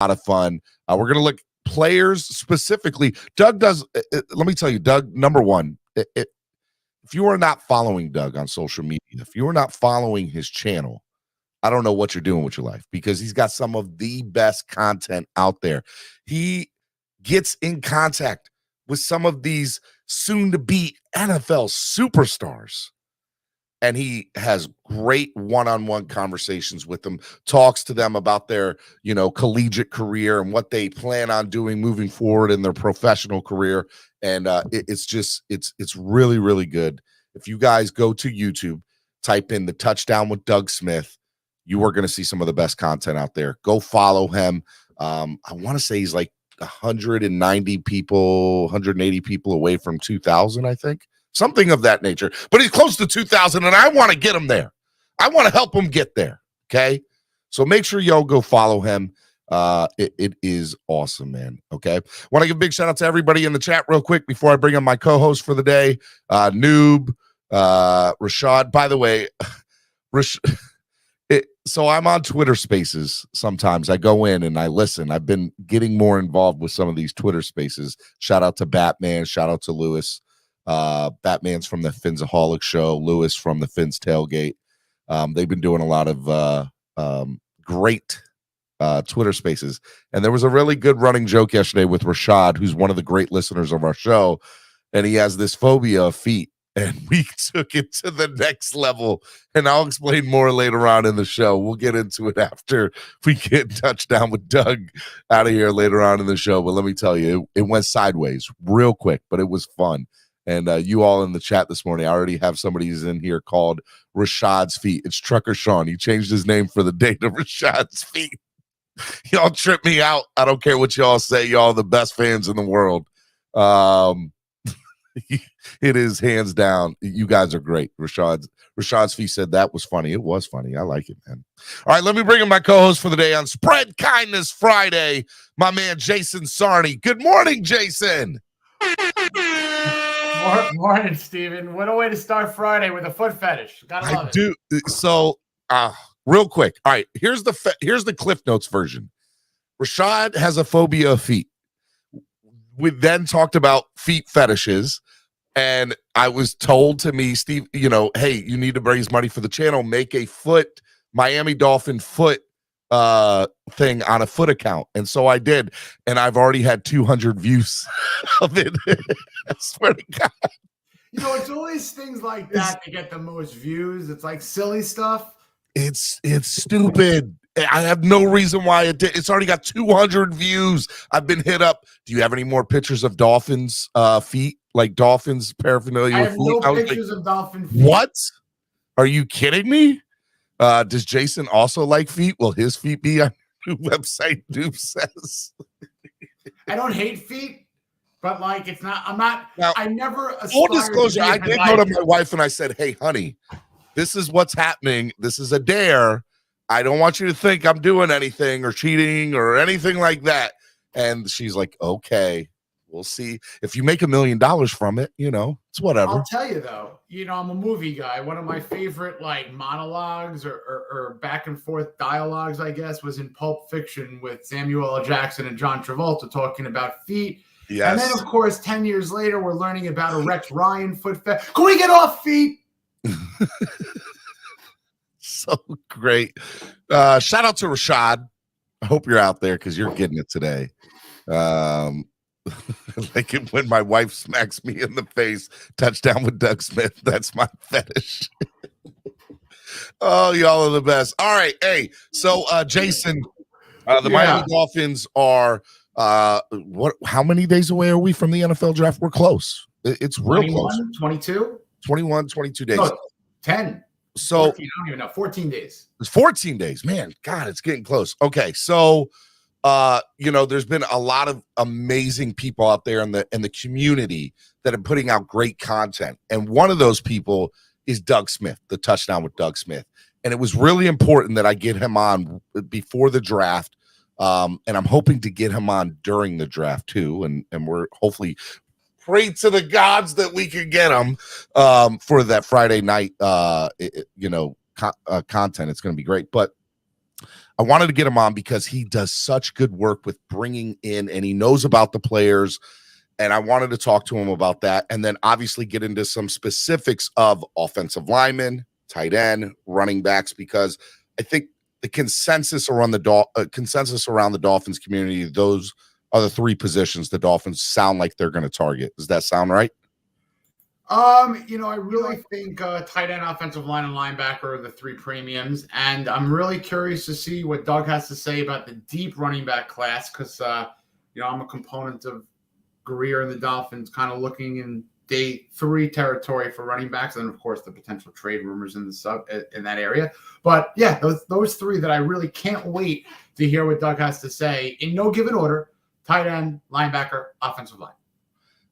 lot of fun. We're going to look players specifically. Doug does. Let me tell you, Doug. Number one, if you are not following Doug on social media, if you are not following his channel, I don't know what you're doing with your life, because he's got some of the best content out there. He gets in contact with some of these soon-to-be NFL superstars, and he has great one-on-one conversations with them, talks to them about their, collegiate career and what they plan on doing moving forward in their professional career. And it's really, really good. If you guys go to YouTube, type in the Touchdown with Doug Smith, you are going to see some of the best content out there. Go follow him. I want to say he's like 190 people, 180 people away from 2,000, I think. Something of that nature. But he's close to 2,000, and I want to get him there. I want to help him get there, okay? So make sure y'all go follow him. It is awesome, man, okay? Want to give a big shout-out to everybody in the chat real quick before I bring on my co-host for the day, Noob, Rashad. By the way, so I'm on Twitter Spaces sometimes. I go in and I listen. I've been getting more involved with some of these Twitter Spaces. Shout out to Batman. Shout out to Lewis. Batman's from the Finsaholic Show. Lewis from the Fins Tailgate. They've been doing a lot of great Twitter Spaces. And there was a really good running joke yesterday with Rashad, who's one of the great listeners of our show. And he has this phobia of feet. And we took it to the next level. And I'll explain more later on in the show. We'll get into it after we get Touchdown with Doug out of here later on in the show. But let me tell you, it went sideways real quick, but it was fun. And you all in the chat this morning, I already have somebody who's in here called Rashad's Feet. It's Trucker Sean. He changed his name for the day to Rashad's Feet. Y'all trip me out. I don't care what y'all say. Y'all are the best fans in the world. It is hands down. You guys are great. Rashad's Feet said that was funny. It was funny. I like it, man. All right, let me bring in my co-host for the day on Spread Kindness Friday, my man Jason Sarney. Good morning, Jason. Morning, Steven. What a way to start Friday with a foot fetish. Gotta love it. I do. So, real quick. All right, here's the Cliff Notes version. Rashad has a phobia of feet. We then talked about feet fetishes, and I was told to me, Steve, hey, you need to raise money for the channel. Make a Miami Dolphin foot thing on a foot account. And so I did, and I've already had 200 views of it. I swear to God. It's always things like that to get the most views. It's like silly stuff. It's stupid. I have no reason why it did. It's already got 200 views. I've been hit up. Do you have any more pictures of Dolphins feet? Like Dolphins paraphernalia? I have no pictures of dolphin feet. What? Are you kidding me? Does Jason also like feet? Will his feet be on your website? Noob says. I don't hate feet, but it's not. I'm not. Now, I never. Full disclosure, I did go to my wife and I said, "Hey, honey, this is what's happening. This is a dare. I don't want you to think I'm doing anything or cheating or anything like that." And she's like, "Okay, we'll see. If you make $1 million from it, it's whatever." I'll tell you though, I'm a movie guy. One of my favorite monologues or back and forth dialogues, I guess, was in Pulp Fiction with Samuel L. Jackson and John Travolta talking about feet. Yes. And then, of course, 10 years later, we're learning about a Rex Ryan foot fetish. Can we get off feet? So great. Shout out to Rashad. I hope you're out there because you're getting it today. Like it when my wife smacks me in the face. Touchdown with Doug Smith. That's my fetish. Oh, y'all are the best. All right. Hey, so Jason, the Miami Dolphins are how many days away are we from the NFL draft? We're close. It's real 21, close. 22? 21, 22 days. No, 10. So 14, I don't even know. 14 days. It's 14 days. Man, God, it's getting close. Okay, so there's been a lot of amazing people out there in the community that are putting out great content. And one of those people is Doug Smith, the Touchdown with Doug Smith. And it was really important that I get him on before the draft. And I'm hoping to get him on during the draft too. And we're hopefully pray to the gods that we can get him for that Friday night, content. It's going to be great. But I wanted to get him on because he does such good work with bringing in, and he knows about the players. And I wanted to talk to him about that, and then obviously get into some specifics of offensive linemen, tight end, running backs, because I think the consensus around the Dolphins community, those are the three positions the Dolphins sound like they're going to target. Does that sound right? I really think tight end, offensive line, and linebacker are the three premiums, and I'm really curious to see what Doug has to say about the deep running back class because I'm a component of Greer and the Dolphins, kind of looking in day 3 territory for running backs, and of course the potential trade rumors in that area. But yeah, those three that I really can't wait to hear what Doug has to say in no given order: tight end, linebacker, offensive line.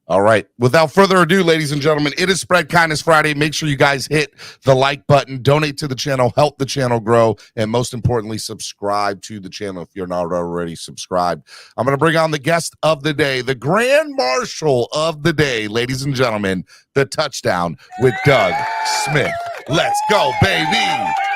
All right. Without further ado, ladies and gentlemen, it is Spread Kindness Friday. Make sure you guys hit the like button, donate to the channel, help the channel grow, and most importantly, subscribe to the channel if you're not already subscribed. I'm going to bring on the guest of the day, the Grand Marshal of the day, ladies and gentlemen, the touchdown with Doug Smith. Let's go, baby.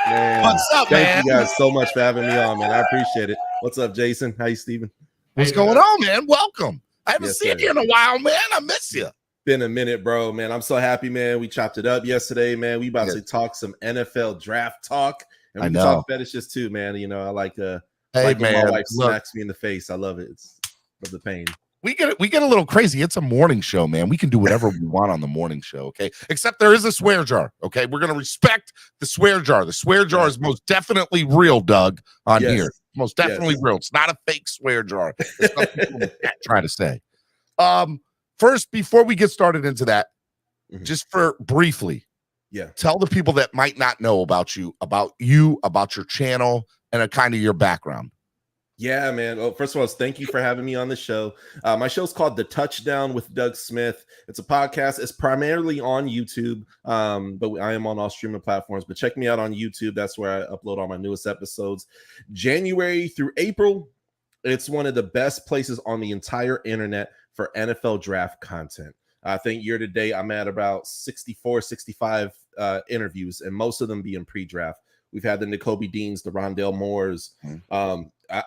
Man, what's up, man? Thank you guys so much for having me on, man. I appreciate it. What's up, Jason? How you, Steven? What's going on, man? Welcome. I haven't Yes, seen sir. you in a while, man. I miss you. Been a minute, bro, man. I'm so happy, man. We chopped it up yesterday, man. We about Yes. to talk some NFL draft talk, and I we can know. talk fetishes too, man. I like Hey, like when man, my wife look. smacks me in the face. I love it. It's of the pain. We get a little crazy. It's a morning show, man. We can do whatever we want on the morning show, okay? Except there is a swear jar, okay? We're going to respect the swear jar. The swear jar is most definitely real, Doug, on Yes. here. Most definitely Yes. real. It's not a fake swear jar. It's some people try to say. First, before we get started into that, just for briefly, tell the people that might not know about you, about your channel, and a kind of your background. Yeah, man. Well, first of all, thank you for having me on the show. My show's called The Touchdown with Doug Smith. It's a podcast. It's primarily on YouTube, but I am on all streaming platforms. But check me out on YouTube. That's where I upload all my newest episodes. January through April, it's one of the best places on the entire internet for NFL draft content. I think year to date, I'm at about 64, 65 interviews, and most of them being pre-draft. We've had the N'Kobe Deans, the Rondale Moores.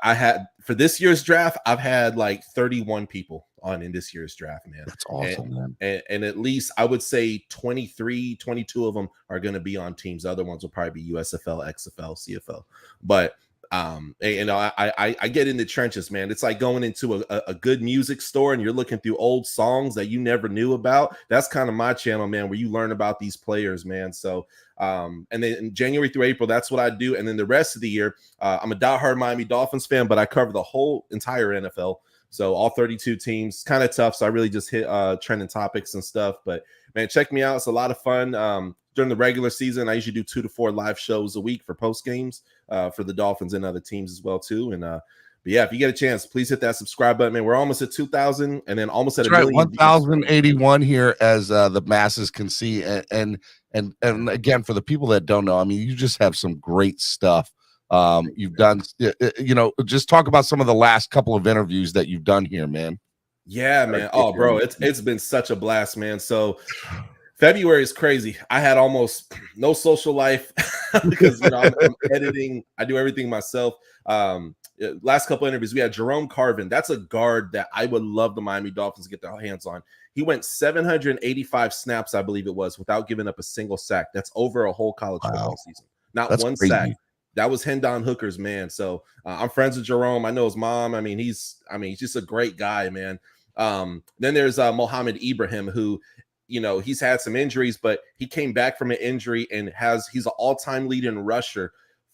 I had, for this year's draft, I've had like 31 people on in this year's draft, man. That's awesome, man. And at least I would say 23, 22 of them are going to be on teams. The other ones will probably be USFL, XFL, CFL. But I get in the trenches, man. It's like going into a good music store and you're looking through old songs that you never knew about. That's kind of my channel, man, where you learn about these players, man. So and then in January through April, that's what I do. And then the rest of the year, I'm a diehard Miami Dolphins fan, but I cover the whole entire NFL. So all 32 teams, kind of tough. So I really just hit trending topics and stuff. But man, check me out. It's a lot of fun. During the regular season, I usually do 2 to 4 live shows a week for post games for the Dolphins and other teams as well too. And but yeah, if you get a chance, please hit that subscribe button, man. We're almost at 2,000, and then almost at a million. 1,081 here, as the masses can see. And again, for the people that don't know, I mean, you just have some great stuff. You've done, just talk about some of the last couple of interviews that you've done here, man. Yeah, man. Oh, bro, it's been such a blast, man. So February is crazy. I had almost no social life because I'm editing. I do everything myself. Last couple interviews, we had Jerome Carvin. That's a guard that I would love the Miami Dolphins to get their hands on. He went 785 snaps, I believe it was, without giving up a single sack. That's over a whole college football season. Not one sack. That was Hendon Hooker's, man. So I'm friends with Jerome. I know his mom. I mean, he's just a great guy, man. Then there's Mohamed Ibrahim, who, he's had some injuries, but he came back from an injury and he's an all-time leading rusher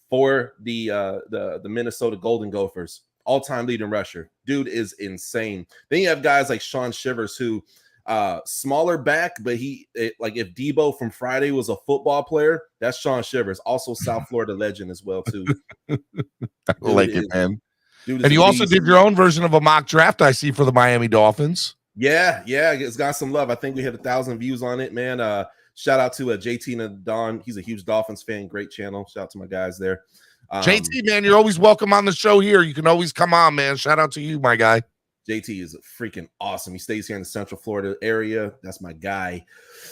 for the Minnesota Golden Gophers. All-time leading rusher. Dude is insane. Then you have guys like Sean Shivers, who smaller back, but like if Debo from Friday was a football player, that's Sean Shivers. Also South Florida legend as well too. I like it, man. And you also did your own version of a mock draft, I see, for the Miami Dolphins. Yeah, it's got some love. I think we hit 1,000 views on it, man. Shout out to JT and Don. He's a huge Dolphins fan. Great channel. Shout out to my guys there. JT, man, you're always welcome on the show here. You can always come on, man. Shout out to you, my guy. JT is freaking awesome. He stays here in the Central Florida area. That's my guy.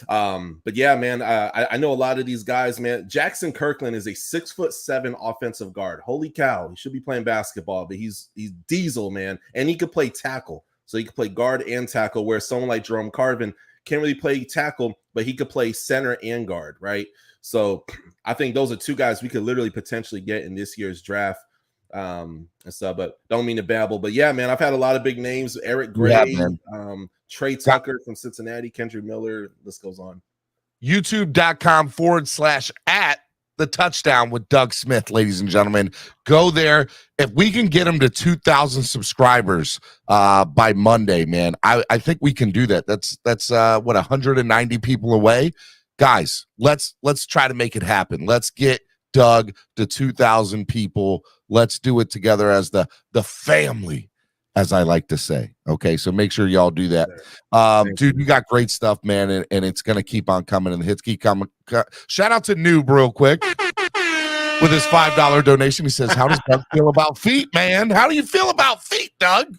But yeah, man, I know a lot of these guys, man. Jackson Kirkland is a 6'7" offensive guard. Holy cow. He should be playing basketball, but he's diesel, man. And he could play tackle. So he could play guard and tackle, where someone like Jerome Carvin can't really play tackle, but he could play center and guard, right? So I think those are two guys we could literally potentially get in this year's draft. And stuff, but don't mean to babble. But yeah, man, I've had a lot of big names: Eric Gray, Trey Tucker from Cincinnati, Kendrick Miller. List goes on. YouTube.com/@the-touchdown with Doug Smith, ladies and gentlemen. Go there. If we can get him to 2,000 subscribers by Monday, man, I think we can do that. That's what, 190 people away, guys. Let's try to make it happen. Let's get Doug to 2,000 people. Let's do it together as the family, as I like to say. Okay, so make sure y'all do that. Dude, you got great stuff, man, and it's going to keep on coming, and the hits keep coming. Shout out to Noob real quick with his $5 donation. He says, how does Doug feel about feet, man? How do you feel about feet, Doug?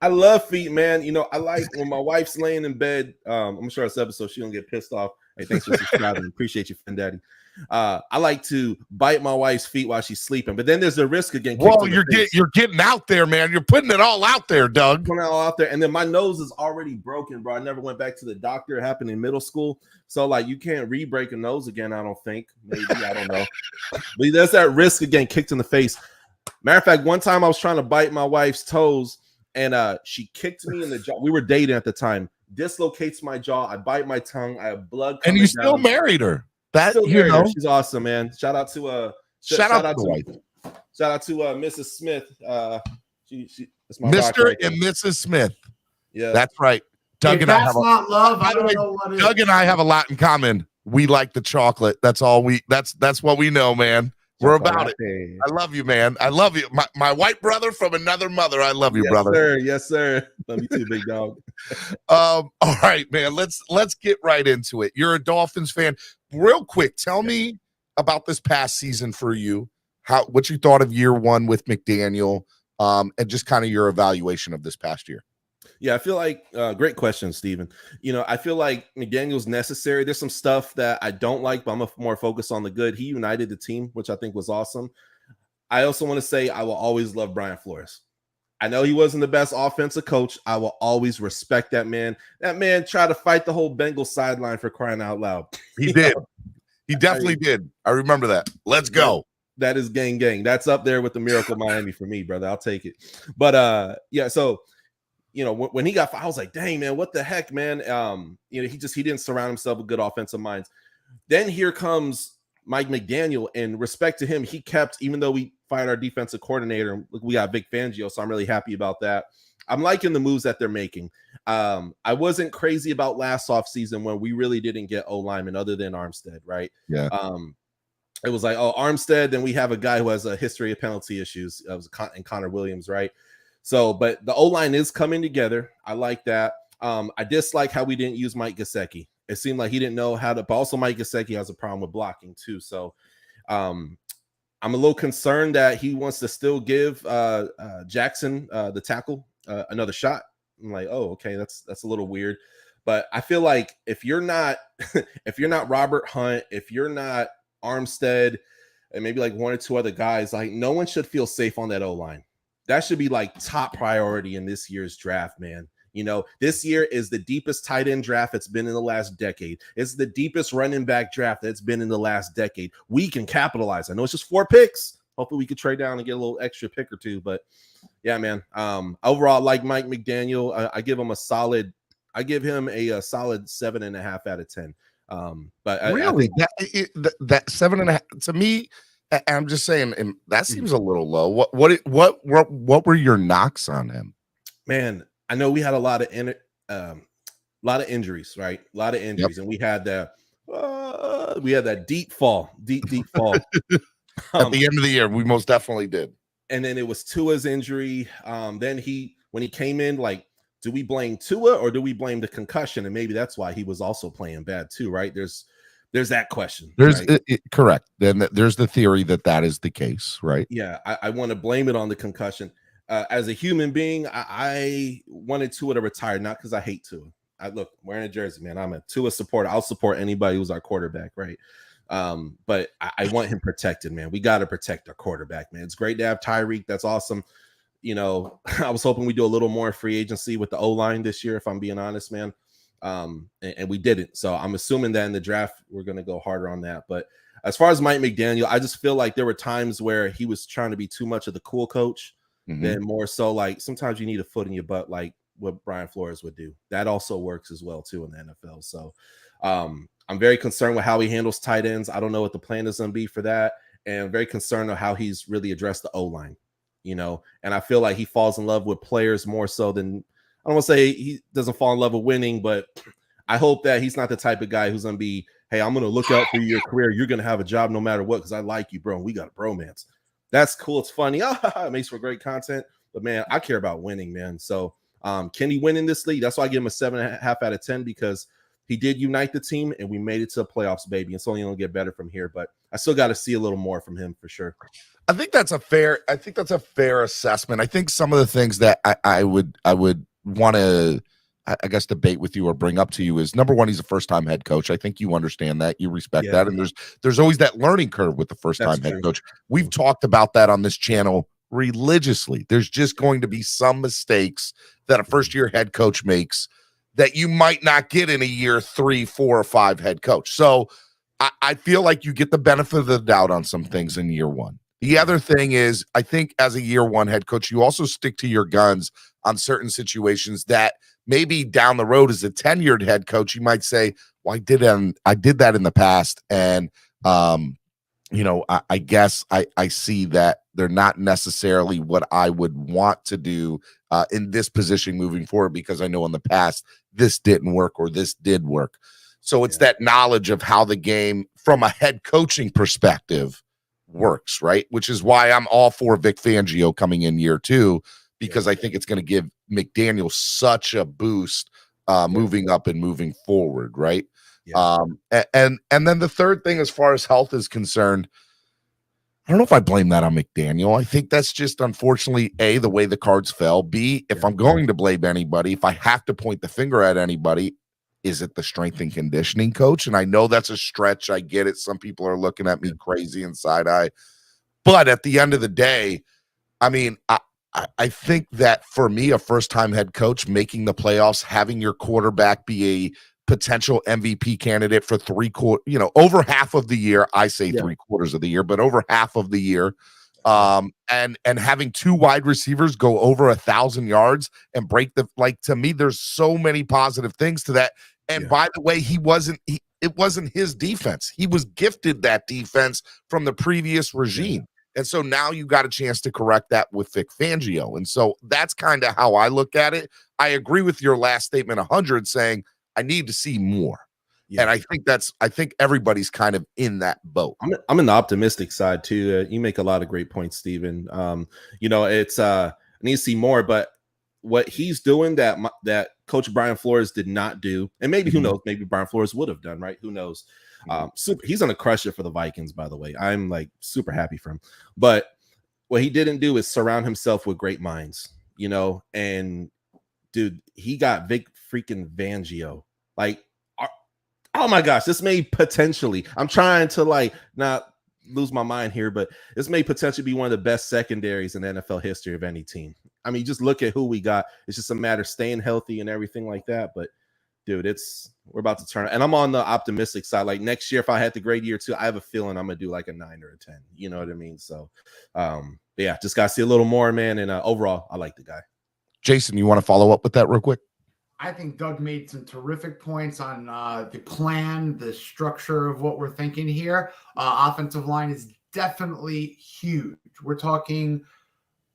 I love feet, man. You know, I like when my wife's laying in bed. I'm sure this episode she don't get pissed off. Hey, thanks for subscribing. Appreciate you, Fin Daddy. I like to bite my wife's feet while she's sleeping, but then there's a risk again. Whoa, you're getting out there, man. You're putting it all out there, Doug. Putting it all out there, and then my nose is already broken, bro. I never went back to the doctor. It happened in middle school, so like you can't re-break a nose again. I don't think. Maybe I don't know. But there's that risk again, kicked in the face. Matter of fact, one time I was trying to bite my wife's toes, and she kicked me in the jaw. We were dating at the time. Dislocates my jaw. I bite my tongue. I have blood. And you still married her. That you know, she's awesome, man. Shout out to shout out to Mrs. Smith. She that's my Mr. Right and Mrs. Smith. Yeah, that's right. Doug and I have not love. I don't know what Doug and I have a lot in common. We like the chocolate. That's all we. That's what we know, man. We're about it. I love you, man. I love you. My white brother from another mother. I love you, brother. Sir. Yes, sir. Love you too, big dog. All right, man. Let's get right into it. You're a Dolphins fan. Real quick, tell me about this past season for you. What you thought of year one with McDaniel, and just kind of your evaluation of this past year. Yeah, I feel like great question, Steven. You know, I feel like McDaniel's necessary. There's some stuff that I don't like, but I'm more focused on the good. He united the team, which I think was awesome. I also want to say I will always love Brian Flores. I know he wasn't the best offensive coach. I will always respect that man. That man tried to fight the whole Bengals sideline for crying out loud. He did. He definitely did. I remember that. Let's go. That is gang. That's up there with the Miracle Miami for me, brother. I'll take it. But yeah, so you know, when he got fired, I was like, dang, man, what the heck, man? You know, he didn't surround himself with good offensive minds. Then here comes Mike McDaniel, and respect to him, he kept, even though we fired our defensive coordinator, we got Vic Fangio, so I'm really happy about that. I'm liking the moves that they're making. I wasn't crazy about last offseason when we really didn't get O-lineman other than Armstead, right? Yeah. It was like, oh, Armstead, then we have a guy who has a history of penalty issues. It was Connor Williams, right? So, but the O-line is coming together. I like that. I dislike how we didn't use Mike Gesicki. It seemed like he didn't know how to, but also Mike Gesicki has a problem with blocking too. So I'm a little concerned that he wants to still give Jackson, the tackle, another shot. I'm like, oh, okay, that's a little weird. But I feel like if you're not Robert Hunt, if you're not Armstead, and maybe like one or two other guys, like no one should feel safe on that O-line. That should be like top priority in this year's draft, man. You know, this year is the deepest tight end draft it's been in the last decade. It's the deepest running back draft that's been in the last decade. We can capitalize. I know it's just 4 picks. Hopefully we could trade down and get a little extra pick or two. But yeah, man. Overall, like Mike McDaniel, I give him a solid 7.5 out of 10. But really, that 7.5 to me, I'm just saying, and that seems a little low. What were your knocks on him? Man, I know we had a lot of injuries, right? A lot of injuries, and we had that deep fall. At the end of the year, we most definitely did. And then it was Tua's injury. Then when he came in, like, do we blame Tua or do we blame the concussion? And maybe that's why he was also playing bad too, right? There's that question. Correct. Then there's the theory that is the case, right? Yeah, I want to blame it on the concussion. as a human being, I wanted Tua to retire, not because I hate Tua. Look, wearing a jersey, man. I'm a Tua supporter. I'll support anybody who's our quarterback, right? But I want him protected, man. We got to protect our quarterback, man. It's great to have Tyreek. That's awesome. You know, I was hoping we do a little more free agency with the O-line this year, if I'm being honest, man. And we didn't. So I'm assuming that in the draft, we're going to go harder on that. But as far as Mike McDaniel, I just feel like there were times where he was trying to be too much of the cool coach, than more so like sometimes you need a foot in your butt, like what Brian Flores would do. That also works as well, too, in the NFL. So I'm very concerned with how he handles tight ends. I don't know what the plan is going to be for that. And I'm very concerned of how he's really addressed the O-line, you know, and I feel like he falls in love with players more so than, I don't want to say he doesn't fall in love with winning, but I hope that he's not the type of guy who's going to be, hey, I'm going to look out for your career. You're going to have a job no matter what because I like you, bro. And we got a bromance. That's cool. It's funny. It makes for great content. But, man, I care about winning, man. So can he win in this league? That's why I give him a 7.5 out of 10 because he did unite the team and we made it to the playoffs, baby. It's only going to get better from here. But I still got to see a little more from him for sure. I think that's a fair assessment. I think some of the things that I would want to, I guess, debate with you or bring up to you is, number one, he's a first-time head coach. I think you understand that, you respect that, and there's always that learning curve with the first-time head coach. We've talked about that on this channel religiously. There's just going to be some mistakes that a first-year head coach makes that you might not get in a year 3, 4, or 5 head coach. So I feel like you get the benefit of the doubt on some things in year one. The other thing is, I think as a year one head coach, you also stick to your guns on certain situations that maybe down the road as a tenured head coach, you might say, well, I did that in the past. And, I guess I see that they're not necessarily what I would want to do in this position moving forward, because I know in the past this didn't work or this did work. So it's that knowledge of how the game from a head coaching perspective works, right? Which is why I'm all for Vic Fangio coming in year 2, because I think it's going to give McDaniel such a boost moving up and moving forward, right? And then the third thing, as far as health is concerned, I don't know if I blame that on McDaniel. I think that's just, unfortunately, A, the way the cards fell. B, if I'm going to blame anybody, if I have to point the finger at anybody, is it the strength and conditioning coach? And I know that's a stretch. I get it. Some people are looking at me crazy and side eye. But at the end of the day, I mean, I think that for me, a first-time head coach making the playoffs, having your quarterback be a potential MVP candidate for over half of the year, I say 3/4 of the year, but over half of the year, and having 2 wide receivers go over 1,000 yards and break to me, there's so many positive things to that. And by the way, it wasn't his defense. He was gifted that defense from the previous regime. And so now you got a chance to correct that with Vic Fangio. And so that's kind of how I look at it. I agree with your last statement 100, saying I need to see more. And I think everybody's kind of in that boat. I'm in the optimistic side too. You make a lot of great points, Steven. It's I need to see more, but what he's doing that Coach Brian Flores did not do, and maybe who knows, maybe Brian Flores would have done, right? Who knows? He's gonna crush it for the Vikings, by the way. I'm like super happy for him. But what he didn't do is surround himself with great minds, and dude, he got Vic freaking Fangio. Like, oh my gosh, this may potentially, I'm trying to not lose my mind here, but this may potentially be one of the best secondaries in NFL history of any team. I mean, just look at who we got. It's just a matter of staying healthy and everything like that. But dude, we're about to turn. And I'm on the optimistic side. Like next year, if I had the great year too, I have a feeling I'm going to do like a 9 or a 10. You know what I mean? So, just got to see a little more, man. And overall, I like the guy. Jason, you want to follow up with that real quick? I think Doug made some terrific points on the plan, the structure of what we're thinking here. Offensive line is definitely huge. We're talking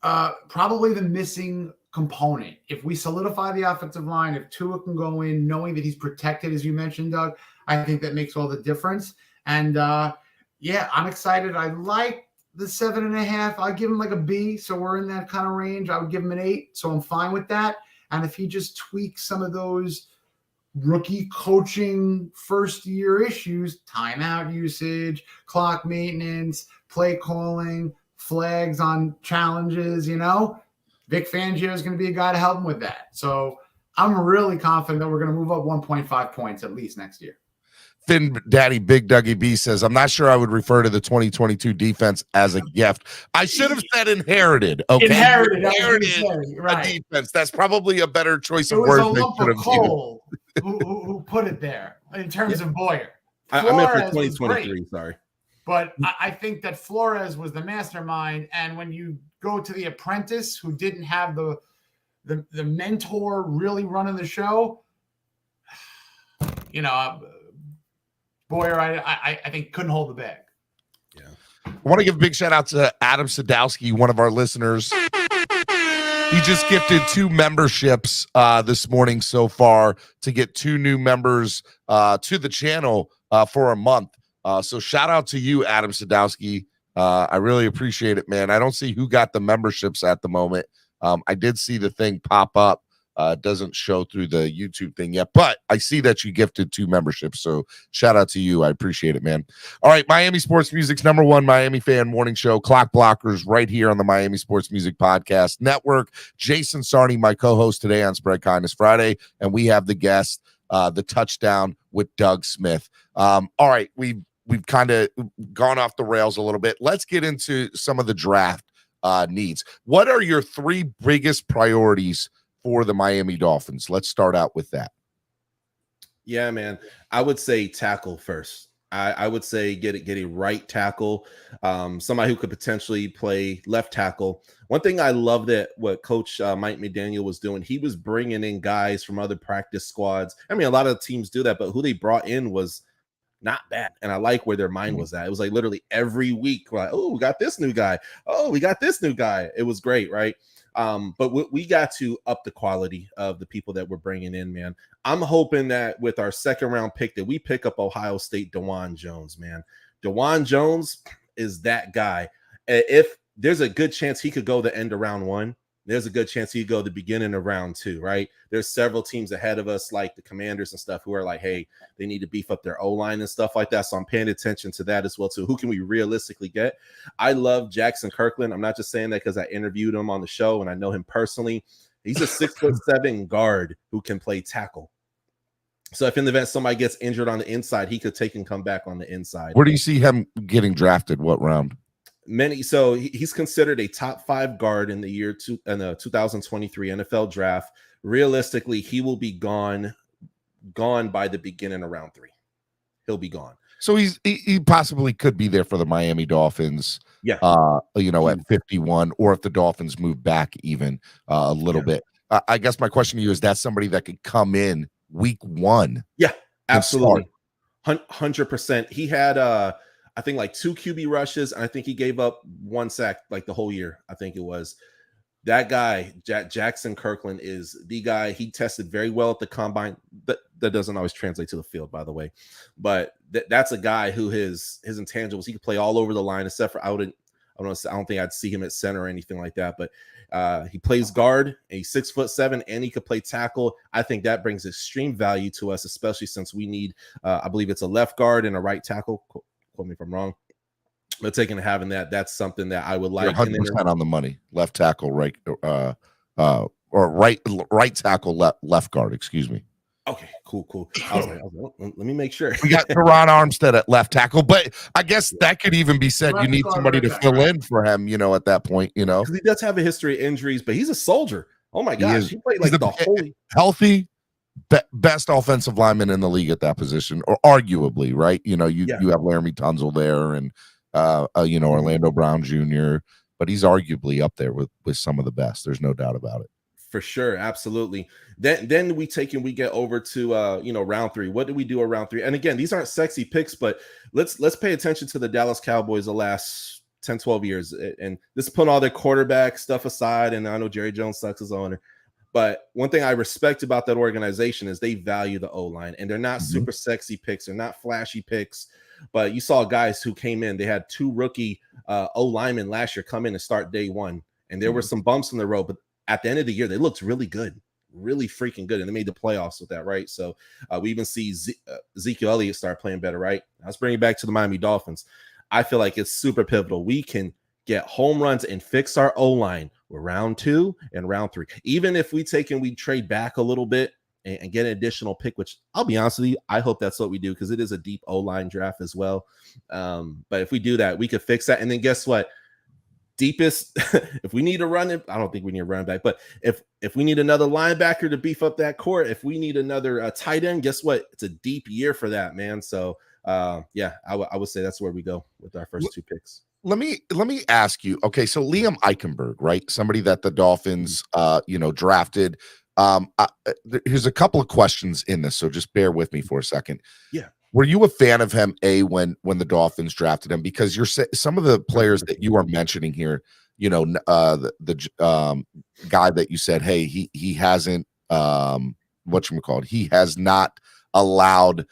probably the missing component. If we solidify the offensive line, if Tua can go in knowing that he's protected, as you mentioned, Doug, I think that makes all the difference. And I'm excited. I like the 7.5. I'll give him like a B. So we're in that kind of range. I would give him an 8. So I'm fine with that. And if he just tweaks some of those rookie coaching first-year issues, timeout usage, clock maintenance, play calling, flags on challenges, Vic Fangio is going to be a guy to help him with that. So I'm really confident that we're going to move up 1.5 points at least next year. Finn Daddy Big Dougie B says, I'm not sure I would refer to the 2022 defense as a gift. I should have said inherited. Okay. Inherited a defense. That's probably a better choice of words. It words. was a lump of coal who put it there in terms of Boyer. I meant for 2023, sorry. But I think that Flores was the mastermind. And when you go to The Apprentice, who didn't have the mentor really running the show, Boyer, I think couldn't hold the bag. Yeah. I want to give a big shout out to Adam Sadowski, one of our listeners. He just gifted 2 memberships this morning so far to get 2 new members to the channel for a month. So shout out to you, Adam Sadowski. I really appreciate it, man. I don't see who got the memberships at the moment. I did see the thing pop up. It doesn't show through the YouTube thing yet, but I see that you gifted 2 memberships. So shout out to you. I appreciate it, man. All right. Miami Sports Music's #1 Miami fan morning show, Clock Blockers, right here on the Miami Sports Music Podcast Network. Jason Sarney, my co-host today on Spread Kindness Friday. And we have the guest, the touchdown with Doug Smith. All right. We've kind of gone off the rails a little bit. Let's get into some of the draft needs. What are your 3 biggest priorities for the Miami Dolphins? Let's start out with that. Yeah, man. I would say tackle first. I would say get a right tackle, somebody who could potentially play left tackle. One thing I love that what Coach Mike McDaniel was doing, he was bringing in guys from other practice squads. I mean, a lot of teams do that, but who they brought in was not bad. And I like where their mind was at. It was like literally every week, like, oh, we got this new guy. Oh, we got this new guy. It was great, right? But we got to up the quality of the people that we're bringing in, man. I'm hoping that with our 2nd round pick that we pick up Ohio State DeJuan Jones, man. DeJuan Jones is that guy. If there's a good chance he could go the end of round 1, there's a good chance he'd go the beginning of round 2, right? There's several teams ahead of us, like the Commanders and stuff, who are like, hey, they need to beef up their O-line and stuff like that. So I'm paying attention to that as well, too. Who can we realistically get? I love Jackson Kirkland. I'm not just saying that because I interviewed him on the show and I know him personally. He's a 6'7" guard who can play tackle. So if in the event somebody gets injured on the inside, he could take and come back on the inside. Where do you see him getting drafted? What round? So he's considered a top 5 guard in the 2023 NFL draft. Realistically, he will be gone by the beginning of round 3. He'll be gone. So he possibly could be there for the Miami Dolphins. Yeah. At 51, or if the Dolphins move back even a little bit. I guess my question to you is, that somebody that could come in week 1? Yeah, absolutely. 100%. He had I think like 2 QB rushes, and I think he gave up 1 sack like the whole year. I think it was. That guy, Jackson Kirkland, is the guy. He tested very well at the combine. That doesn't always translate to the field, by the way. But that's a guy who his intangibles, he could play all over the line, except for I don't think I'd see him at center or anything like that. But he plays guard, and he's 6'7", and he could play tackle. I think that brings extreme value to us, especially since we need, I believe it's a left guard and a right tackle. Quote me if I'm wrong. But taking and having that's something that I would like. 100% on the money. Left tackle, right, or right tackle, left guard. Excuse me. Okay, cool. I was like, let me make sure. We got Teron Armstead at left tackle, but I guess that could even be said. You need somebody to fill in for him, at that point, Because he does have a history of injuries, but he's a soldier. Oh my gosh, he played like the whole healthy. Best offensive lineman in the league at that position, or arguably, right? You have Laramie Tunzel there, and Orlando Brown Jr., but he's arguably up there with some of the best. There's no doubt about it. For sure, absolutely. Then we get over to round 3. What do we do around 3? And again, these aren't sexy picks, but let's pay attention to the Dallas Cowboys the last 10, 12 years. And this put all their quarterback stuff aside, and I know Jerry Jones sucks as owner. But one thing I respect about that organization is they value the O-line, and they're not super sexy picks. They're not flashy picks, but you saw guys who came in. They had 2 rookie O-linemen last year come in and start day 1, and there were some bumps in the road, but at the end of the year, they looked really good, really freaking good, and they made the playoffs with that, right? So we even see Ezekiel Elliott start playing better, right? Let's bring it back to the Miami Dolphins. I feel like it's super pivotal. We can get home runs and fix our O-line with round 2 and round 3. Even if we trade back a little bit and get an additional pick, which I'll be honest with you, I hope that's what we do because it is a deep O-line draft as well. But if we do that, we could fix that. And then guess what? Deepest, if we need a running, I don't think we need a running back, but if we need another linebacker to beef up that core, if we need another tight end, guess what? It's a deep year for that, man. So yeah, I would say that's where we go with our first 2 picks. Let me ask you. Okay, so Liam Eichenberg, right? Somebody that the Dolphins, drafted. Here's a couple of questions in this, so just bear with me for a second. Yeah. Were you a fan of him, when the Dolphins drafted him? Because some of the players that you are mentioning here, the guy that you said, hey, he hasn't whatchamacallit, he has not allowed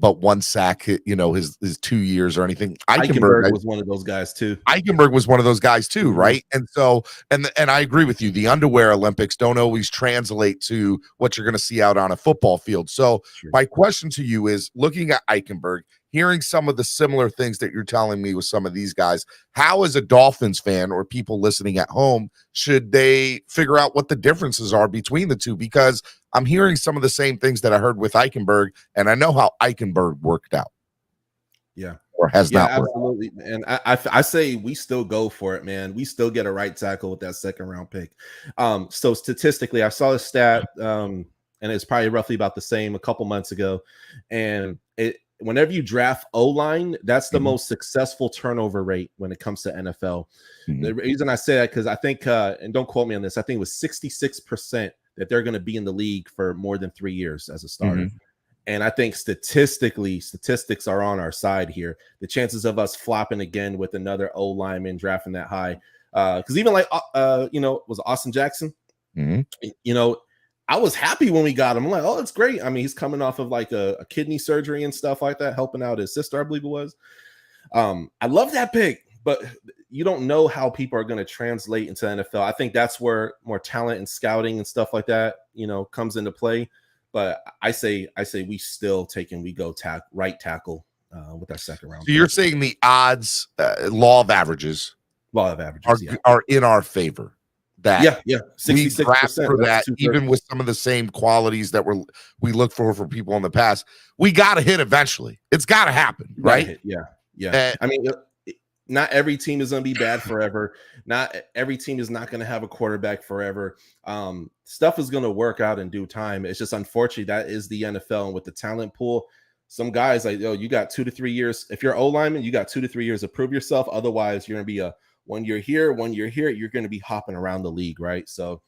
but one sack, his 2 years or anything. Eichenberg was one of those guys too. Eichenberg was one of those guys too, right? And so, and I agree with you. The underwear Olympics don't always translate to what you're going to see out on a football field. So my question to you is, looking at Eichenberg, hearing some of the similar things that you're telling me with some of these guys, how, as a Dolphins fan or people listening at home, should they figure out what the differences are between the two? Because I'm hearing some of the same things that I heard with Eichenberg, and I know how Eichenberg worked out. Yeah. Or has not. Absolutely. And I say we still go for it, man. We still get a right tackle with that second round pick. So statistically, I saw a stat, and it's probably roughly about the same a couple months ago. And whenever you draft O-line, that's the most successful turnover rate when it comes to NFL. The reason I say that, because I think, and don't quote me on this, I think it was 66% that they're going to be in the league for more than 3 years as a starter. And I think statistics are on our side here. The chances of us flopping again with another O-lineman drafting that high, because even like, was Austin Jackson? I was happy when we got him. I'm like, oh, it's great. I mean, he's coming off of like a kidney surgery and stuff like that, helping out his sister, I believe it was. I love that pick, but you don't know how people are going to translate into NFL. I think that's where more talent and scouting and stuff like that, comes into play. But I say we still go right tackle with our second round. So you're saying the odds, law of averages are in our favor. That 66% for that, even with some of the same qualities that we look for people in the past, we got to hit eventually. It's got to happen, right? Yeah. I mean, not every team is going to be bad forever. Not every team is not going to have a quarterback forever. Stuff is going to work out in due time. It's just unfortunately that is the NFL, and with the talent pool, some guys like, you got 2 to 3 years. If you're O-lineman, you got 2 to 3 years to prove yourself. Otherwise, you're going to be a 1 year here, 1 year here. You're going to be hopping around the league, right? So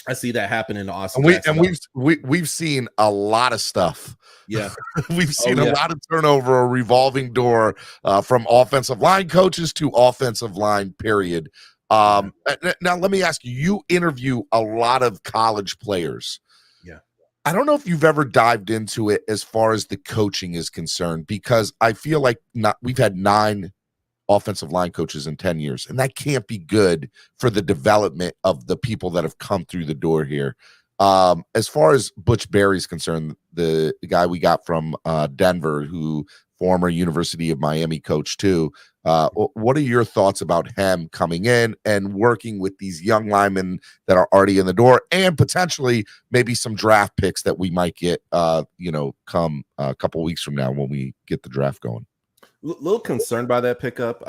I see that happening to Austin. We've seen a lot of stuff. Yeah, we've seen a lot of turnover, a revolving door from offensive line coaches to offensive line. Period. Now let me ask you. You interview a lot of college players. Yeah, I don't know if you've ever dived into it as far as the coaching is concerned, because I feel like we've had 9 offensive line coaches in 10 years, and that can't be good for the development of the people that have come through the door here. As far as Butch Berry's concerned, the guy we got from Denver, who former University of Miami coach too, what are your thoughts about him coming in and working with these young linemen that are already in the door, and potentially maybe some draft picks that we might get come a couple weeks from now when we get the draft going? Little concerned by that pickup.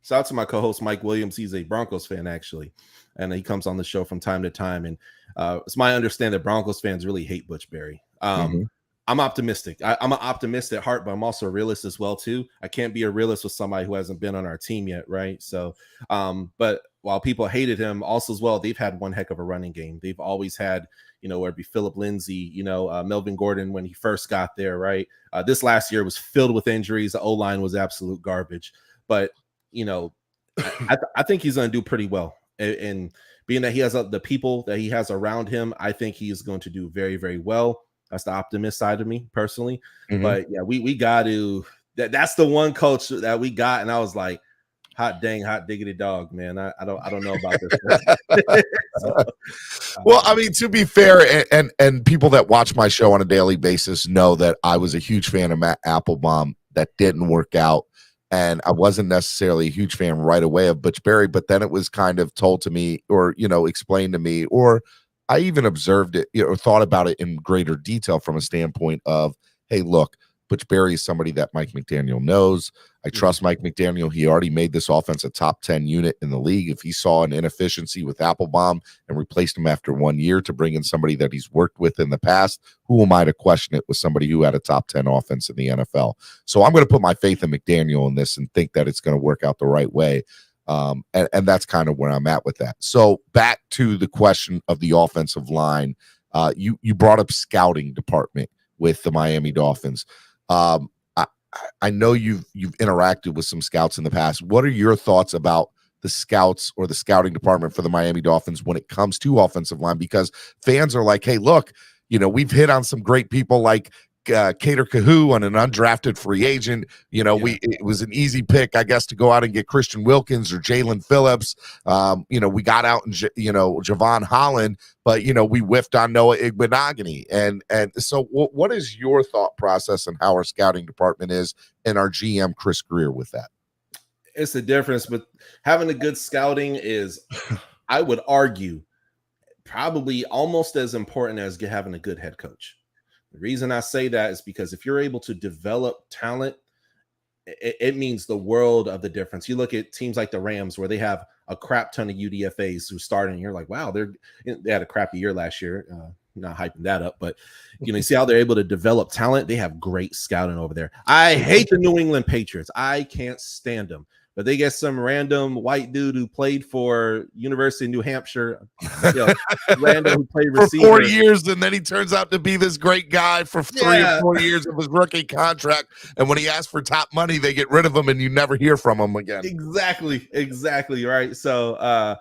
Shout out to my co-host Mike Williams. He's a Broncos fan, actually, and he comes on the show from time to time. And it's my understanding that Broncos fans really hate Butch Berry. I'm optimistic. I'm an optimist at heart, but I'm also a realist as well too. I can't be a realist with somebody who hasn't been on our team yet, right? So, but while people hated him, also as well, they've had one heck of a running game. They've always had, where it'd be Phillip Lindsay, Melvin Gordon when he first got there, right? This last year was filled with injuries. The O-line was absolute garbage. But, I think he's going to do pretty well. And being that he has the people that he has around him, I think he is going to do very, very well. That's the optimist side of me personally. But yeah, we got to, that's the one coach that we got. And I was like, hot diggity dog, man. I don't know about this. Well, I mean, to be fair, and people that watch my show on a daily basis know that I was a huge fan of Matt Applebaum. That didn't work out. And I wasn't necessarily a huge fan right away of Butch Berry, but then it was kind of told to me or, explained to me, or I even observed it, or thought about it in greater detail from a standpoint of, hey, look, Butch Berry is somebody that Mike McDaniel knows. I trust Mike McDaniel. He already made this offense a top 10 unit in the league. If he saw an inefficiency with Applebaum and replaced him after 1 year to bring in somebody that he's worked with in the past, who am I to question it with somebody who had a top 10 offense in the NFL? So I'm going to put my faith in McDaniel in this and think that it's going to work out the right way. And that's kind of where I'm at with that. So back to the question of the offensive line, you brought up scouting department with the Miami Dolphins. I know you've interacted with some scouts in the past. What are your thoughts about the scouts or the scouting department for the Miami Dolphins when it comes to offensive line? Because fans are like, hey, look, we've hit on some great people like Cater Kahoo on an undrafted free agent. It was an easy pick, I guess, to go out and get Christian Wilkins or Jalen Phillips. We got out and Javon Holland, but we whiffed on Noah Igbenogany. And so what is your thought process and how our scouting department is and our GM Chris Greer with that? It's the difference, but having a good scouting is, I would argue, probably almost as important as having a good head coach. The reason I say that is because if you're able to develop talent, it means the world of the difference. You look at teams like the Rams, where they have a crap ton of UDFAs who start, and you're like, wow, they had a crappy year last year. Not hyping that up, but you see how they're able to develop talent. They have great scouting over there. I hate the New England Patriots. I can't stand them. But they get some random white dude who played for University of New Hampshire, random who played receiver for 4 years, and then he turns out to be this great guy for 3 or 4 years of his rookie contract. And when he asks for top money, they get rid of him, and you never hear from him again. Exactly, right. So,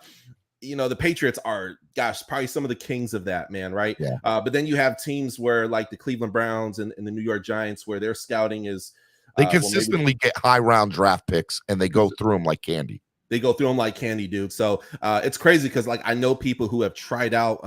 the Patriots are, probably some of the kings of that, man, right? Yeah. But then you have teams where, like the Cleveland Browns and the New York Giants, where their scouting is. They consistently get high round draft picks, and they go through them like candy. Dude. So it's crazy because, I know people who have tried out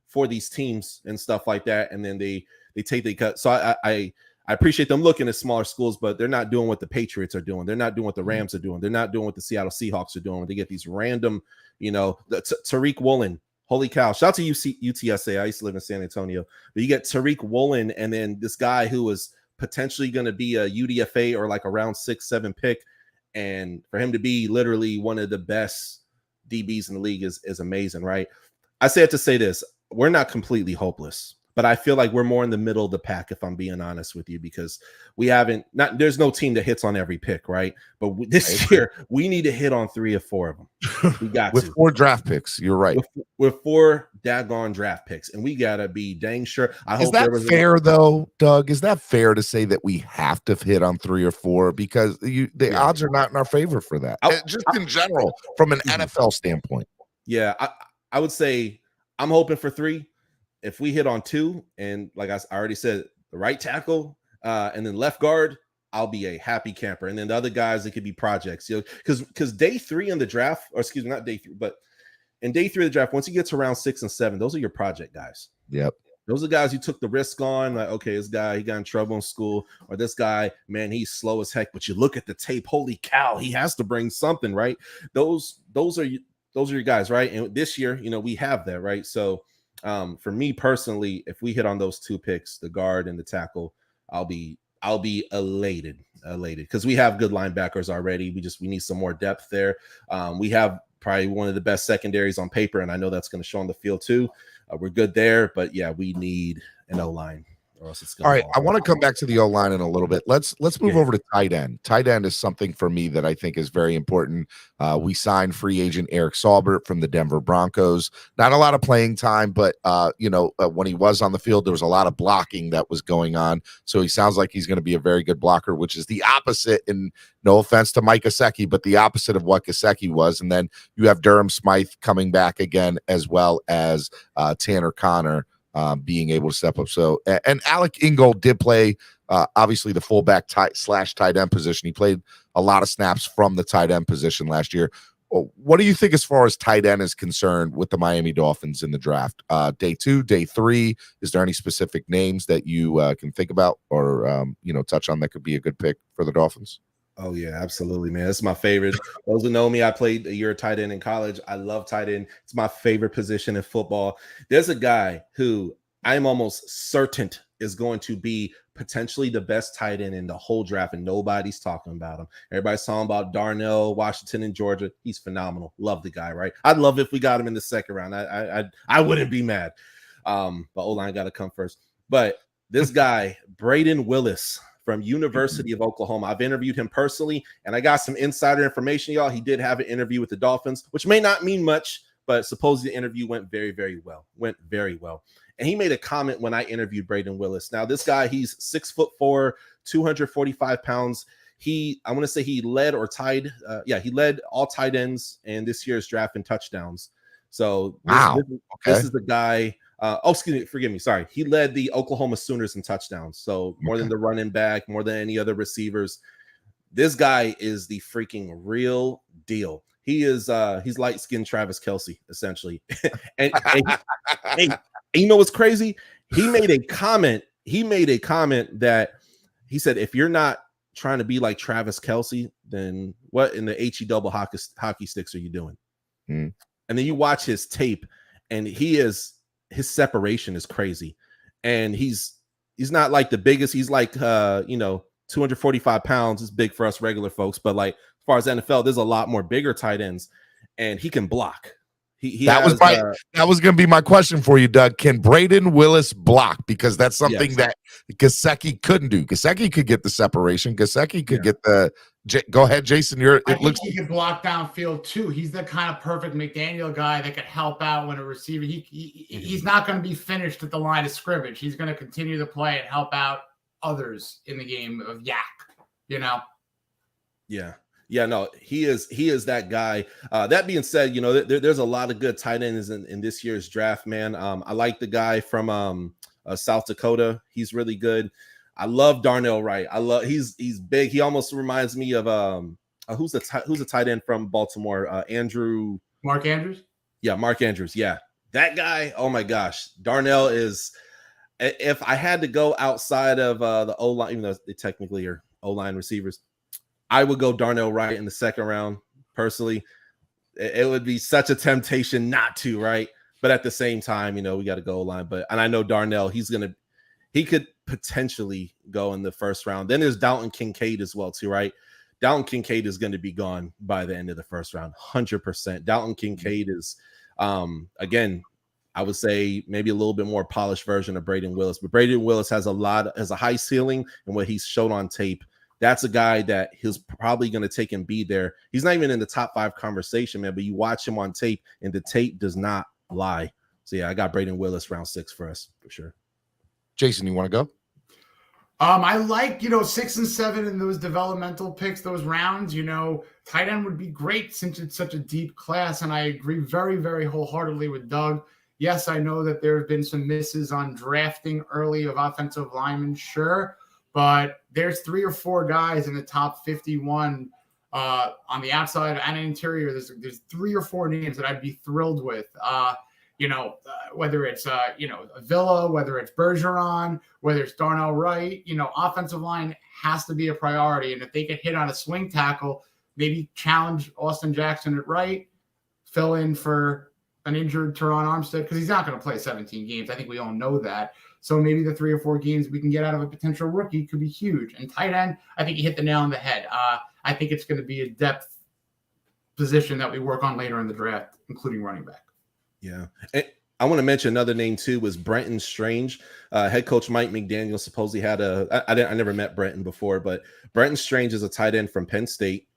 for these teams and stuff like that, and then they take the cut. So I appreciate them looking at smaller schools, but they're not doing what the Patriots are doing. They're not doing what the Rams are doing. They're not doing what the Seattle Seahawks are doing. They get these random, Tariq Woolen. Holy cow. Shout out to UTSA. I used to live in San Antonio. But you get Tariq Woolen, and then this guy who was potentially going to be a UDFA or like a round 6-7 pick, and for him to be literally one of the best DBs in the league is amazing, right? I say it to say this: we're not completely hopeless, but I feel like we're more in the middle of the pack, if I'm being honest with you, because there's no team that hits on every pick, right? But this year we need to hit on 3 or 4 of them. We got with 4 draft picks. You're right. With 4 daggone draft picks, and we gotta be dang sure. Is that fair, though, Doug? Is that fair to say that we have to hit on 3 or 4 because the odds are not in our favor for that? Just in general, from an NFL standpoint. Yeah, I would say I'm hoping for 3. If we hit on 2, and like I already said, the right tackle and then left guard, I'll be a happy camper. And then the other guys, it could be projects, because day 3 in the draft, or excuse me, not day 3, but in day 3 of the draft, once you get to round 6 and 7, those are your project guys. Yep. Those are guys you took the risk on. Like, okay, this guy, he got in trouble in school, or this guy, man, he's slow as heck. But you look at the tape, holy cow, he has to bring something, right? Those are your guys, right? And this year, we have that, right? So for me personally, if we hit on those 2 picks, the guard and the tackle, I'll be elated because we have good linebackers already. We need some more depth there. We have probably one of the best secondaries on paper, and I know that's going to show on the field too. We're good there, but yeah, we need an O-line. Or else it's all right. I want to come back to the O-line in a little bit. Let's move over to tight end. Tight end is something for me that I think is very important. We signed free agent Eric Saubert from the Denver Broncos. Not a lot of playing time, but when he was on the field, there was a lot of blocking that was going on. So he sounds like he's going to be a very good blocker, which is the opposite. And no offense to Mike Gesicki, but the opposite of what Gesicki was. And then you have Durham Smythe coming back again, as well as Tanner Connor. Being able to step up. So, and Alec Ingold did play, obviously, the fullback /tight end position. He played a lot of snaps from the tight end position last year. What do you think as far as tight end is concerned with the Miami Dolphins in the draft? Day 2, day 3, is there any specific names that you can think about or, touch on that could be a good pick for the Dolphins? Oh yeah, absolutely, man. It's my favorite. Those who know me, I played a year of tight end in college. I love tight end. It's my favorite position in football. There's a guy who I'm almost certain is going to be potentially the best tight end in the whole draft, and nobody's talking about him. Everybody's talking about Darnell Washington in Georgia. He's phenomenal. Love the guy, right? I'd love if we got him in the second round. I wouldn't be mad. But O-line got to come first. But this guy, Braden Willis from University of Oklahoma. I've interviewed him personally, and I got some insider information, y'all. He did have an interview with the Dolphins, which may not mean much, but supposedly the interview went very, very well. And he made a comment when I interviewed Braden Willis. Now, this guy, he's 6'4", 245 pounds. I want to say he led or tied. He led all tight ends in this year's draft in touchdowns. So this is the guy. Forgive me. Sorry. He led the Oklahoma Sooners in touchdowns. So more than the running back, more than any other receivers. This guy is the freaking real deal. He is he's light-skinned Travis Kelce, essentially. and you know what's crazy? He made a comment that he said, if you're not trying to be like Travis Kelce, then what in the HE double hockey sticks are you doing? And then you watch his tape, and his separation is crazy. And he's not like the biggest. He's like 245 pounds is big for us regular folks, but like as far as NFL, there's a lot more bigger tight ends, and he can block. That was going to be my question for you, Doug. Can Braden Willis block? Because that's something that Gesicki couldn't do. Gesicki could get the separation. Gesicki could get the. Go ahead, Jason. He can block downfield too. He's the kind of perfect McDaniel guy that could help out when a receiver. He's not going to be finished at the line of scrimmage. He's going to continue to play and help out others in the game of yak. Yeah, no, he is that guy. That being said, there's a lot of good tight ends in this year's draft, man. I like the guy from South Dakota. He's really good. I love Darnell Wright. He's big. He almost reminds me of who's a tight end from Baltimore? Mark Andrews. Yeah, Mark Andrews. Yeah, that guy. Oh my gosh, Darnell is. If I had to go outside of the O-line, even though they technically are O-line receivers, I would go Darnell Wright in the second round. Personally, it would be such a temptation not to, right? But at the same time, we got to go O-line. And I know Darnell, he could potentially go in the first round. Then there's Dalton Kincaid as well, too, right? Dalton Kincaid is going to be gone by the end of the first round, 100%. Dalton Kincaid is, again, I would say maybe a little bit more polished version of Braden Willis. But Braden Willis has a high ceiling, and what he's shown on tape, that's a guy that he's probably going to take and be there. He's not even in the top 5 conversation, man, but you watch him on tape, and the tape does not lie. So, yeah, I got Braden Willis round 6 for us, for sure. Jason, you want to go? I like, 6 and 7 in those developmental picks, those rounds. Tight end would be great since it's such a deep class, and I agree very, very wholeheartedly with Doug. Yes, I know that there have been some misses on drafting early of offensive linemen, sure, but there's 3 or 4 guys in the top 51 on the outside and interior. There's 3 or 4 names that I'd be thrilled with. Whether it's Villa, whether it's Bergeron, whether it's Darnell Wright, offensive line has to be a priority. And if they could hit on a swing tackle, maybe challenge Austin Jackson at right, fill in for an injured Teron Armstead, because he's not going to play 17 games. I think we all know that. So maybe the 3 or 4 games we can get out of a potential rookie could be huge. And tight end, I think you hit the nail on the head. I think it's going to be a depth position that we work on later in the draft, including running back. Yeah. I want to mention another name too, was Brenton Strange. Head coach Mike McDaniel supposedly had I never met Brenton before, but Brenton Strange is a tight end from Penn State.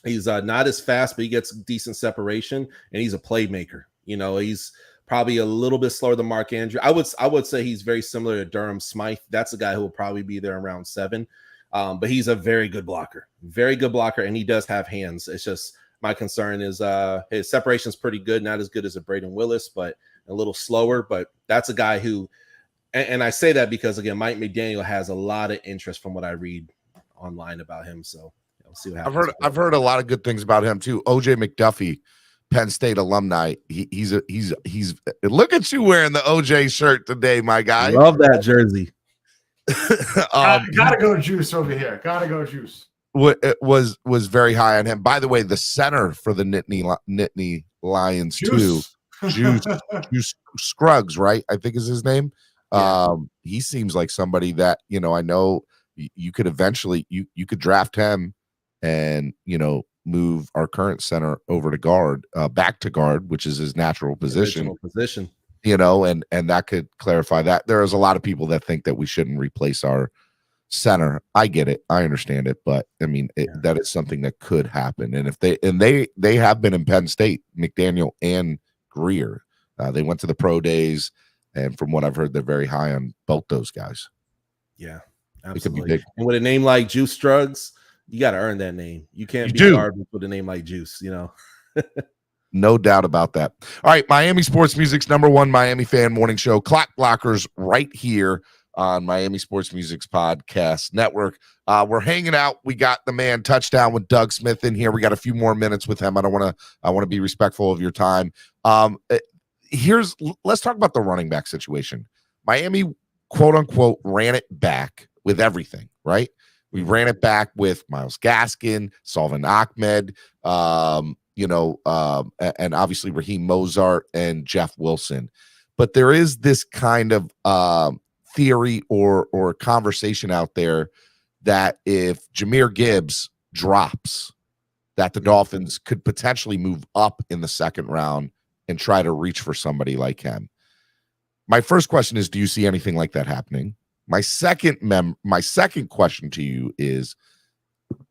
He's not as fast, but he gets decent separation, and he's a playmaker. He's probably a little bit slower than Mark Andrews. I would say he's very similar to Durham Smythe. That's a guy who will probably be there around 7. But he's a very good blocker, and he does have hands. It's just my concern is his separation is pretty good, not as good as a Braden Willis, but a little slower. But that's a guy who, and I say that because, again, Mike McDaniel has a lot of interest from what I read online about him. So we'll see what happens. I've heard a lot of good things about him too. OJ McDuffie, Penn State alumni. He's look at you wearing the OJ shirt today, my guy. Love that jersey. Gotta go Juice over here. Gotta go Juice. was very high on him. By the way, the center for the Nittany Lions too, Juice Scruggs, right? I think is his name. Yeah. He seems like somebody that I know you could eventually you could draft him and move our current center over to guard, back to guard, which is his natural position. And that could clarify that. There is a lot of people that think that we shouldn't replace our center. I get it. I understand it. But I mean, that is something that could happen. And if they have been in Penn State, McDaniel and Greer, they went to the pro days. And from what I've heard, they're very high on both those guys. Yeah, absolutely. And with a name like Juice Scruggs, you got to earn that name. You can't be garbage with a name like Juice, No doubt about that. All right, Miami Sports Music's #1 Miami fan morning show. Clock Blockers right here on Miami Sports Music's podcast network. We're hanging out. We got the man Touchdown with Doug Smith in here. We got a few more minutes with him. I want to be respectful of your time. Let's talk about the running back situation. Miami, quote unquote, ran it back with everything, right? We ran it back with Myles Gaskin, Salvin Ahmed, and obviously Raheem Mostert and Jeff Wilson. But there is this kind of theory or conversation out there that if Jahmyr Gibbs drops, that the Dolphins could potentially move up in the second round and try to reach for somebody like him. My first question is, do you see anything like that happening? My second question to you is,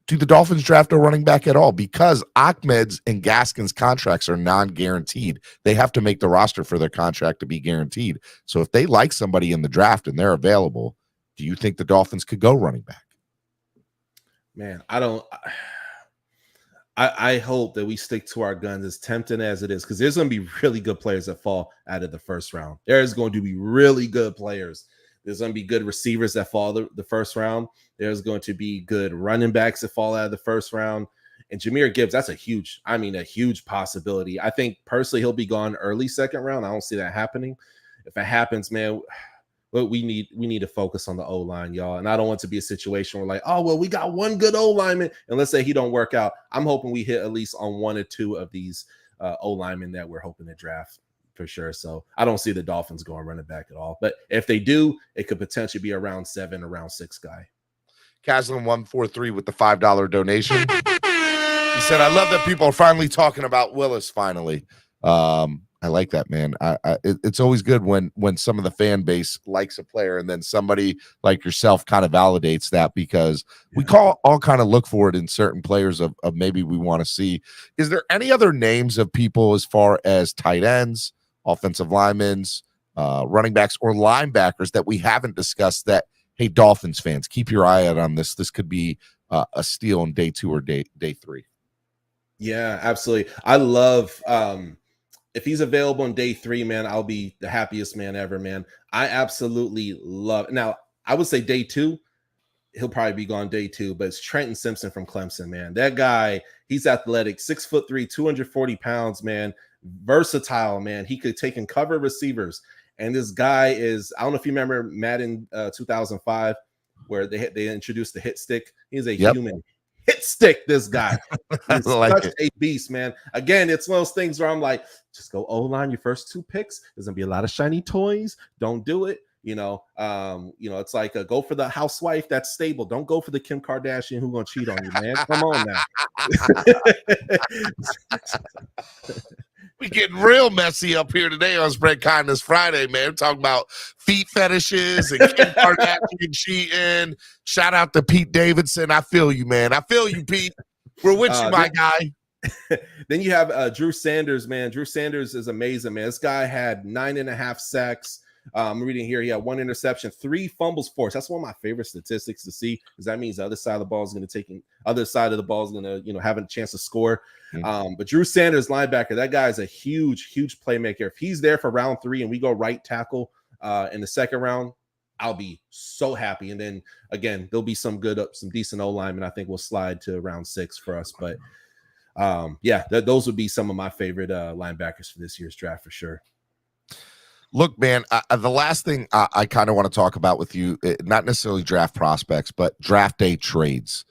do the Dolphins draft a running back at all? Because Ahmed's and Gaskin's contracts are non-guaranteed. They have to make the roster for their contract to be guaranteed. So if they like somebody in the draft and they're available, do you think the Dolphins could go running back? Man, I hope that we stick to our guns, as tempting as it is, because there's going to be really good players that fall out of the first round. There's going to be really good players. There's going to be good receivers that fall the first round. There's going to be good running backs that fall out of the first round. And Jahmyr Gibbs, that's a huge possibility. I think personally he'll be gone early second round. I don't see that happening. If it happens, man, we need to focus on the O-line, y'all. And I don't want to be a situation where like, oh, well, we got one good O-lineman, and let's say he don't work out. I'm hoping we hit at least on one or two of these O-linemen that we're hoping to draft for sure. So I don't see the Dolphins going running back at all. But if they do, it could potentially be a round 7 or round 6 guy. Caslin 143 with the $5 donation. He said, I love that people are finally talking about Willis finally. I like that, man. It's always good when some of the fan base likes a player and then somebody like yourself kind of validates that, because we all kind of look for it in certain players of maybe we want to see. Is there any other names of people as far as tight ends, offensive linemen, running backs, or linebackers that we haven't discussed that, hey, Dolphins fans, keep your eye out on this. This could be a steal in day 2 or day 3. Yeah, absolutely. I love if he's available on day 3, man, I'll be the happiest man ever, man. I absolutely love. Now, I would say day 2, he'll probably be gone day 2, but it's Trenton Simpson from Clemson, man. That guy, he's athletic, 6'3", 240 pounds, man. Versatile, man. He could take and cover receivers. And this guy is, I don't know if you remember Madden 2005, where they introduced the hit stick. He's a human hit stick, this guy. He's such a beast, man. Again, it's one of those things where I'm like, just go O-line your first 2 picks. There's gonna be a lot of shiny toys. Don't do it. It's like go for the housewife that's stable. Don't go for the Kim Kardashian who's gonna cheat on you, man. Come on now. We getting real messy up here today on Spread Kindness Friday, man. We're talking about feet fetishes and Kim Kardashian cheating. Shout out to Pete Davidson. I feel you, man. I feel you, Pete. We're with you, my guy. Then you have Drew Sanders, man. Drew Sanders is amazing, man. This guy had 9.5 sacks. I'm reading here. He had 1 interception, 3 fumbles forced. That's one of my favorite statistics to see, because that means the other side of the ball is going to have a chance to score. But Drew Sanders, linebacker, that guy is a huge playmaker. If he's there for round 3 and we go right tackle in the second round, I'll be so happy. And then again, there'll be some decent O-linemen. I think we'll slide to round 6 for us. But those would be some of my favorite linebackers for this year's draft for sure. Look, man, the last thing I kind of want to talk about with you, not necessarily draft prospects, but draft day trades.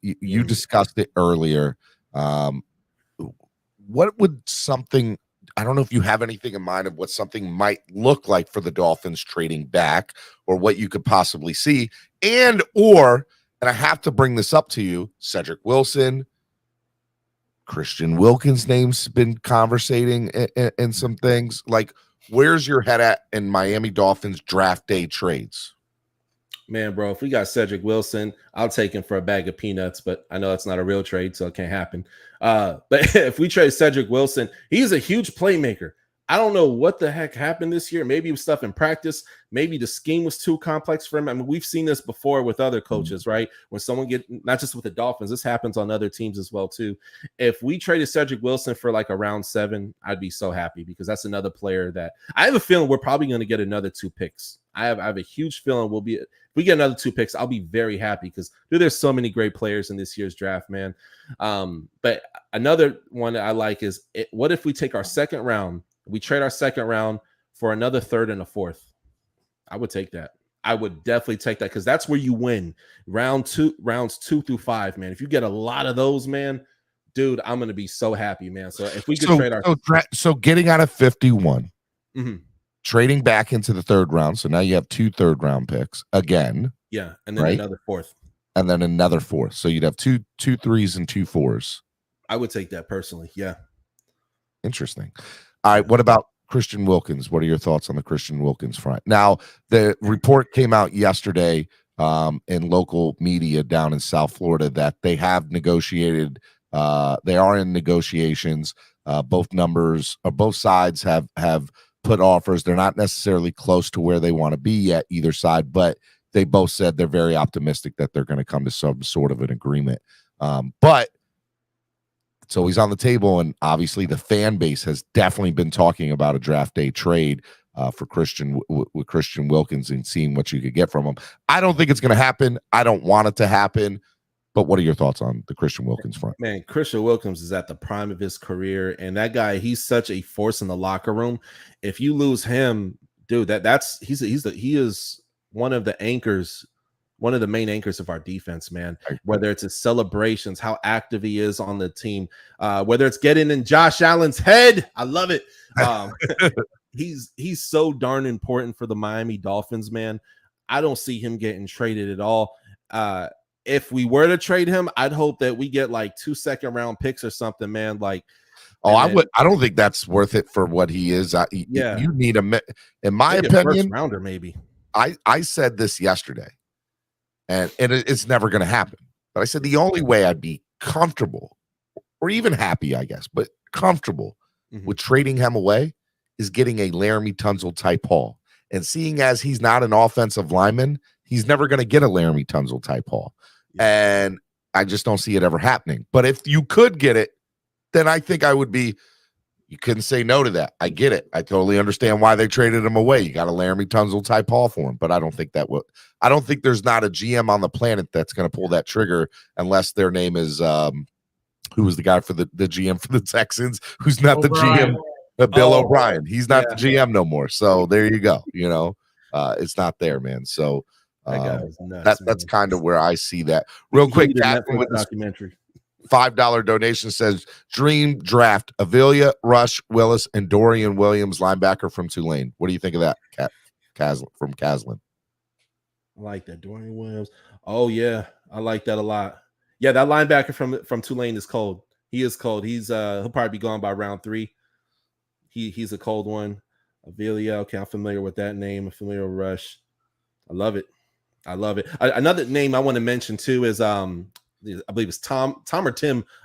You discussed it earlier. What would something, I don't know if you have anything in mind of what something might look like for the Dolphins trading back, or what you could possibly see, and I have to bring this up to you, Cedric Wilson, Christian Wilkins' name's been conversating and some things. Like, where's your head at in Miami Dolphins draft day trades? Man, bro, if we got Cedric Wilson, I'll take him for a bag of peanuts, but I know that's not a real trade, so it can't happen. But if we trade Cedric Wilson, he's a huge playmaker. I don't know what the heck happened this year. Maybe it was stuff in practice. Maybe the scheme was too complex for him. I mean, we've seen this before with other coaches, right? When someone not just with the Dolphins, this happens on other teams as well, too. If we traded Cedric Wilson for like a round 7, I'd be so happy, because that's another player that I have a feeling we're probably going to get another 2 picks. I have a huge feeling if we get another 2 picks, I'll be very happy, because there's so many great players in this year's draft, man. But another one that I like is, what if we take our second round, we trade our second round for another 3rd and a 4th? I would take that. I would definitely take that, because that's where you win rounds 2 through 5, man. If you get a lot of those, man, dude, I'm going to be so happy, man. So if we could trade our so getting out of 51, trading back into the 3rd round, so now you have 2 3rd-round picks again. Yeah, and then another 4th. And then another 4th. So you'd have two 3s and 2 4s. I would take that personally. Yeah. Interesting. All right. What about Christian Wilkins? What are your thoughts on the Christian Wilkins front? Now, the report came out yesterday in local media down in South Florida that they have negotiated. They are in negotiations. Both sides have put offers. They're not necessarily close to where they want to be yet, either side, but they both said they're very optimistic that they're going to come to some sort of an agreement. But it's always on the table, and obviously the fan base has definitely been talking about a draft day trade for Christian Wilkins and seeing what you could get from him. I don't think it's going to happen. I don't want it to happen. But what are your thoughts on the Christian Wilkins front? Man, Christian Wilkins is at the prime of his career, and that guy, he's such a force in the locker room. If you lose him, dude, he is one of the anchors, one of the main anchors of our defense, man. Whether it's his celebrations, how active he is on the team, whether it's getting in Josh Allen's head, I love it. He's so darn important for the Miami Dolphins, man. I don't see him getting traded at all. If we were to trade him, I'd hope that we get like 2 second-round picks or something, man. Like, I don't think that's worth it for what he is. You need in my opinion, first rounder maybe. I said this yesterday, and it's never going to happen. But I said the only way I'd be comfortable, or even happy, I guess, but comfortable with trading him away is getting a Laramie Tunsil type haul. And seeing as he's not an offensive lineman, he's never going to get a Laramie Tunsil type haul. Yeah. And I just don't see it ever happening. But if you could get it, then I think I would be, you couldn't say no to that. I get it. I totally understand why they traded him away. You got a Laramie Tunsil type haul for him, but I don't think I don't think there's not a GM on the planet that's going to pull that trigger unless their name is, who was the guy for the GM for the Texans, who's not O'Brien. the GM, Bill O'Brien. He's not the GM no more. So there you go. It's not there, man. So that's kind of where I see that. Real quick, with documentary. $5 donation says dream draft: Avila, Rush, Willis, and Dorian Williams, linebacker from Tulane. What do you think of that, from Caslin? I like that, Dorian Williams. Oh yeah, I like that a lot. Yeah, that linebacker from Tulane is cold. He is cold. He'll probably be gone by round 3. He's a cold one. Avila, okay, I'm familiar with that name. I'm familiar with Rush. I love it. Another name I want to mention too is I believe it's Tim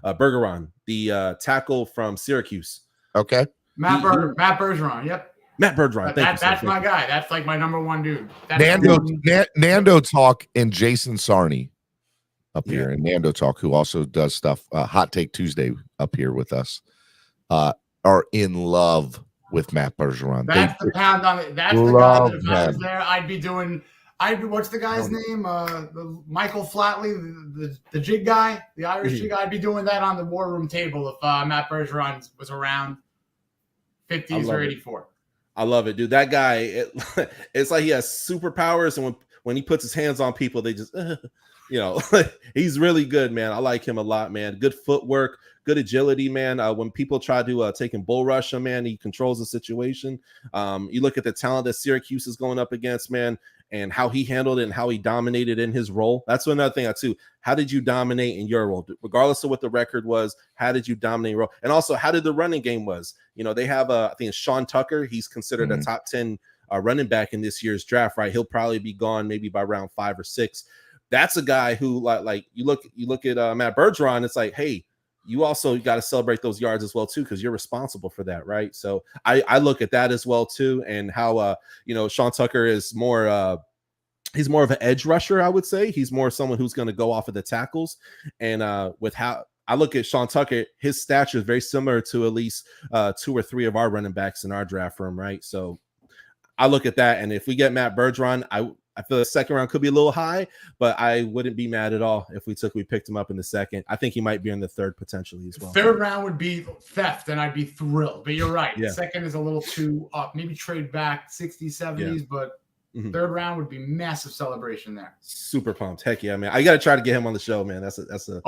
Bergeron, the tackle from Syracuse. Okay. Matt Bergeron. Yep. Matt Bergeron. That's my guy. That's like my number one dude. Nando Talk and Jason Sarney up here, and Nando Talk, who also does stuff, Hot Take Tuesday up here with us, are in love with Matt Bergeron. That's the pound on it. That's the guy that if I was there, I'd be doing. What's the guy's name? Michael Flatley, the jig guy, the Irish jig guy. I'd be doing that on the war room table if Matt Bergeron was around 50s or 84. I love it, dude. That guy, it's like he has superpowers, and when he puts his hands on people, they just you know, he's really good, man. I like him a lot, man. Good footwork, good agility, man. When people try to take and bull rush him, man, he controls the situation. You look at the talent that Syracuse is going up against, man, and how he handled it and how he dominated in his role. That's another thing, too. How did you dominate in your role? Regardless of what the record was, how did you dominate your role? And also, how did the running game was? You know, they have, I think it's Sean Tucker. He's considered a top 10 running back in this year's draft, right? He'll probably be gone maybe by round 5 or 6. That's a guy who, like you look at Matt Bergeron. It's like, hey, you also got to celebrate those yards as well too, because you're responsible for that, right? So I look at that as well too, and how you know, Sean Tucker is more he's more of an edge rusher, I would say. He's more someone who's going to go off of the tackles, and with how I look at Sean Tucker, his stature is very similar to at least 2 or 3 of our running backs in our draft room, right? So I look at that, and if we get Matt Bergeron, I feel the second round could be a little high, but I wouldn't be mad at all if we picked him up in the second. I think he might be in the third potentially as well. Third round would be theft, and I'd be thrilled. But you're right. Yeah. Second is a little too up. Maybe trade back 60s, 70s, but third round would be massive celebration there. Super pumped. Heck yeah, man. I got to try to get him on the show, man. That's a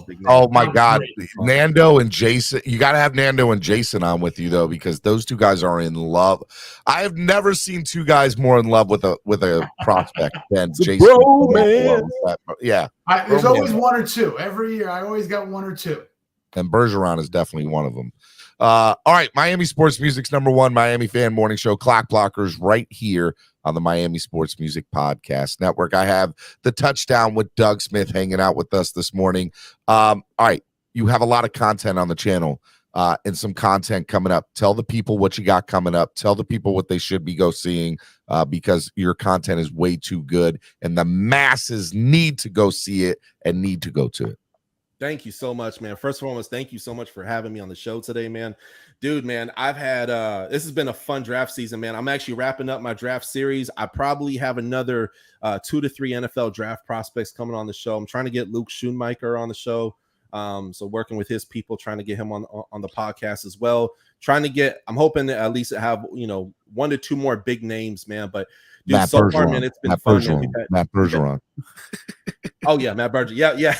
big name. Oh my God. Nando and Jason. You got to have Nando and Jason on with you though, because those two guys are in love. I have never seen two guys more in love with a prospect than Jason. Bro, man. Yeah. There's always one or two. Every year I always got one or two. And Bergeron is definitely one of them. All right, Miami Sports Music's #1 Miami fan morning show, Clock Blockers, right here on the Miami Sports Music Podcast Network. I have the touchdown with Doug Smith hanging out with us this morning. All right, you have a lot of content on the channel and some content coming up. Tell the people what you got coming up. Tell the people what they should be seeing because your content is way too good and the masses need to go see it and need to go to it. Thank you so much, man. First and foremost, thank you so much for having me on the show today, man. Dude, man, I've had this has been a fun draft season, man. I'm actually wrapping up my draft series. I probably have another 2 to 3 NFL draft prospects coming on the show. I'm trying to get Luke Schoonmaker on the show. So working with his people, trying to get him on the podcast as well. I'm hoping to at least have, 1 to 2 more big names, man. But dude, Matt so Bergeron. far, man, it's been fun. Matt Bergeron. Oh yeah, Matt Bergeron. Yeah.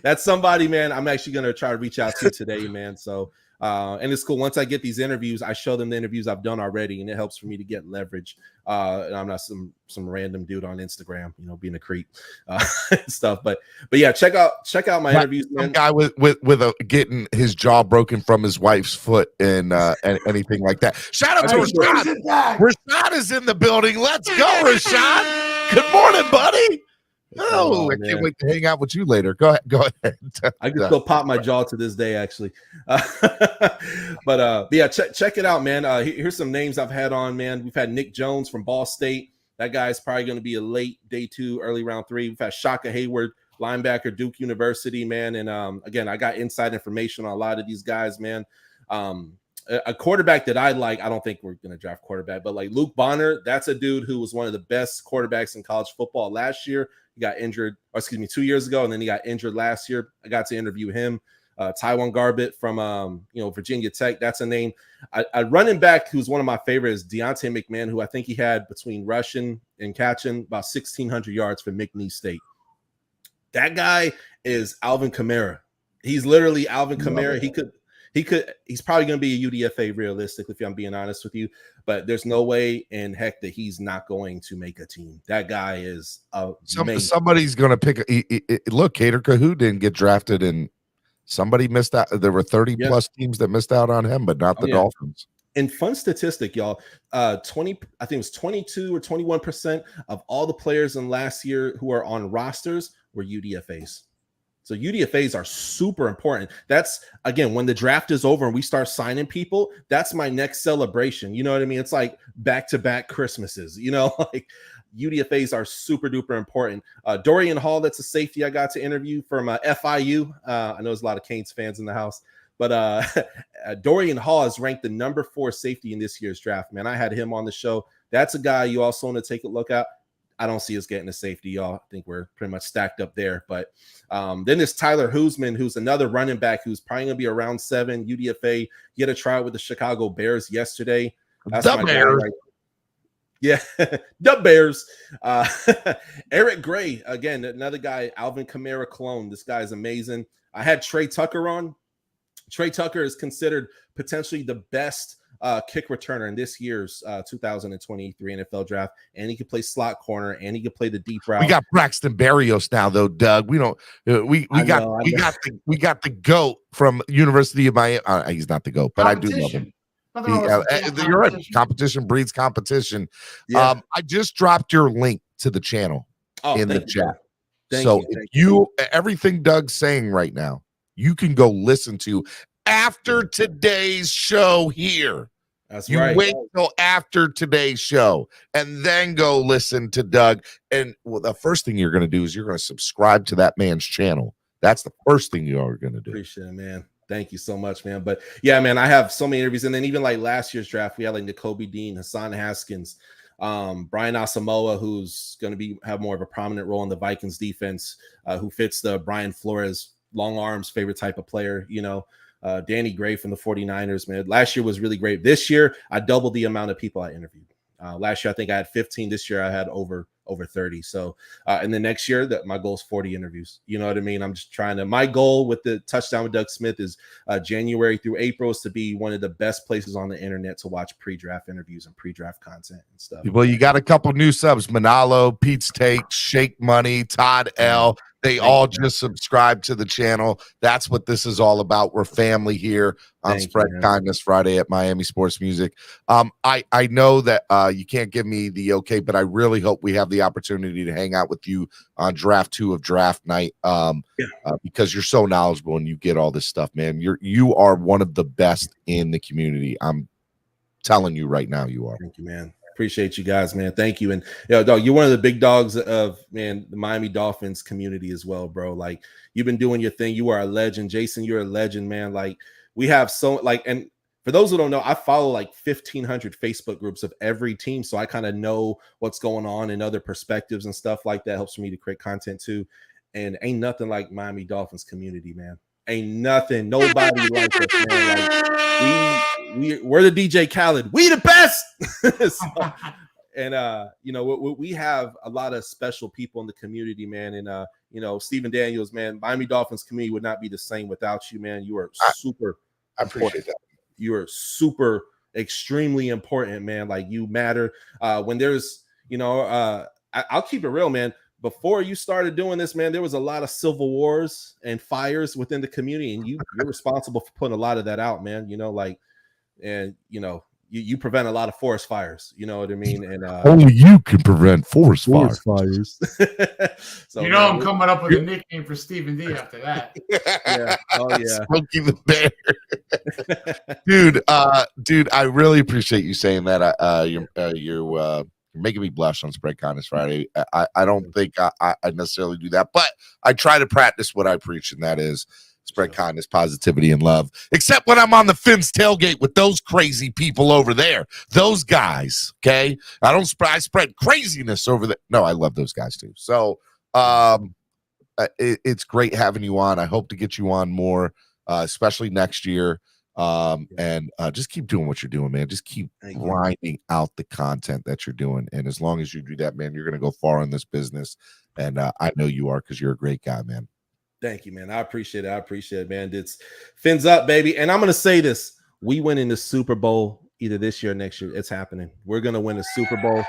That's somebody, man, I'm actually gonna try to reach out to today, man. So and it's cool. Once I get these interviews, I show them the interviews I've done already, and it helps for me to get leverage. And I'm not some random dude on Instagram, being a creep stuff. But yeah, check out my interviews, man. Some guy with getting his jaw broken from his wife's foot and anything like that. Shout out to Rashad. Rashad is in the building. Let's go, Rashad. Good morning, buddy. Oh, I can't wait to hang out with you later. Go ahead. I can still pop my jaw to this day, actually. But yeah, check it out, man. Here's some names I've had on, man. We've had Nick Jones from Ball State. That guy's probably going to be a late day 2, early round 3. We've had Shaka Hayward, linebacker, Duke University, man. And again, I got inside information on a lot of these guys, man. A quarterback that I like, I don't think we're going to draft quarterback, but like Luke Bonner, that's a dude who was one of the best quarterbacks in college football last year. He got injured, 2 years ago, and then he got injured last year. I got to interview him. Tywan Garbett from Virginia Tech. That's a name. A running back who's one of my favorites, Deontay McMahon, who I think he had between rushing and catching about 1,600 yards for McNeese State. That guy is Alvin Kamara. He's literally Alvin Kamara. He's probably going to be a UDFA realistically, if I'm being honest with you, but there's no way in heck that he's not going to make a team. That guy is somebody's going to pick. Look, Cater Kahoo didn't get drafted, and somebody missed out. There were 30 plus teams that missed out on him, but not the Dolphins. And fun statistic, y'all. I think it was 22 or 21% of all the players in last year who are on rosters were UDFAs. So UDFAs are super important. That's, again, when the draft is over and we start signing people, that's my next celebration. You know what I mean? It's like back-to-back Christmases, like UDFAs are super duper important. Dorian Hall, that's a safety I got to interview from FIU. I know there's a lot of Canes fans in the house, but Dorian Hall is ranked the number 4 safety in this year's draft, man. I had him on the show. That's a guy you also want to take a look at. I don't see us getting a safety, y'all. I think we're pretty much stacked up there. But then there's Tyler Huseman, who's another running back who's probably going to be around 7, UDFA. He had a try with the Chicago Bears yesterday. That's the Bears. Yeah, the Bears. Eric Gray, again, another guy, Alvin Kamara clone. This guy is amazing. I had Trey Tucker on. Trey Tucker is considered potentially the best kick returner in this year's 2023 NFL draft, and he could play slot corner, and he could play the deep route. We got Braxton Berrios now, though, Doug. We don't. We got the GOAT from University of Miami. He's not the GOAT, but I do love him. You're right. Competition breeds competition. Yeah. I just dropped your link to the channel in the chat. So everything Doug's saying right now, you can go listen to after today's show here. That's you right. Wait till after today's show and then go listen to Doug. And the first thing you're going to do is you're going to subscribe to that man's channel. That's the first thing you are going to do. Appreciate it, man. Thank you so much, man. But yeah, man, I have so many interviews. And then even like last year's draft, we had like N'Kobe Dean, Hassan Haskins, Brian Asamoah, who's going to have more of a prominent role in the Vikings defense, who fits the Brian Flores long arms favorite type of player, Danny Gray from the 49ers, man. Last year was really great. This year, I doubled the amount of people I interviewed. Last year, I think I had 15. This year, I had over 30. So, and then next year, my goal is 40 interviews. You know what I mean? I'm just trying to. My goal with the Touchdown with Doug Smith is January through April is to be one of the best places on the internet to watch pre-draft interviews and pre-draft content and stuff. Well, you got a couple new subs: Manalo, Pete's Take, Shake Money, Todd L. They all just subscribe to the channel. That's what this is all about. We're family here on Spread Kindness Friday at Miami Sports Music. I know that you can't give me the okay, but I really hope we have the opportunity to hang out with you on draft 2 of draft night because you're so knowledgeable and you get all this stuff, man. You are one of the best in the community. I'm telling you right now, you are. Thank you, man. Appreciate you guys, man. Thank you. And dog, you're one of the big dogs of the Miami Dolphins community as well, bro. Like, you've been doing your thing. You are a legend. Jason, you're a legend, man. Like, we have and for those who don't know, I follow like 1,500 Facebook groups of every team. So I kind of know what's going on and other perspectives and stuff like that. Helps for me to create content too. And ain't nothing like Miami Dolphins community, man. Ain't nothing, nobody like us, man. Like, we're the DJ Khaled. We the best. So, and we have a lot of special people in the community, man. And Stephen Daniels, man, Miami Dolphins community would not be the same without you, man. You are super. I appreciate that. You are super, extremely important, man. Like, you matter. When there's, I'll keep it real, man. Before you started doing this, man, there was a lot of civil wars and fires within the community, and you're responsible for putting a lot of that out, man. You prevent a lot of forest fires. You know what I mean? And only you can prevent forest fires. So, I'm coming up with a nickname for Stephen D after that. Yeah. Oh yeah, Smokey the Bear. dude, I really appreciate you saying that. You're making me blush on Spread Kindness Friday. I don't think I necessarily do that, but I try to practice what I preach, and that is spread kindness, positivity, and love. Except when I'm on the Fins tailgate with those crazy people over there. Those guys, okay? I spread craziness over there. No, I love those guys too. So it's great having you on. I hope to get you on more, especially next year. And just keep doing what you're doing, man. Just keep grinding out the content that you're doing. And as long as you do that, man, you're going to go far in this business. And I know you are, because you're a great guy, man. Thank you, man. I appreciate it, man. It's Fins up, baby. And I'm going to say this. We win in the Super Bowl either this year or next year. It's happening. We're going to win a Super Bowl.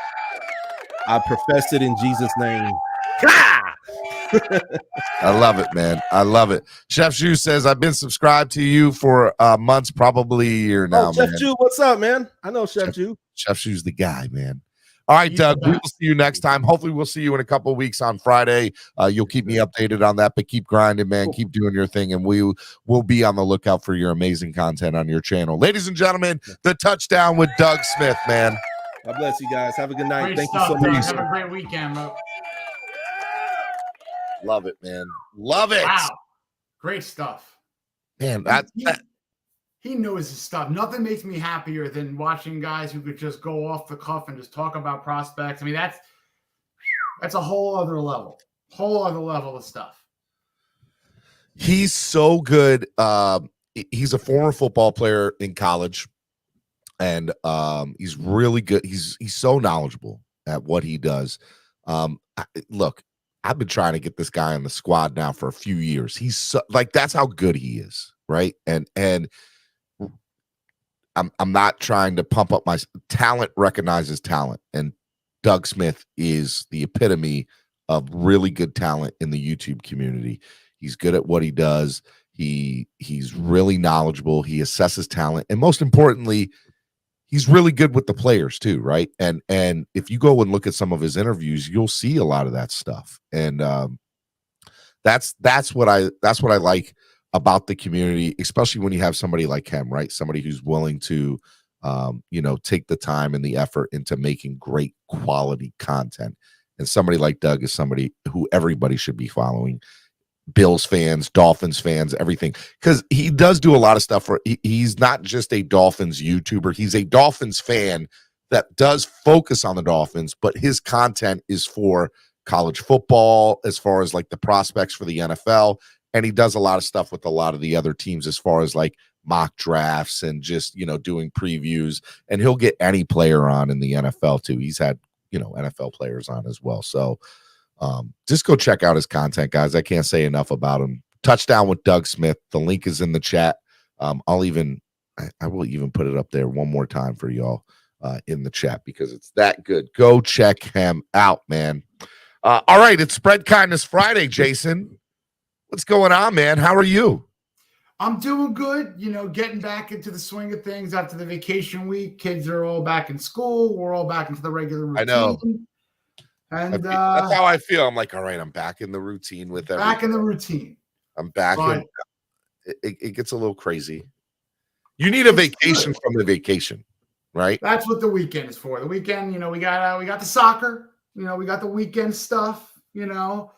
I profess it in Jesus' name. I love it, man. I love it. Chef Shu says, I've been subscribed to you for months, probably a year now, Chef Shu, what's up, man? I know Chef Shu. Chef Shu's the guy, man. All right, Doug, we will see you next time. Hopefully we'll see you in a couple of weeks on Friday. You'll keep me updated on that, but keep grinding, man. Keep doing your thing, and we will be on the lookout for your amazing content on your channel. Ladies and gentlemen, the Touchdown with Doug Smith, man. God bless you guys. Have a good night. Great Thank stuff, you so much. Have a great weekend, bro. Love it, man. Love it. Wow. Great stuff. Man, he knows his stuff. Nothing makes me happier than watching guys who could just go off the cuff and just talk about prospects. I mean, that's a whole other level of stuff. He's so good. He's a former football player in college. and he's really good. He's so knowledgeable at what he does. Look, I've been trying to get this guy on the squad now for a few years. He's so, like, that's how good he is, right? And I'm not trying to pump up my talent. Recognizes talent, and Doug Smith is the epitome of really good talent in the YouTube community. He's good at what he does. He's really knowledgeable. He assesses talent, and most importantly, he's really good with the players too, right? And if you go and look at some of his interviews, you'll see a lot of that stuff. And that's what I like about the community, especially when you have somebody like him, right? Somebody who's willing to take the time and the effort into making great quality content. And somebody like Doug is somebody who everybody should be following. Bills fans, Dolphins fans, everything, because he does do a lot of stuff for he's not just a Dolphins YouTuber, he's a Dolphins fan that does focus on the Dolphins, but his content is for college football as far as like the prospects for the NFL, and he does a lot of stuff with a lot of the other teams as far as like mock drafts and just doing previews, and he'll get any player on in the NFL too. He's had NFL players on as well. So just go check out his content, guys. I can't say enough about him. Touchdown with Doug Smith. The link is in the chat. I will even put it up there one more time for y'all in the chat because it's that good. Go check him out, man. All right, it's Spread Kindness Friday, Jason. What's going on, man? How are you? I'm doing good. Getting back into the swing of things after the vacation week. Kids are all back in school. We're all back into the regular routine. I know. And that's how I feel. I'm like, all right, I'm back in the routine with everything. Back in the routine. I'm back in. It gets a little crazy. You need a vacation from the vacation, right? That's what the weekend is for. The weekend, we got the soccer. We got the weekend stuff. Little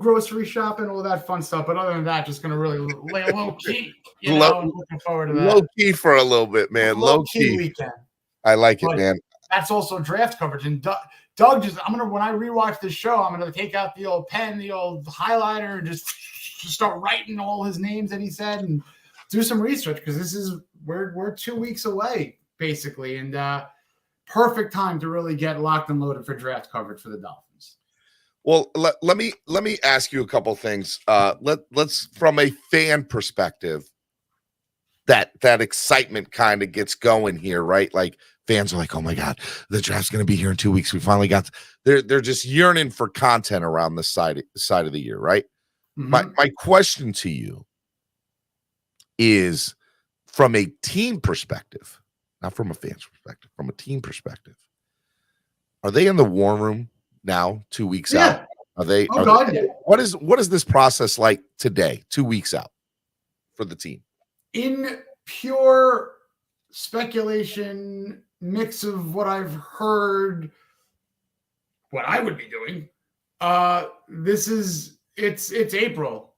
grocery shopping, all that fun stuff. But other than that, just gonna really lay low key. Looking forward to that. Low key for a little bit, man. Low key weekend. I like it, man. That's also draft coverage. And Doug when I rewatch this show, I'm gonna take out the old pen, the old highlighter, and just start writing all his names that he said and do some research because we're 2 weeks away basically, and perfect time to really get locked and loaded for draft coverage for the Dolphins. Well, let me ask you a couple things. Let's from a fan perspective, that excitement kind of gets going here, right? Like fans are like, oh my God, the draft's going to be here in 2 weeks. We finally got. They're just yearning for content around this side of the year, right? Mm-hmm. My question to you is from a team perspective, not from a fan's perspective, from a team perspective. Are they in the war room now? 2 weeks out? Are they? What is this process like today? 2 weeks out for the team? In pure speculation, mix of what I've heard, what I would be doing. It's April.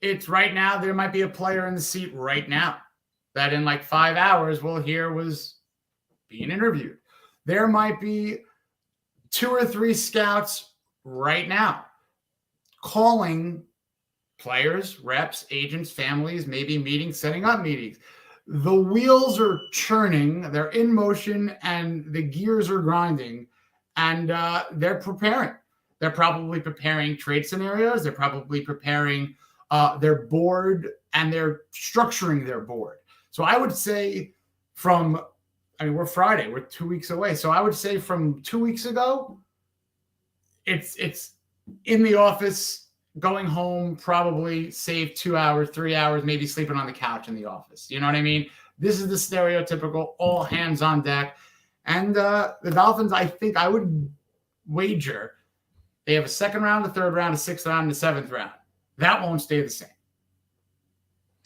It's right now. There might be a player in the seat right now that in like 5 hours we'll hear was being interviewed. There might be 2 or 3 scouts right now calling players, reps, agents, families, maybe meetings, setting up meetings. The wheels are churning, they're in motion, and the gears are grinding, and they're preparing. They're probably preparing trade scenarios. They're probably preparing their board, and they're structuring their board. So I would say we're Friday. We're 2 weeks away. So I would say from 2 weeks ago, it's in the office, going home, probably save 2 hours, 3 hours, maybe sleeping on the couch in the office. You know what I mean? This is the stereotypical all hands on deck. And the Dolphins, I think I would wager they have a second round, a third round, a sixth round, and a seventh round. That won't stay the same.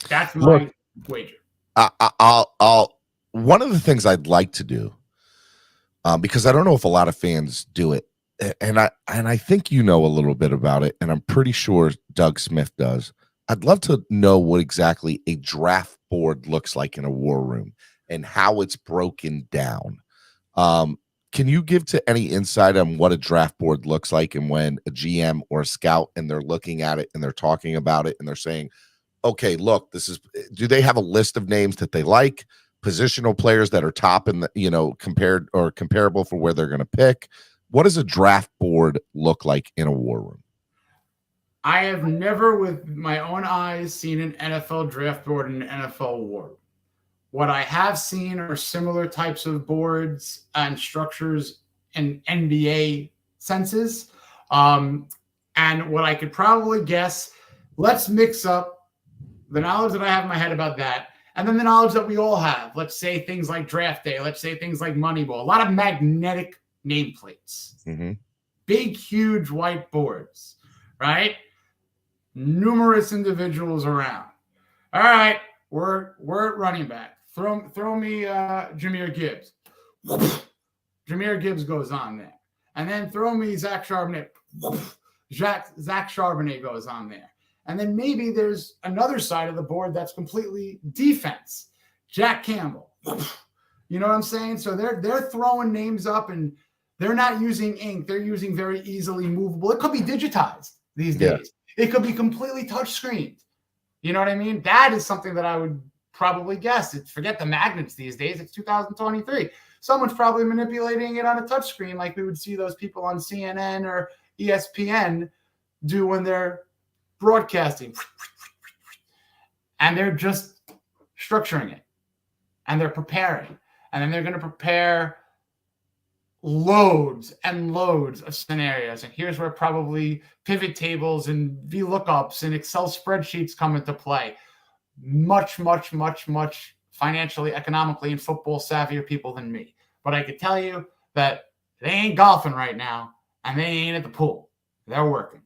That's my wager. I'll one of the things I'd like to do, because I don't know if a lot of fans do it, and I think a little bit about it, and I'm pretty sure Doug Smith does. I'd love to know what exactly a draft board looks like in a war room and how it's broken down. Can you give to any insight on what a draft board looks like, and when a GM or a scout and they're looking at it and they're talking about it and they're saying, okay, look, do they have a list of names that they like, positional players that are top in the, compared or comparable for where they're going to pick? What does a draft board look like in a war room? I have never, with my own eyes, seen an NFL draft board in an NFL war room. What I have seen are similar types of boards and structures in NBA senses. And what I could probably guess, let's mix up the knowledge that I have in my head about that, and then the knowledge that we all have. Let's say things like draft day. Let's say things like Moneyball. A lot of magnetic nameplates. Mm-hmm. Big, huge white boards, right? Numerous individuals around. All right, we're at running back. Throw me Jahmyr Gibbs. Jahmyr Gibbs goes on there. And then throw me Zach Charbonnet. Zach Charbonnet goes on there. And then maybe there's another side of the board that's completely defense. Jack Campbell. You know what I'm saying? So they're throwing names up, and they're not using ink. They're using very easily movable. It could be digitized these days. It could be completely touch screened. You know what I mean? That is something that I would probably guess. Forget the magnets these days. It's 2023. Someone's probably manipulating it on a touch screen like we would see those people on CNN or ESPN do when they're broadcasting. And they're just structuring it. And they're preparing. And then they're going to prepare loads and loads of scenarios. And here's where probably pivot tables and VLOOKUPs and Excel spreadsheets come into play. Much, much, much, much financially, economically, and football savvier people than me. But I could tell you that they ain't golfing right now, and they ain't at the pool. They're working.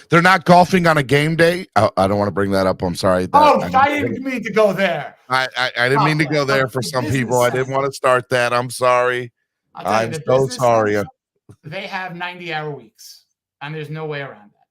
They're not golfing on a game day. I don't want to bring that up. I'm sorry. I didn't mean to go there. I didn't mean to go there for some people. I didn't want to start that. I'm sorry. I'm so sorry. They have 90-hour weeks, and there's no way around that.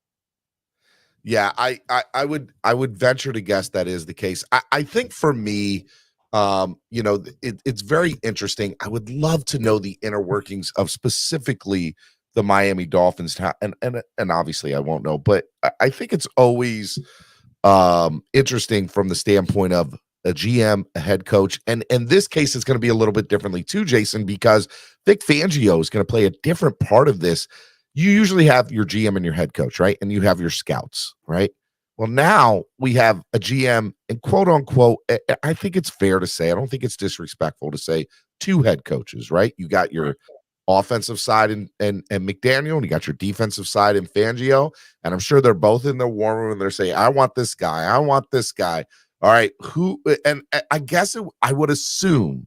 Yeah, I would venture to guess that is the case. I think for me, it's very interesting. I would love to know the inner workings of specifically the Miami Dolphins, and obviously I won't know, but I think it's always interesting from the standpoint of a GM, a head coach, and in this case, it's going to be a little bit differently too, Jason, because Vic Fangio is going to play a different part of this. You usually have your GM and your head coach, right? And you have your scouts, right? Well, now we have a GM and quote unquote, I think it's fair to say, I don't think it's disrespectful to say two head coaches, right? You got your offensive side and McDaniel, and you got your defensive side in Fangio. And I'm sure they're both in the war room and they're saying, I want this guy. I want this guy. All right. And I guess I would assume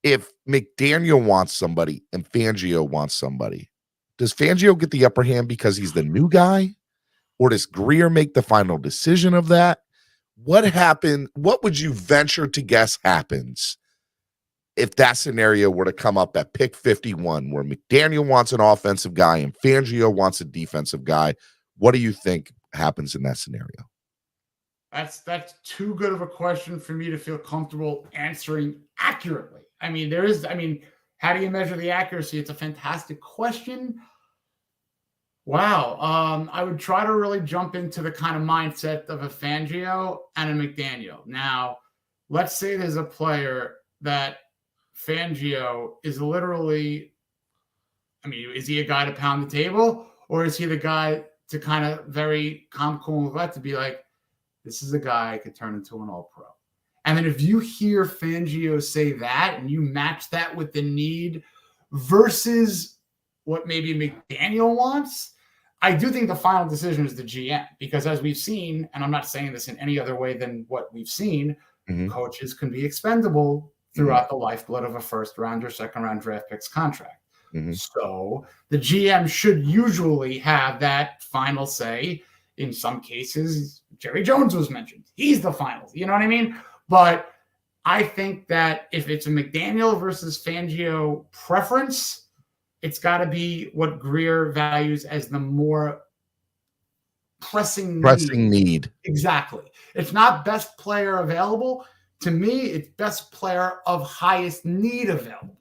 if McDaniel wants somebody and Fangio wants somebody, does Fangio get the upper hand because he's the new guy? Or does Greer make the final decision of that? What happened? What would you venture to guess happens if that scenario were to come up at pick 51, where McDaniel wants an offensive guy and Fangio wants a defensive guy? What do you think happens in that scenario? That's too good of a question for me to feel comfortable answering accurately. How do you measure the accuracy? It's a fantastic question. Wow. I would try to really jump into the kind of mindset of a Fangio and a McDaniel. Now, let's say there's a player that Fangio is literally, is he a guy to pound the table, or is he the guy to kind of very calm, cool, and collect to be like, this is a guy I could turn into an all-pro? And then if you hear Fangio say that and you match that with the need versus what maybe McDaniel wants, I do think the final decision is the GM, because as we've seen, and I'm not saying this in any other way than what we've seen, coaches can be expendable throughout the lifeblood of a first-round or second-round draft picks contract. So the GM should usually have that final say. In some cases, Jerry Jones was mentioned. He's the final. You know what I mean? But I think that if it's a McDaniel versus Fangio preference, it's got to be what Greer values as the more pressing need. Exactly. It's not best player available. To me, it's best player of highest need available.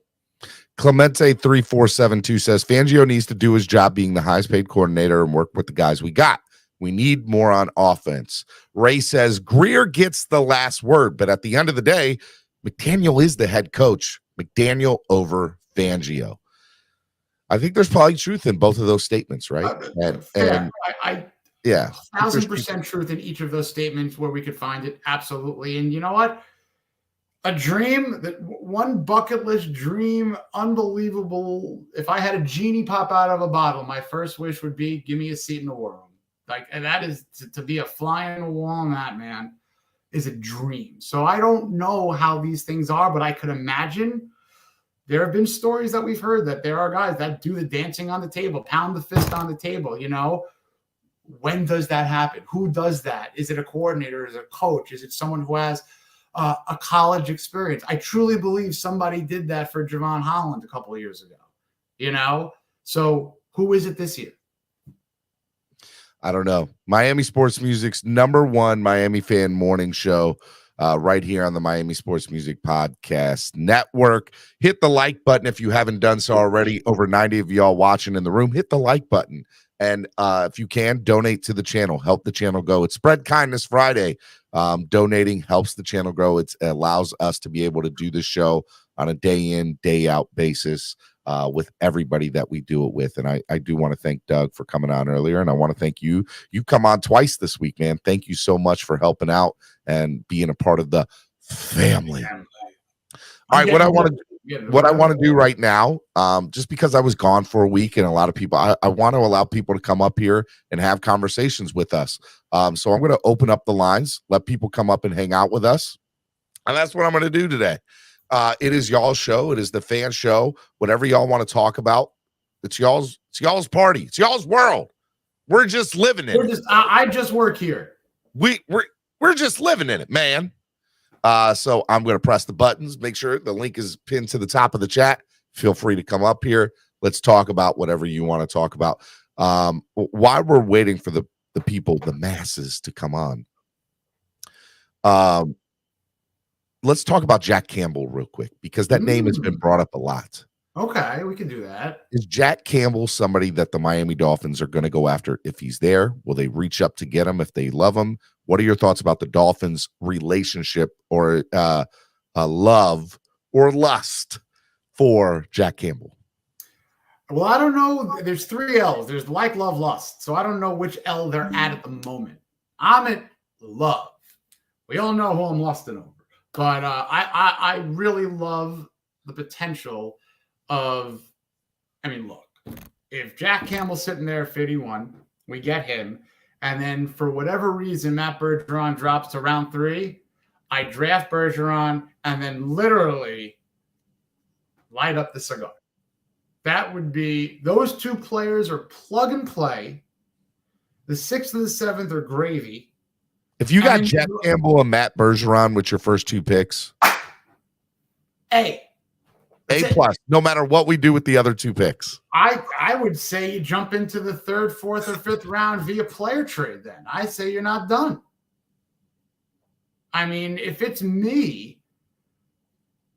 Clemente 3472 says Fangio needs to do his job being the highest paid coordinator and work with the guys we got. We need more on offense. Ray says Greer gets the last word, but at the end of the day, McDaniel is the head coach. McDaniel over Fangio. I think there's probably truth in both of those statements, right? Fair. I yeah, 1,000% truth in each of those statements where we could find it. Absolutely. And you know what? A dream, that one bucket list dream, unbelievable. If I had a genie pop out of a bottle, my first wish would be give me a seat in the war room. Like, and that is to be a fly on the wall on that, man, is a dream. So I don't know how these things are, but I could imagine there have been stories that we've heard that there are guys that do the dancing on the table, pound the fist on the table, you know. When does that happen? Who does that? Is it a coordinator? Is it a coach? Is it someone who has a college experience? I truly believe somebody did that for Javon Holland a couple of years ago, you know? So who is it this year? I don't know. Miami Sports Music's #1 Miami fan morning show right here on the Miami Sports Music Podcast Network. Hit the like button if you haven't done so already. Over 90 of y'all watching in the room, hit the like button. And if you can, donate to the channel. Help the channel go. It's Spread Kindness Friday. Donating helps the channel grow. It allows us to be able to do this show on a day in, day out basis with everybody that we do it with. And I do want to thank Doug for coming on earlier. And I want to thank you. You come on twice this week, man. Thank you so much for helping out and being a part of the family. All right, what I want to do right now, just because I was gone for a week and a lot of people, I want to allow people to come up here and have conversations with us. So I'm going to open up the lines, let people come up and hang out with us. And that's what I'm going to do today. It is y'all's show. It is the fan show. Whatever y'all want to talk about, it's y'all's party. It's y'all's world. We're just living in it. I just work here. We're just living in it, man. So I'm going to press the buttons, make sure the link is pinned to the top of the chat. Feel free to come up here. Let's talk about whatever you want to talk about. While we're waiting for the people, the masses to come on, let's talk about Jack Campbell real quick, because that name has been brought up a lot. Okay, we can do that. Is Jack Campbell somebody that the Miami Dolphins are going to go after if he's there? Will they reach up to get him if they love him? What are your thoughts about the Dolphins' relationship or love or lust for Jack Campbell? Well, I don't know. There's 3 L's. There's like, love, lust. So I don't know which L they're at the moment. I'm at love. We all know who I'm lusting over. But I really love the potential of, I mean, look, if Jack Campbell's sitting there at 51, we get him. And then for whatever reason, Matt Bergeron drops to round 3. I draft Bergeron and then literally light up the cigar. That would be, those 2 players are plug and play. The 6th and the 7th are gravy. If you got Jack Campbell and Matt Bergeron with your first 2 picks, A plus, no matter what we do with the other 2 picks. I would say you jump into the 3rd, 4th, or 5th round via player trade then. I say you're not done. I mean, if it's me,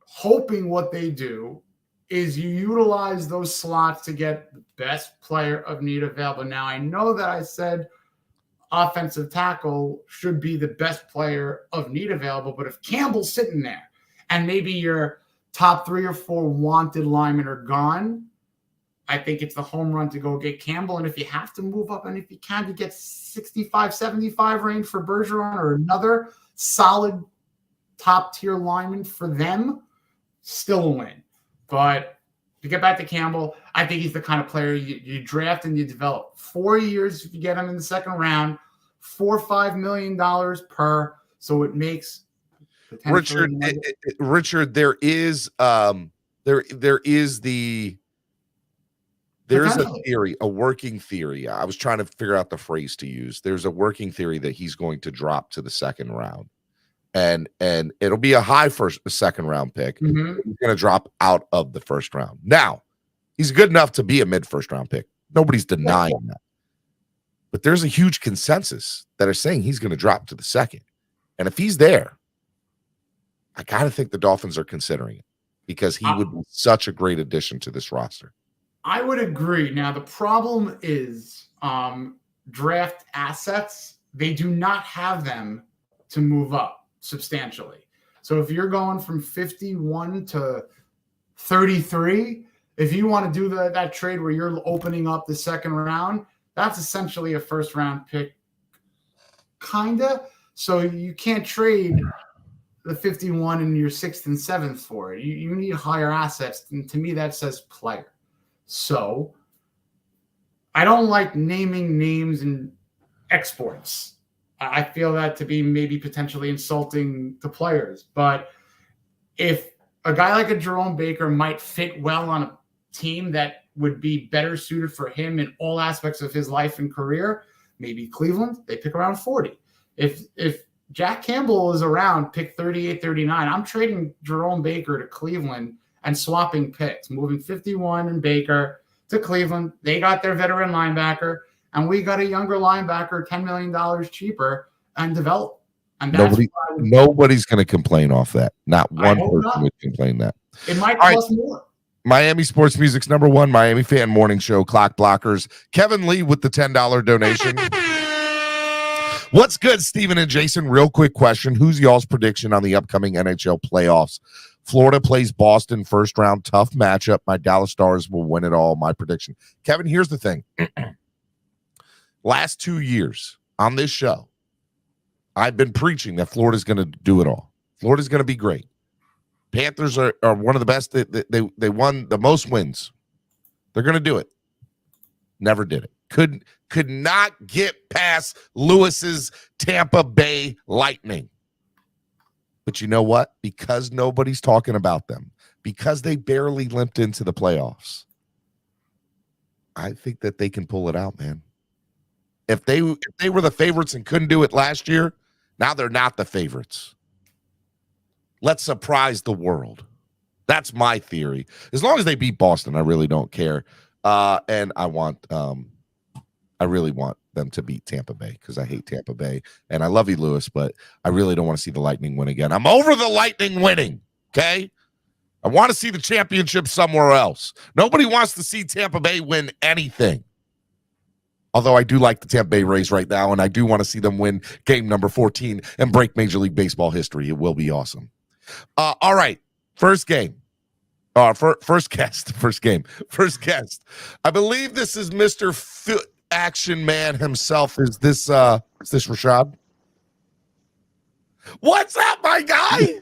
hoping what they do is you utilize those slots to get the best player of need available. Now, I know that I said offensive tackle should be the best player of need available, but if Campbell's sitting there and maybe your top 3 or 4 wanted linemen are gone, I think it's the home run to go get Campbell. And if you have to move up, and if you can, to get 65, 75 range for Bergeron or another solid top tier lineman for them, still a win. But to get back to Campbell, I think he's the kind of player you draft and you develop. 4 years if you get him in the 2nd round, $4 or $5 million per. So it makes Richard, there is a theory, a working theory. I was trying to figure out the phrase to use. There's a working theory that he's going to drop to the 2nd round, and it'll be a high 2nd round pick. Mm-hmm. He's going to drop out of the 1st round. Now, he's good enough to be a mid 1st round pick. Nobody's denying that. But there's a huge consensus that are saying he's going to drop to the 2nd. And if he's there, I got to think the Dolphins are considering it, because he would be such a great addition to this roster. I would agree. Now, the problem is draft assets. They do not have them to move up substantially. So if you're going from 51 to 33, if you want to do that trade where you're opening up the second round, that's essentially a first round pick, kinda. So you can't trade the 51 and your 6th and 7th for it. You need higher assets, and to me that says player. So I don't like naming names and exports. I feel that to be maybe potentially insulting to players. But if a guy like a Jerome Baker might fit well on a team that would be better suited for him in all aspects of his life and career, maybe Cleveland, they pick around 40. If Jack Campbell is around, pick 38, 39, I'm trading Jerome Baker to Cleveland and swapping picks, moving 51 and Baker to Cleveland. They got their veteran linebacker, and we got a younger linebacker, $10 million cheaper, and develop. And that's nobody's going to complain off that. Not one person would complain that. It might cost more. Miami Sports Music's number one Miami fan morning show, Clock Blockers. Kevin Lee with the $10 donation. What's good, Steven and Jason? Real quick question. Who's y'all's prediction on the upcoming NHL playoffs? Florida plays Boston first round. Tough matchup. My Dallas Stars will win it all. My prediction. Kevin, here's the thing. Last 2 years on this show, I've been preaching that Florida's going to do it all. Florida's going to be great. Panthers are one of the best. They won the most wins. They're going to do it. Never did it. Could not get past Lewis's Tampa Bay Lightning. But you know what? Because nobody's talking about them, because they barely limped into the playoffs, I think that they can pull it out, man. If they were the favorites and couldn't do it last year, now they're not the favorites. Let's surprise the world. That's my theory. As long as they beat Boston, I really don't care. And I really want them to beat Tampa Bay because I hate Tampa Bay. And I love you, Lewis, but I really don't want to see the Lightning win again. I'm over the Lightning winning, okay? I want to see the championship somewhere else. Nobody wants to see Tampa Bay win anything. Although I do like the Tampa Bay Rays right now, and I do want to see them win game number 14 and break Major League Baseball history. It will be awesome. All right, first game. First guest. I believe this is Mr. Action Man himself. Is this Rashad? What's up, my guy?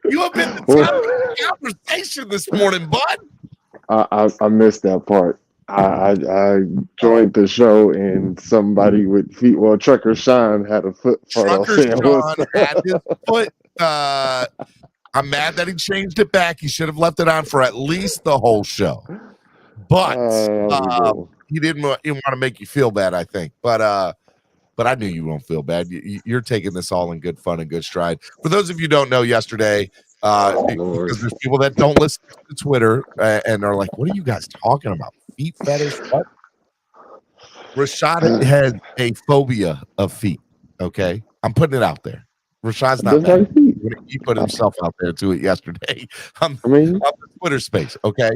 You have been the top of the conversation this morning, bud. I missed that part. I joined the show and somebody with feet. Well, Trucker Sean had a foot. Trucker Sean had his foot. I'm mad that he changed it back. He should have left it on for at least the whole show. But he didn't want to make you feel bad, I think. But I knew you won't feel bad. You're taking this all in good fun and good stride. For those of you who don't know, yesterday, because there's people that don't listen to Twitter and are like, what are you guys talking about? Feet fetish? What? Rashad has a phobia of feet, okay? I'm putting it out there. Rashad's not mad. He put himself out there to it yesterday on the Twitter space, okay?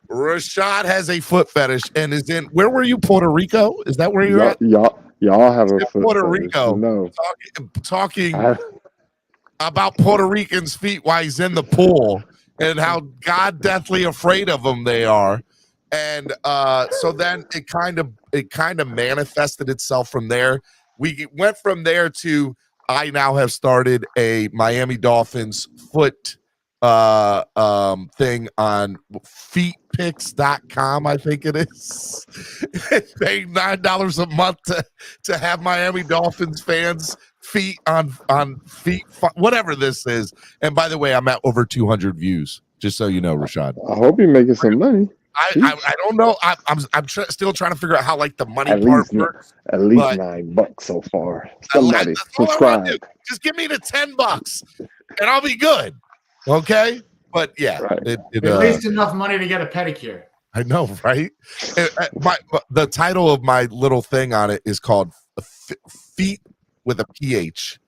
Rashad has a foot fetish and is in, where were you, Puerto Rico? Is that where you're at? Y'all have a foot Puerto fetish, Rico. No. Talking about Puerto Ricans' feet while he's in the pool and how God deathly afraid of them they are. And so then it kind of manifested itself from there. We went from there to I now have started a Miami Dolphins foot thing on feetpicks.com, I think it is. Paying $9 a month to have Miami Dolphins fans feet on feet, whatever this is. And by the way, I'm at over 200 views, just so you know, Rashad. I hope you're making some money. I don't know. I'm still trying to figure out how like the money part works. At least $9 so far. Somebody subscribe. Just give me the $10 and I'll be good. Okay, but yeah, right. At least enough money to get a pedicure. I know, right? The title of my little thing on it is called Feet with a PH,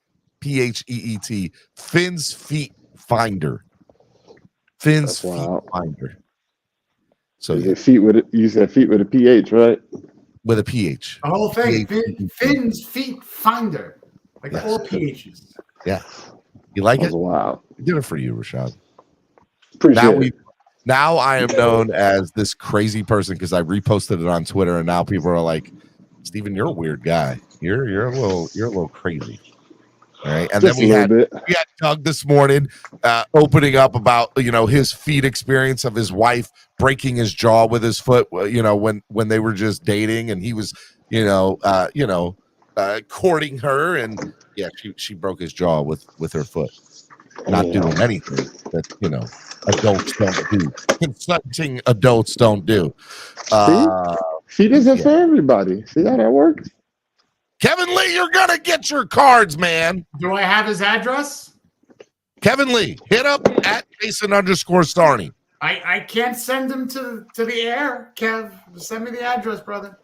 PHEET, Finn's Feet Finder. Finn's Feet Finder. So you said feet with a PH, right? With a PH. The whole thing. Finn's Feet Finder. Like all PHs. Yeah. You like That was it? wild. We did it for you, Rashad. Appreciate it. Now I am known as this crazy person because I reposted it on Twitter, and now people are like, "Steven, you're a weird guy. You're a little crazy." All right, and Just then a little bit. we had Doug this morning opening up about his feet experience of his wife breaking his jaw with his foot. When they were just dating, and he was courting her, and she broke his jaw with her foot, not doing anything that adults don't do. Consenting adults don't do. Feet isn't for everybody. See how that works? Kevin Lee, you're gonna get your cards, man. Do I have his address? Kevin Lee, hit up at Jason_Sarney. I can't send him to the air, Kev. Send me the address, brother.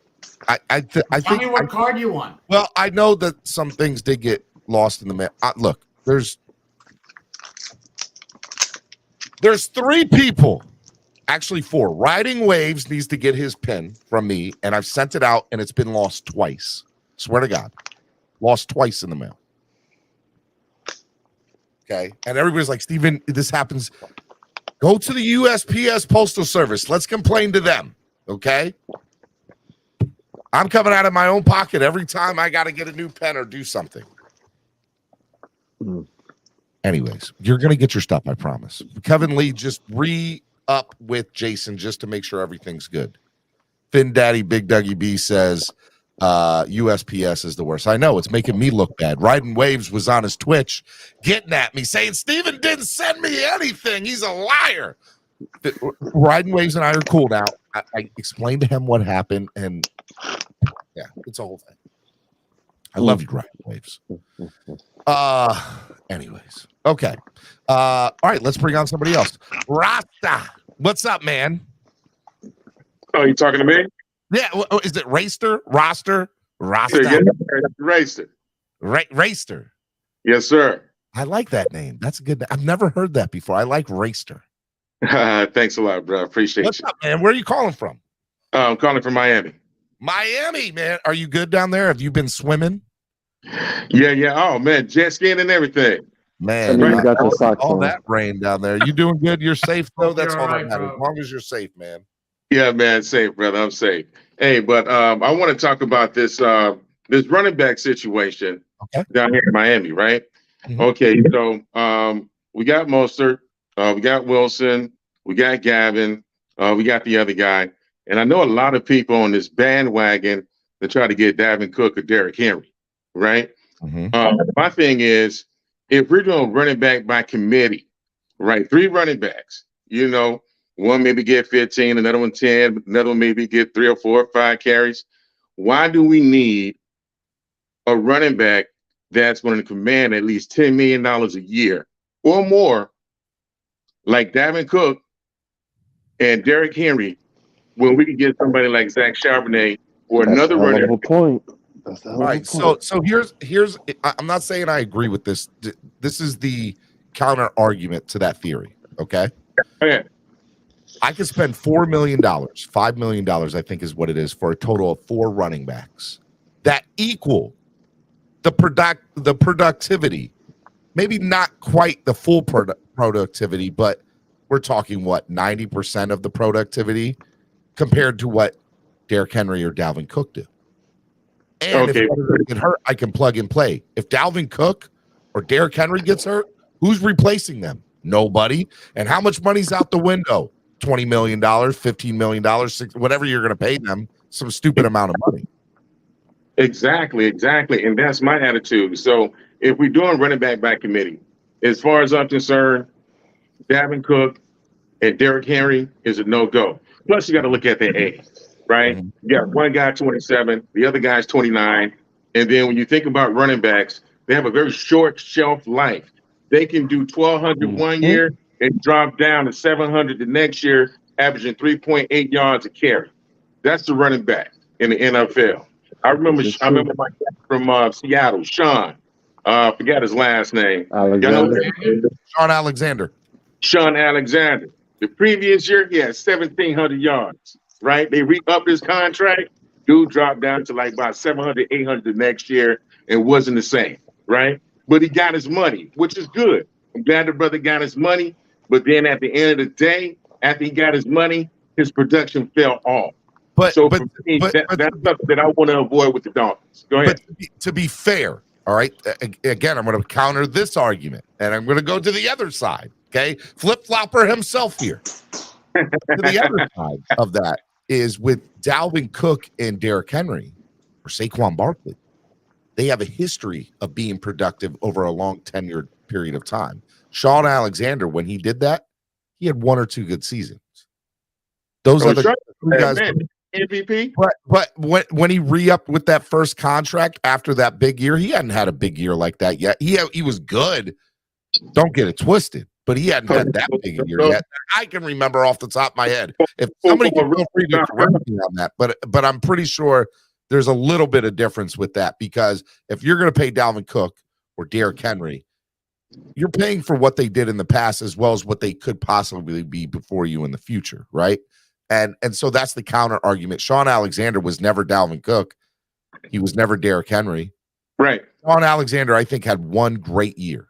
I Tell me what card you want. Well, I know that some things did get lost in the mail. Look, there's 3 people, actually 4. Riding Waves needs to get his pin from me, and I've sent it out, and it's been lost twice. Swear to God, lost twice in the mail. Okay, and everybody's like, Steven, this happens. Go to the USPS Postal Service. Let's complain to them. Okay, I'm coming out of my own pocket every time I got to get a new pen or do something. Anyways, you're gonna get your stuff, I promise. Kevin Lee, just re-up with Jason just to make sure everything's good. Finn Daddy Big Dougie B says USPS is the worst. I know, it's making me look bad. Riding Waves was on his Twitch getting at me saying Steven didn't send me anything. He's a liar. Riding Waves and I are cool now. I explained to him what happened, and it's a whole thing. I love you, Riding Waves. Anyways, okay. All right, let's bring on somebody else. Rasta, what's up, man? Oh, you talking to me? Yeah, is it Raster? Rasta? Yeah, Racer. Raster. Yes, sir. I like that name. That's a good name. I've never heard that before. I like Raster. Thanks a lot, bro. Appreciate What's you. up, man? Where are you calling from? I'm calling from Miami. Miami, man. Are you good down there? Have you been swimming? Yeah. Oh, man. Jet skiing and everything. Man, you got your socks all on. that rain down there. You doing good? You're safe, though? That's You're all all that right, matters. bro. As long as you're safe, man. Yeah, man. Safe, brother. I'm safe. Hey, but I want to talk about this running back situation down here in Miami, right? Mm-hmm. Okay, so we got Mostert, we got Wilson, we got Gavin, we got the other guy. And I know a lot of people on this bandwagon that try to get Dalvin Cook or Derrick Henry, right? Mm-hmm. My thing is, if we're doing running back by committee, right? 3 running backs, one maybe get 15, another one 10, another one maybe get 3 or 4 or 5 carries. Why do we need a running back that's going to command at least $10 million a year or more, like Dalvin Cook and Derrick Henry, when we can get somebody like Zach Charbonnet or That's another a hell running of a point. That's a hell All of a right, point. so here's I'm not saying I agree with this. This is the counter argument to that theory, okay? Okay. I could spend $4 million, $5 million, I think is what it is, for a total of 4 running backs that equal the productivity. Maybe not quite the full productivity, but we're talking 90% of the productivity compared to what Derrick Henry or Dalvin Cook do. And if one of them get hurt, I can plug and play. If Dalvin Cook or Derrick Henry gets hurt, who's replacing them? Nobody. And how much money's out the window? $20 million, $15 million, whatever you're going to pay them, some stupid amount of money. Exactly. And that's my attitude. So if we're doing running back by committee, as far as I'm concerned, Dalvin Cook and Derrick Henry is a no-go. Plus, you got to look at their age, right? Mm-hmm. You got one guy 27, the other guy's 29. And then when you think about running backs, they have a very short shelf life. They can do 1,200 one year and drop down to 700 the next year, averaging 3.8 yards a carry. That's the running back in the NFL. I remember my guy from Seattle, Sean. Forgot his last name. Sean Alexander. Sean Alexander. The previous year, he had 1,700 yards, right? They re-upped his contract. Dude dropped down to like about 700, 800 the next year and wasn't the same, right? but he got his money, which is good. I'm glad the brother got his money, but then at the end of the day, after he got his money, his production fell off. So for me, that's something that I want to avoid with the Dolphins. Go ahead. But to be fair, all right, again, I'm going to counter this argument, and I'm going to go to the other side, okay? Flip-flopper himself here. To the other side of that is with Dalvin Cook and Derrick Henry or Saquon Barkley. They have a history of being productive over a long tenured period of time. Sean Alexander, when he did that, he had 1 or 2 good seasons. Those are the three guys. MVP. But when he re-upped with that first contract after that big year, he hadn't had a big year like that yet. He was good. Don't get it twisted, but he hadn't had that big a year yet. I can remember off the top of my head. If somebody can feel free to correct me on that, but I'm pretty sure there's a little bit of difference with that, because if you're going to pay Dalvin Cook or Derrick Henry, you're paying for what they did in the past as well as what they could possibly be before you in the future, right? And so that's the counter argument. Sean Alexander was never Dalvin Cook. He was never Derrick Henry. Right. Sean Alexander, I think, had 1 great year.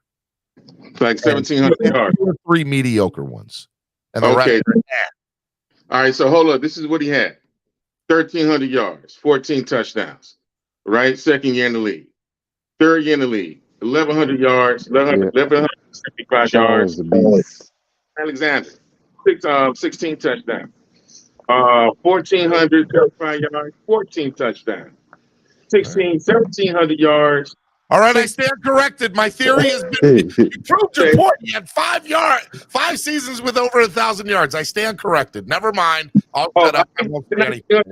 Like 1,700 yards. 2 or 3 mediocre ones. And the Okay. rest, All right, so hold up. This is what he had. 1,300 yards, 14 touchdowns, right? Second year in the league. Third year in the league, 1,100 yards, 1,175 yards. Alexander, 16 touchdowns. 1,435 yards, 14 touchdowns. 1,700 yards. all right, I stand corrected. My theory has been you proved your point. He had 5 seasons with over 1,000 yards. I stand corrected. Never mind. I'll shut up. I won't say anything.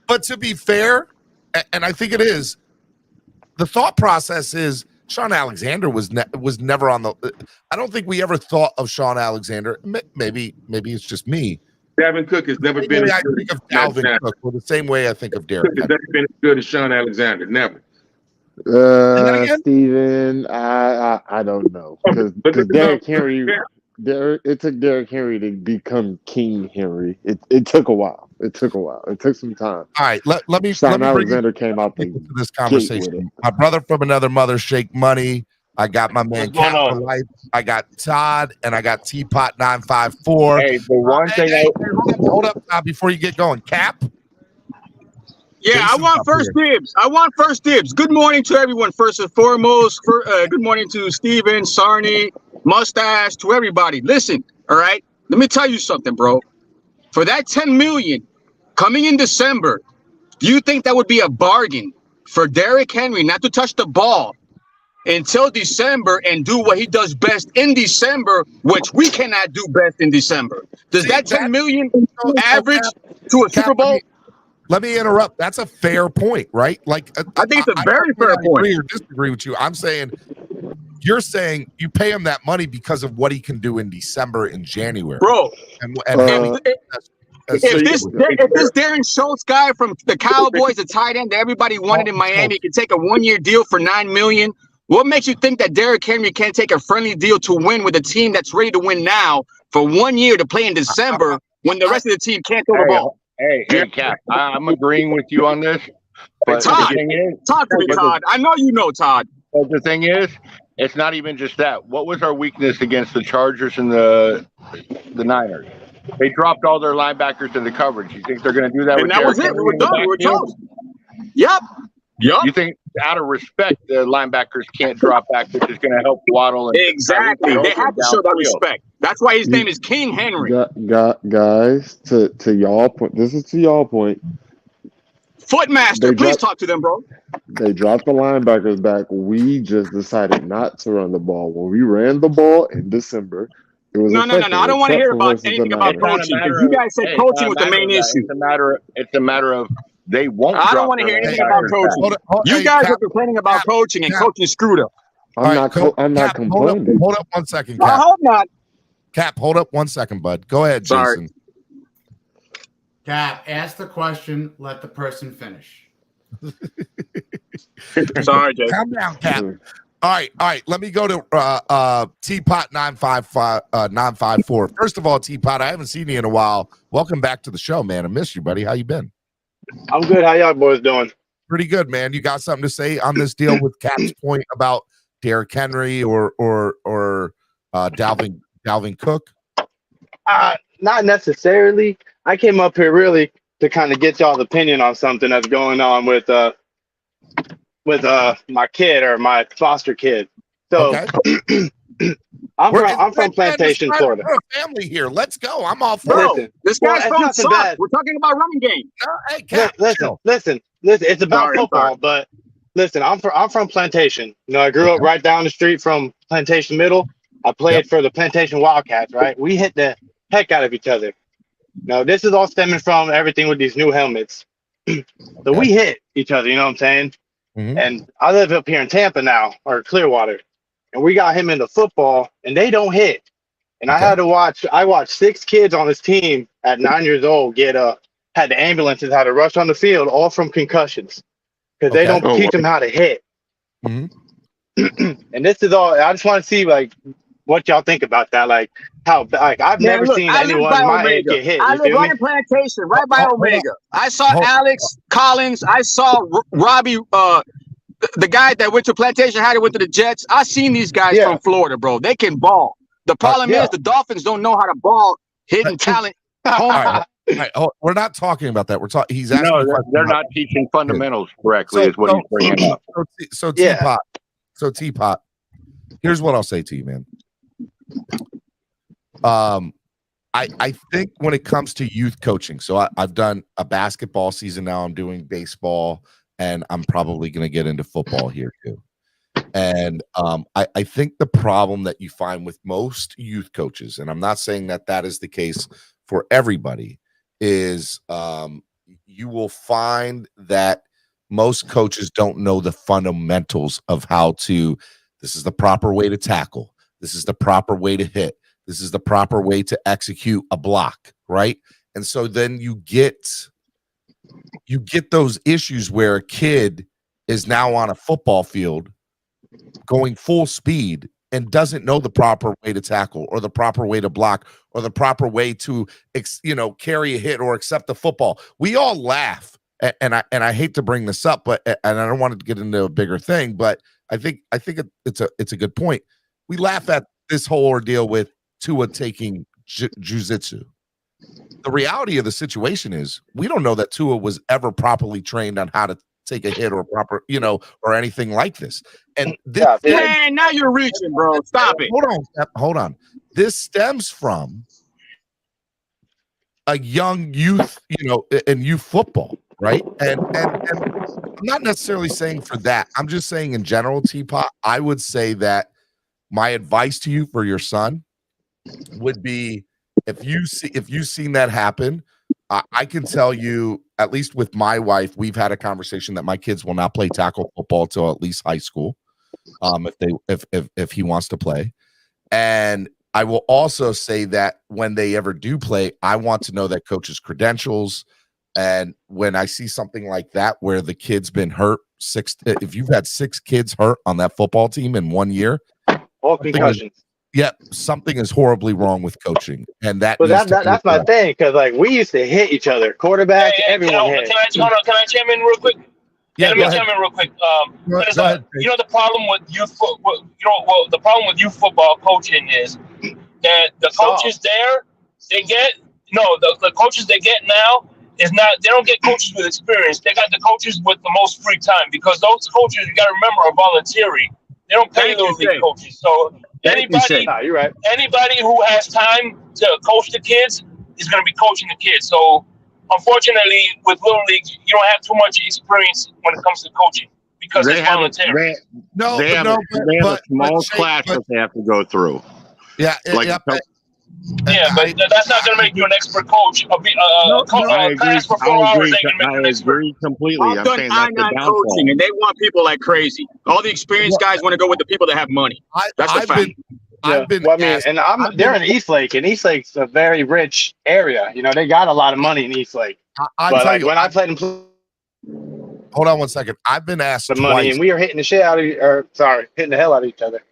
But to be fair, and I think it is, the thought process is Sean Alexander was never on the. I don't think we ever thought of Sean Alexander. Maybe it's just me. Dalvin Cook has never been. I think of Dalvin Cook the same way I think of Derrick. Cook has never been as good as Sean Alexander. Never. Steven, I don't know, because Derrick Henry. It took Derrick Henry to become King Henry. It took a while. It took some time. All right, let me. Sean let me Alexander came out into this conversation. My brother from another mother, Shake Money. I got my man Cap for Life. I got Todd, and I got Teapot 954. Hey, the one thing hold up, Todd, before you get going, Cap. Yeah, I want first dibs. Good morning to everyone. First and foremost, good morning to Steven, Sarney, Mustache, to everybody. Listen, all right. Let me tell you something, bro. For that $10 million coming in December, do you think that would be a bargain for Derrick Henry not to touch the ball until December and do what he does best in December, which we cannot do best in December? Does that $10 million average to a Super Bowl? Let me interrupt. That's a fair point, right? Like, I think it's a very fair point. Agree or disagree with you. I'm saying you're saying you pay him that money because of what he can do in December and January, bro. If this Darren Schultz guy from the Cowboys, the tight end that everybody wanted in Miami, can take a 1-year deal for $9 million. What makes you think that Derrick Henry can't take a friendly deal to win with a team that's ready to win now for 1 year to play in December when the rest of the team can't throw the ball? Hey, Cap, I'm agreeing with you on this. But Todd, talk to me, Todd. I know you know, Todd. But the thing is, it's not even just that. What was our weakness against the Chargers and the Niners? They dropped all their linebackers in the coverage. You think they're going to do that? And that was it. We were done. We were toast. Yep. You think, out of respect, the linebackers can't drop back, which is going to help Waddle? And exactly. They have to show that respect. That's why his name is King Henry. Guys, to y'all point. This is to y'all point. Footmaster, please talk to them, bro. They dropped the linebackers back. We just decided not to run the ball. When we ran the ball in December, it was no. I don't want to hear about anything about coaching. You guys said coaching was the main issue. It's a matter of they won't. I don't want to hear anything about coaching. You guys are complaining about coaching, and coaching screwed up. I'm not complaining. Hold up 1 second, I Cap. hope not. Cap, hold up 1 second, bud. Go ahead, Jason. Sorry. Cap, ask the question. Let the person finish. Sorry, Jay. Calm down, Cap. All right. Let me go to Teapot 954. First of all, Teapot, I haven't seen you in a while. Welcome back to the show, man. I miss you, buddy. How you been? I'm good. How y'all boys doing? pretty good, man. You got something to say on this deal with Cap's point about Derrick Henry or Dalvin Cook? Not necessarily. I came up here really to kind of get y'all's opinion on something that's going on with my kid or my foster kid. So okay. I'm from Plantation, Florida. We're a family here. Let's go. I'm all for Bro, it. this guy's from South. We're talking about running game. No, hey, Cap, listen. It's about football, but listen, I'm from Plantation. You know, I grew up right down the street from Plantation Middle. I played for the Plantation Wildcats, right? We hit the heck out of each other. No, this is all stemming from everything with these new helmets. So we hit each other, you know what I'm saying? Mm-hmm. And I live up here in Tampa now, or Clearwater, and we got him into football, and they don't hit. And I watched 6 kids on this team at 9 years old had the ambulances had to rush on the field, all from concussions, because they don't teach them how to hit. Mm-hmm. And this is all. I just want to see like what y'all think about that. Like how I've never seen anyone my age get hit. I live right in Plantation, right by Omega. I saw Alex Collins. I saw Robbie, the guy that went to Plantation, had it went to the Jets. I seen these guys from Florida, bro. They can ball. The problem is the Dolphins don't know how to ball, hidden talent. All right. We're not talking about that. We're talking. He's asking. No, they're not teaching fundamentals correctly. Is what he's bringing up. So Teapot. So Teapot. Here's what I'll say to you, man. I think when it comes to youth coaching, so I've done a basketball season now. I'm doing baseball, and I'm probably going to get into football here too. And I think the problem that you find with most youth coaches, and I'm not saying that is the case for everybody, is you will find that most coaches don't know the fundamentals of how to. This is the proper way to tackle. This is the proper way to hit. This is the proper way to execute a block, right? And so then you get those issues where a kid is now on a football field going full speed and doesn't know the proper way to tackle or the proper way to block or the proper way to carry a hit or accept the football. We all laugh, and I hate to bring this up, but and I don't want to get into a bigger thing, but I think it's a good point. We laugh at this whole ordeal with Tua taking jiu-jitsu. The reality of the situation is we don't know that Tua was ever properly trained on how to take a hit or proper, or anything like this. And this, man, now you're reaching, bro. Stop it. Hold on. This stems from a young youth, in youth football, right? And I'm not necessarily saying for that. I'm just saying in general, Teapot, I would say that my advice to you for your son would be if you've seen that happen, I can tell you, at least with my wife, we've had a conversation that my kids will not play tackle football till at least high school, if he wants to play. And I will also say that when they ever do play, I want to know that coach's credentials. And when I see something like that, where the kid's been hurt, if you've had 6 kids hurt on that football team in 1 year, all concussions. Something is horribly wrong with coaching, and that's my thing, because like we used to hit each other, quarterbacks, everyone hit. Can I chime in real quick? Yeah, let me chime in real quick. The problem with the problem with youth football coaching is that the coaches there, the coaches they get now is not. They don't get coaches with experience. They got the coaches with the most free time, because those coaches, you got to remember, are voluntary. They don't pay those league coaches. So you're right. Anybody who has time to coach the kids is going to be coaching the kids. So unfortunately, with Little League, you don't have too much experience when it comes to coaching because it's voluntary. They have a small class that they have to go through. Yeah, but that's not going to make you an expert coach. Class for 4 hours ain't going to make you an expert. I agree completely. I've done I-9 coaching, and they want people like crazy. All the experienced guys want to go with the people that have money. That's the fact. They're in Eastlake, and Eastlake's a very rich area. They got a lot of money in Eastlake. When I played in, hold on one second. I've been asked the twice, money, and we were hitting the hitting the hell out of each other.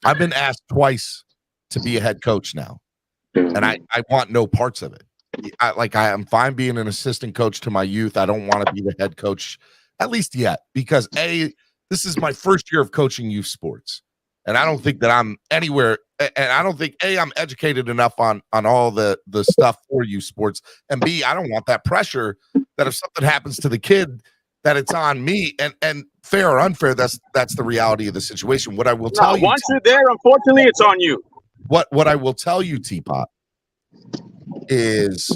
I've been asked twice to be a head coach now, and I want no parts of it. I'm fine being an assistant coach to my youth. I don't want to be the head coach at least yet, because this is my first year of coaching youth sports, and I don't think that I'm anywhere. And I don't think I'm educated enough on all the stuff for youth sports, and B, I don't want that pressure that if something happens to the kid, that it's on me. And fair or unfair, that's the reality of the situation. What I will tell you, once you're there, unfortunately, it's on you. What I will tell you, Teapot, is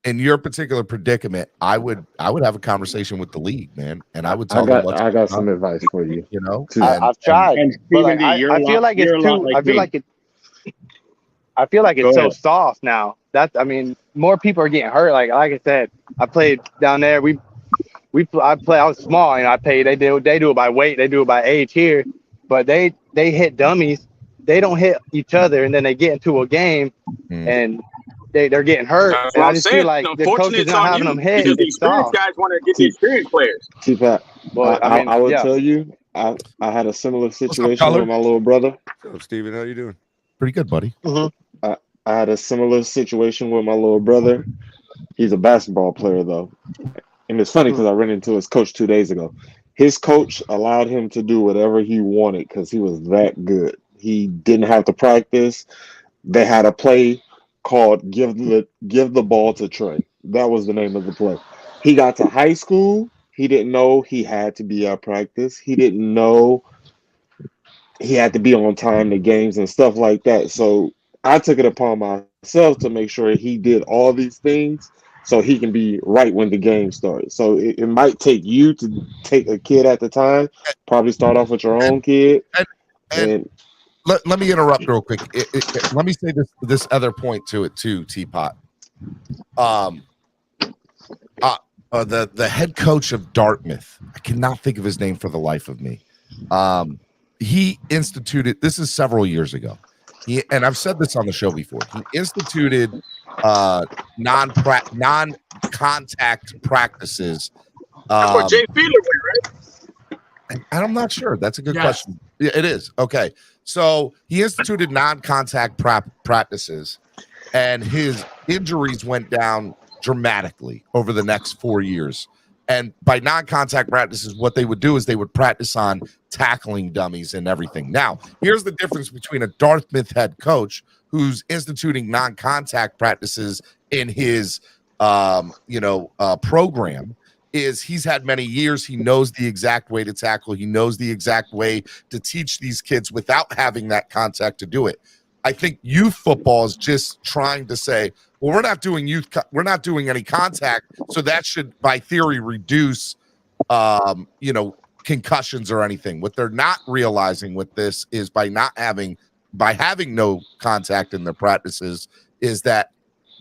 in your particular predicament, I would have a conversation with the league, man, and I would tell them I got some advice for you. You know, I've tried. But like, I feel like it's too. I feel like it's so soft now. More people are getting hurt. Like I said, I played down there. I was small, and I played. They do it by weight. They do it by age here, but they hit dummies. They don't hit each other, and then they get into a game, and they're getting hurt. That's and what I I'm just saying. feel like the coaches not having them hit. Because the experienced guys want to get the experienced players. I would tell you, I had a similar situation with my little brother. So, Steven, how you doing? Pretty good, buddy. I had a similar situation with my little brother. He's a basketball player, though. And it's funny because I ran into his coach 2 days ago. His coach allowed him to do whatever he wanted because he was that good. He didn't have to practice. They had a play called give the ball to Trey. That was the name of the play. He got to high school. He didn't know he had to be at practice. He didn't know he had to be on time to games and stuff like that. So I took it upon myself to make sure he did all these things so he can be right when the game starts. So it might take you to take a kid at the time, probably start off with your own kid. And let me interrupt real quick. Let me say this other point to it too, Teapot. The head coach of Dartmouth, I cannot think of his name for the life of me. He instituted, this is several years ago. And I've said this on the show before. He instituted non-contact practices. That's what Jay Fiedler went, right? And I'm not sure. That's a good question. Yeah, it is. Okay. So he instituted non-contact practices, and his injuries went down dramatically over the next 4 years. And by non-contact practices, what they would do is they would practice on tackling dummies and everything. Now, here's the difference between a Dartmouth head coach who's instituting non-contact practices in his program. Is he's had many years. He knows the exact way to tackle. He knows the exact way to teach these kids without having that contact to do it. I think youth football is just trying to say, well, we're not doing any contact, so that should, by theory, reduce, concussions or anything. What they're not realizing with this is by having no contact in their practices is that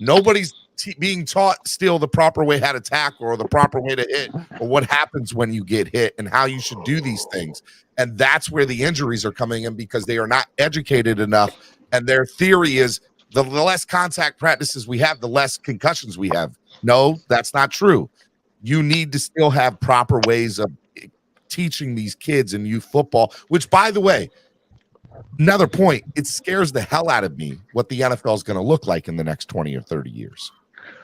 nobody's being taught still the proper way how to tackle or the proper way to hit or what happens when you get hit and how you should do these things. And that's where the injuries are coming in because they are not educated enough. And their theory is the less contact practices we have, the less concussions we have. No, that's not true. You need to still have proper ways of teaching these kids in youth football, which, by the way, another point, it scares the hell out of me what the NFL is going to look like in the next 20 or 30 years.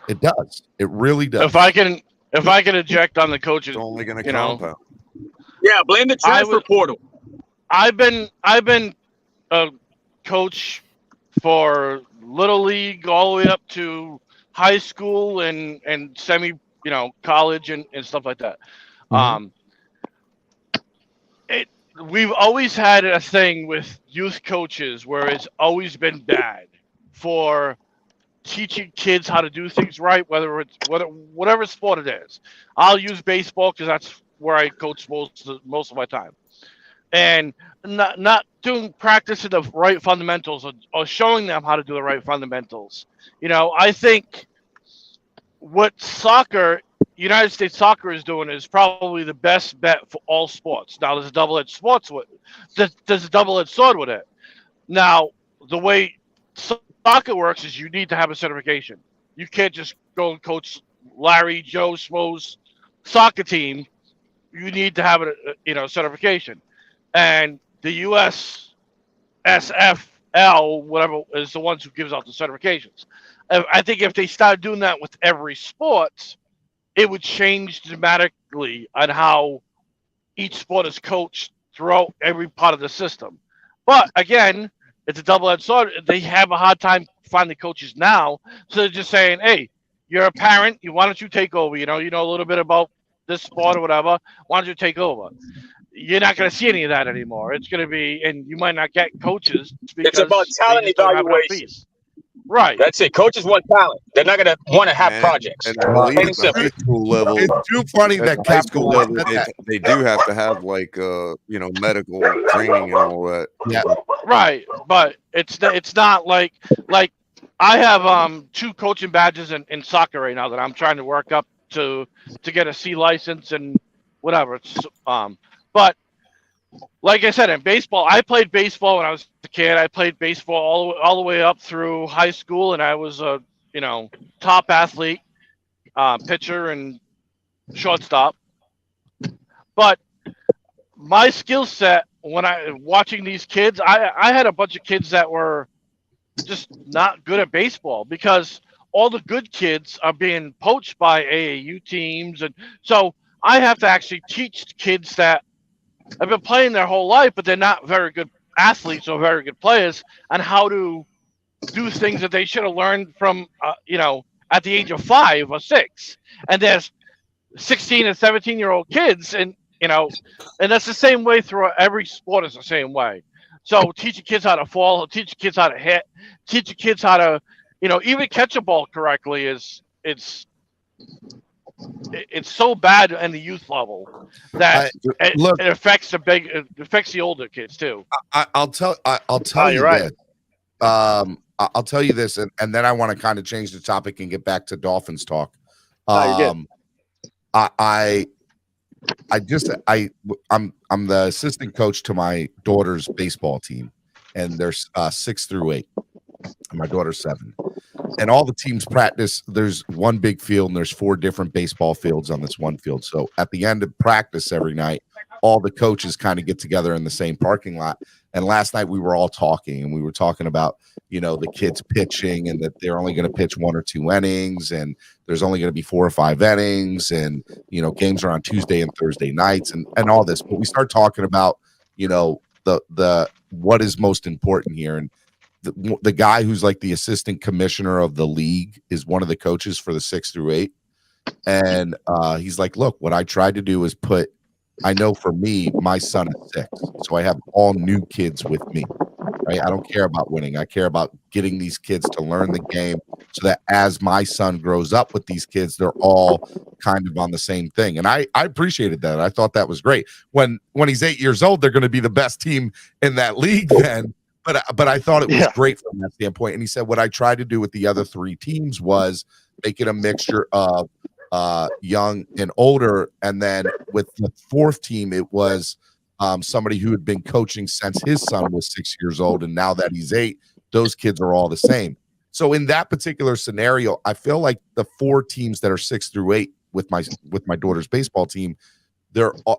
It does. It really does. If I can eject on the coaches, It's only going to compound. Yeah, blame the transfer portal. I've been a coach for little league all the way up to high school and semi, college and stuff like that. Mm-hmm. We've always had a thing with youth coaches where it's always been bad for teaching kids how to do things right, whatever sport it is. I'll use baseball because that's where I coach most of my time, and not doing practicing the right fundamentals or showing them how to do the right fundamentals. I think what United States soccer is doing is probably the best bet for all sports. Now, there's a double-edged sword with it. Now, the way soccer works is you need to have a certification. You can't just go and coach Larry, Joe, Schmo's soccer team. You need to have a certification. And the USSFL, whatever, is the ones who gives out the certifications. I think if they start doing that with every sport, it would change dramatically on how each sport is coached throughout every part of the system. But again, it's a double-edged sword. They have a hard time finding coaches now, so they're just saying, "Hey, you're a parent. Why don't you take over? You know a little bit about this sport or whatever. Why don't you take over?" You're not going to see any of that anymore. It's going to be, and you might not get coaches because It's about talent they just don't have enough evaluation. piece. Right. That's it. Coaches want talent. They're not going to want to have projects. And I believe Plain at the simple. high school level, It's too funny at that the high Cap school level, they do have to have like medical training and all that. Yeah. Right, but it's not like I have 2 coaching badges in soccer right now that I'm trying to work up to get a C license and whatever. It's but like I said, in baseball, I played baseball when I was a kid. I played baseball all the way up through high school, and I was a top athlete, pitcher and shortstop. But my skill set when I watching these kids, I had a bunch of kids that were just not good at baseball because all the good kids are being poached by AAU teams, and so I have to actually teach kids that have been playing their whole life, but they're not very good athletes or very good players, on how to do things that they should have learned from at the age of 5 or 6. And there's 16 and 17-year-old kids, and that's the same way through every sport. Is the same way. So teaching kids how to fall, teaching kids how to hit, teaching kids how to even catch a ball correctly is it's so bad in the youth level that it affects the older kids too. I'll tell you right. this. I'll tell you this, and then I want to kind of change the topic and get back to Dolphins talk. I'm the assistant coach to my daughter's baseball team, and there's 6 through 8, and my daughter's 7. And all the teams practice. There's one big field, and there's 4 different baseball fields on this one field. So at the end of practice every night, all the coaches kind of get together in the same parking lot. And last night we were all talking, and we were talking about the kids pitching, and that they're only going to pitch 1 or 2 innings, and there's only going to be 4 or 5 innings, and games are on Tuesday and Thursday nights, and all this. But we start talking about the what is most important here, and the guy who's like the assistant commissioner of the league is one of the coaches for the 6 through 8, and he's like, look, what I tried to do is I know for me, my son is 6, so I have all new kids with me. Right? I don't care about winning. I care about getting these kids to learn the game, so that as my son grows up with these kids, they're all kind of on the same thing. And I appreciated that. I thought that was great. When he's 8 years old, they're going to be the best team in that league then. But I thought it was great from that standpoint. And he said what I tried to do with the other 3 teams was make it a mixture of young and older, and then with the 4th team, it was somebody who had been coaching since his son was 6 years old, and now that he's 8, those kids are all the same. So in that particular scenario, I feel like the 4 teams that are 6 through 8 with my daughter's baseball team,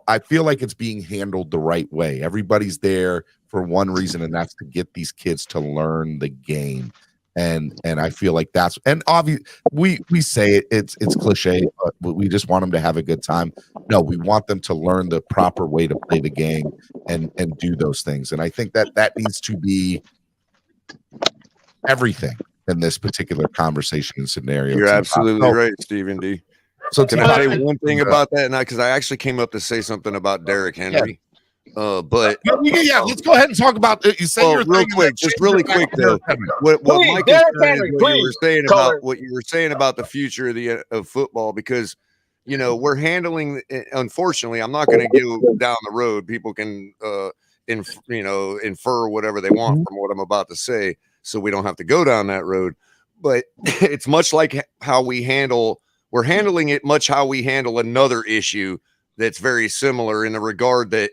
I feel like it's being handled the right way. Everybody's there for one reason, and that's to get these kids to learn the game. And I feel like that's, and obviously we say it's cliche, but we just want them to have a good time. No, we want them to learn the proper way to play the game and do those things. And I think that needs to be everything in this particular conversation and scenario. You're absolutely right, Stephen D. So can I say one thing about that? And because I actually came up to say something about Derrick Henry. But let's go ahead and talk about you say your real quick, just really quick though. What my concern is what you were saying about the future of football, because we're handling. Unfortunately, I'm not going to go down the road. People can infer whatever they want from what I'm about to say, so we don't have to go down that road. But it's much like how we handle. We're handling it much how we handle another issue that's very similar in the regard that.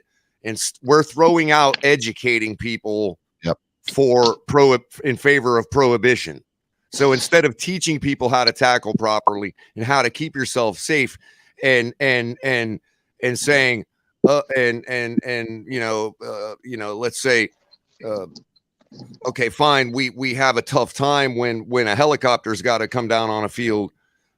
And we're throwing out educating people in favor of prohibition. So instead of teaching people how to tackle properly and how to keep yourself safe, and saying, let's say, okay, fine, we have a tough time when a helicopter's got to come down on a field,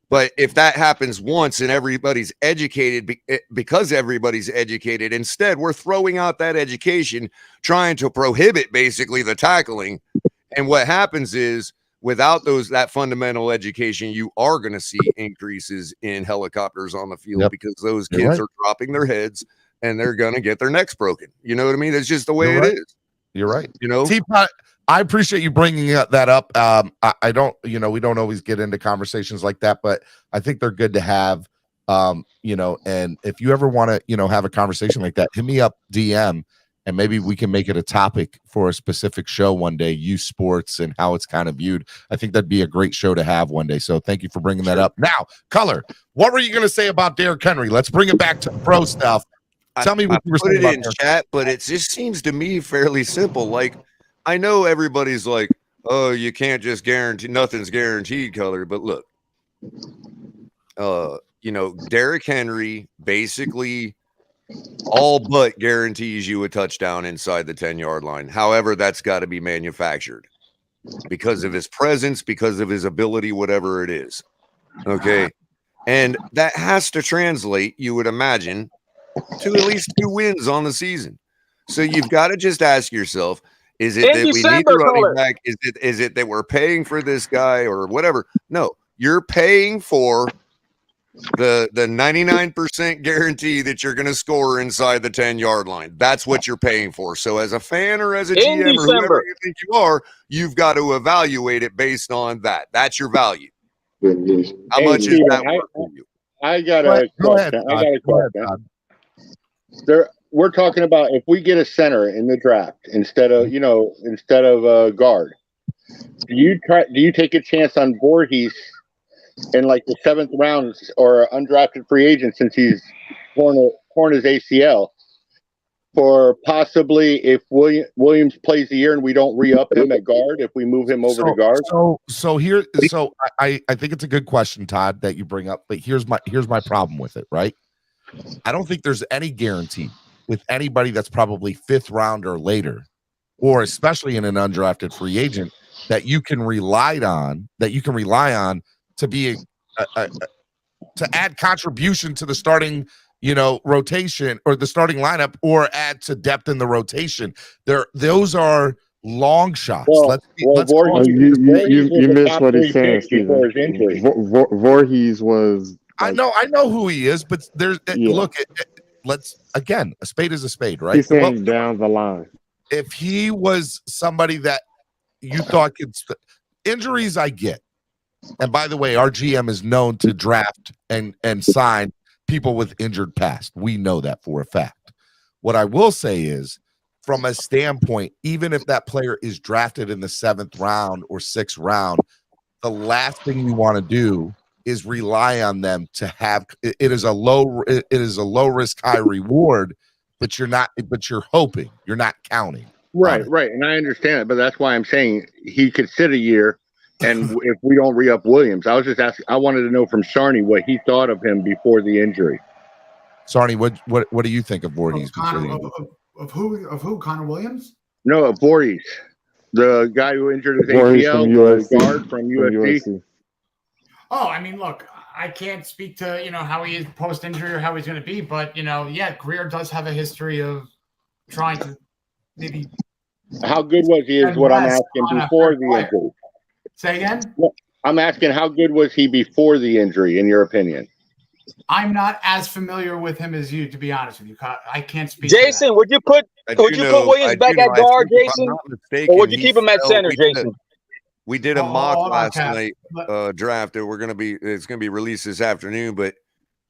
But if that happens once and everybody's educated because everybody's educated, instead we're throwing out that education, trying to prohibit basically the tackling. And what happens is without that fundamental education, you are going to see increases in helicopters on the field because those kids are dropping their heads and they're going to get their necks broken. You know what I mean? That's just the way it is. You're right. You know, Teapot, I appreciate you bringing that up. I don't, we don't always get into conversations like that, but I think they're good to have, and if you ever want to, have a conversation like that, hit me up DM and maybe we can make it a topic for a specific show one day, youth sports and how it's kind of viewed. I think that'd be a great show to have one day. So thank you for bringing that up. Now, Color, what were you going to say about Derrick Henry? Let's bring it back to the pro stuff. Tell me what you were saying about it in chat, but it just seems to me fairly simple. Like, I know everybody's like, oh, you can't just guarantee, nothing's guaranteed, Color. But look, Derrick Henry basically all but guarantees you a touchdown inside the 10-yard line. However, that's got to be manufactured because of his presence, because of his ability, whatever it is. Okay. And that has to translate, you would imagine, to at least 2 wins on the season. So you've got to just ask yourself, is it that we need a running back? Is it that we're paying for this guy or whatever? No, you're paying for the 99% guarantee that you're going to score inside the 10-yard line. That's what you're paying for. So as a fan or as a GM or whoever you think you are, you've got to evaluate it based on that. That's your value. How much is that worth for you? I got a question. We're talking about if we get a center in the draft instead of a guard. Do you take a chance on Voorhees in like the 7th round or undrafted free agent since he's torn his ACL? For possibly if Williams plays the year and we don't re-up him at guard, if we move him over to guard. So I think it's a good question, Todd, that you bring up. But here's my problem with it, right? I don't think there's any guarantee with anybody that's probably 5th round or later, or especially in an undrafted free agent, that you can rely on to be to add contribution to the starting rotation or the starting lineup, or add to depth in the rotation. Those are long shots. You missed what he's saying, Steven. Voorhees was. I know who he is, but there's look. Let's again, a spade is a spade, right? He's saying down the line. If he was somebody that you thought could injuries, I get. And by the way, our GM is known to draft and sign people with injured past. We know that for a fact. What I will say is, from a standpoint, even if that player is drafted in the 7th round or 6th round, the last thing you want to do is rely on them to have it is a low risk, high reward, but you're hoping, you're not counting. Right. And I understand it, but that's why I'm saying he could sit a year. And if we don't re-up Williams, I was just asking. I wanted to know from Sarney what he thought of him before the injury. Sarney, what do you think of Voorhees? Of who? Connor Williams? No, of Voorhees, the guy who injured his ACL, the guard from USC. Oh, I mean, look, I can't speak to how he is post-injury or how he's going to be, but Greer does have a history of trying to maybe. How good was he? Is what I'm asking before the injury. Say again? I'm asking how good was he before the injury, in your opinion? I'm not as familiar with him as you, to be honest with you. I can't speak. Jason, would you put Williams back at guard, Jason, or would you keep him at center, Jason? We did a mock last night draft that it's gonna be released this afternoon, but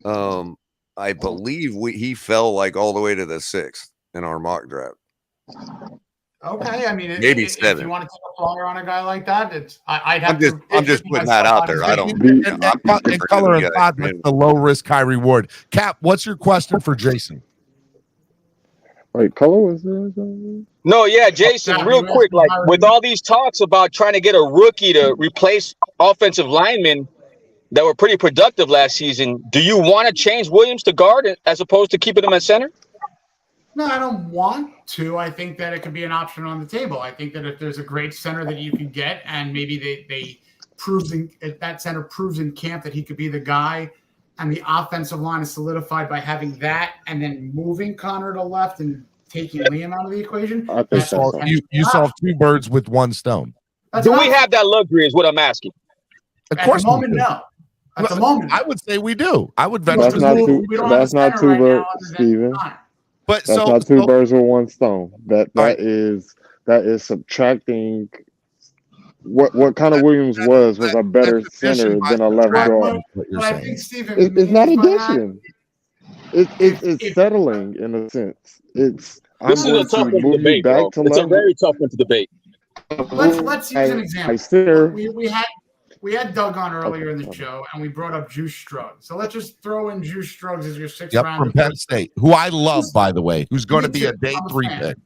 I believe he fell like all the way to the 6th in our mock draft. Okay, I mean, maybe if 7. you want to take a flyer on a guy like that, I'm just putting that out there. I don't. And Color and Todd, that's the low risk, high reward. Cap, what's your question for Jason? Wait, Color was No, yeah, Jason, real quick, like with all these talks about trying to get a rookie to replace offensive linemen that were pretty productive last season, do you want to change Williams to guard as opposed to keeping him at center? No, I don't want to. I think that it could be an option on the table. I think that if there's a great center that you can get, and maybe they that center proves in camp that he could be the guy, and the offensive line is solidified by having that, and then moving Connor to left and taking Liam out of the equation. I think you solve two birds with one stone. Do we have that luxury? Is what I'm asking. Of course, at the moment, no. At the moment, I would say we do. I would venture. That's not two birds, Steven. But that's not two birds with one stone. That is subtracting. What Connor Williams was a better center than a left guard. But I think Steven, it's not addition. It's settling in a sense. This is a tough one to debate, bro. It's a very tough one to debate. Let's use an example. We had Doug on earlier in the show, and we brought up Juice Struggs. So let's just throw in Juice Struggs as your sixth round from Penn State, who I love, by the way, who's going to be a day 3 pick.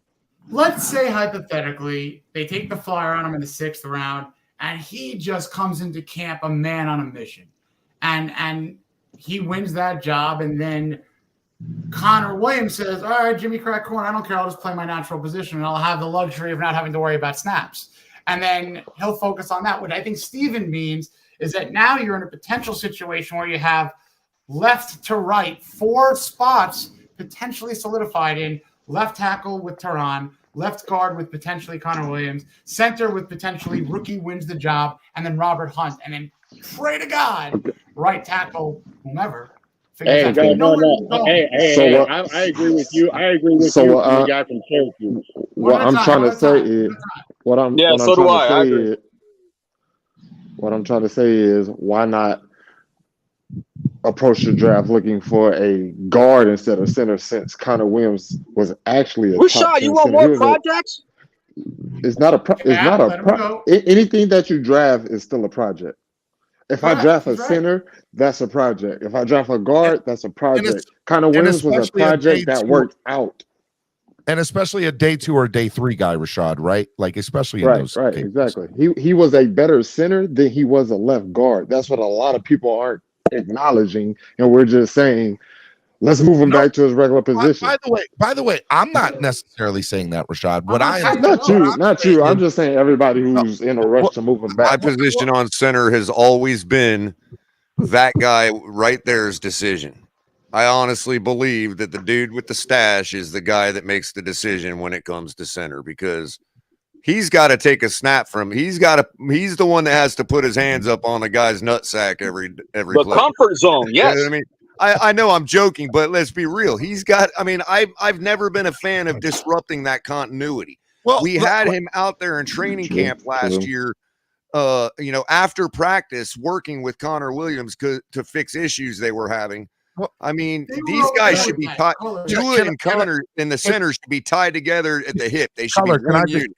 Let's say hypothetically they take the flyer on him in the 6th round, and he just comes into camp a man on a mission, and he wins that job, and then Connor Williams says, "All right, Jimmy Crack Corn, I don't care. I'll just play my natural position, and I'll have the luxury of not having to worry about snaps." And then he'll focus on that. What I think Steven means is that now you're in a potential situation where you have left to right 4 spots potentially solidified in left tackle with Tehran, left guard with potentially Connor Williams, center with potentially rookie wins the job, and then Robert Hunt. And then pray to God, right tackle, whomever. Hey, I agree with you. I agree with you. The guy from Syracuse. What I'm trying to say is, what I'm trying to say is, why not approach the draft looking for a guard instead of center? Since Connor Williams was actually a Rashad, you want more projects? It's not a anything that you draft is still a project. If I draft a center, that's a project. If I draft a guard, that's a project. Connor Williams was a project that worked out. And especially a day 2 or day 3 guy, Rashad, right? Like, especially in those games. Exactly. He was a better center than he was a left guard. That's what a lot of people aren't acknowledging. And we're just saying, let's move him back to his regular position. By the way, I'm not necessarily saying that, Rashad. Not you. I'm just saying everybody who's in a rush to move him back. My position on center has always been that guy right there's decision. I honestly believe that the dude with the stash is the guy that makes the decision when it comes to center, because he's got to take a snap from. He's the one that has to put his hands up on a guy's nutsack every play. Comfort zone. Yes. You know what I mean, I know I'm joking, but let's be real. I've never been a fan of disrupting that continuity. Well, we had him out there in training camp last year, after practice, working with Connor Williams to fix issues they were having. I mean, these guys should be tied. Tua and Connor in the center should be tied together at the hip. They should be one unit.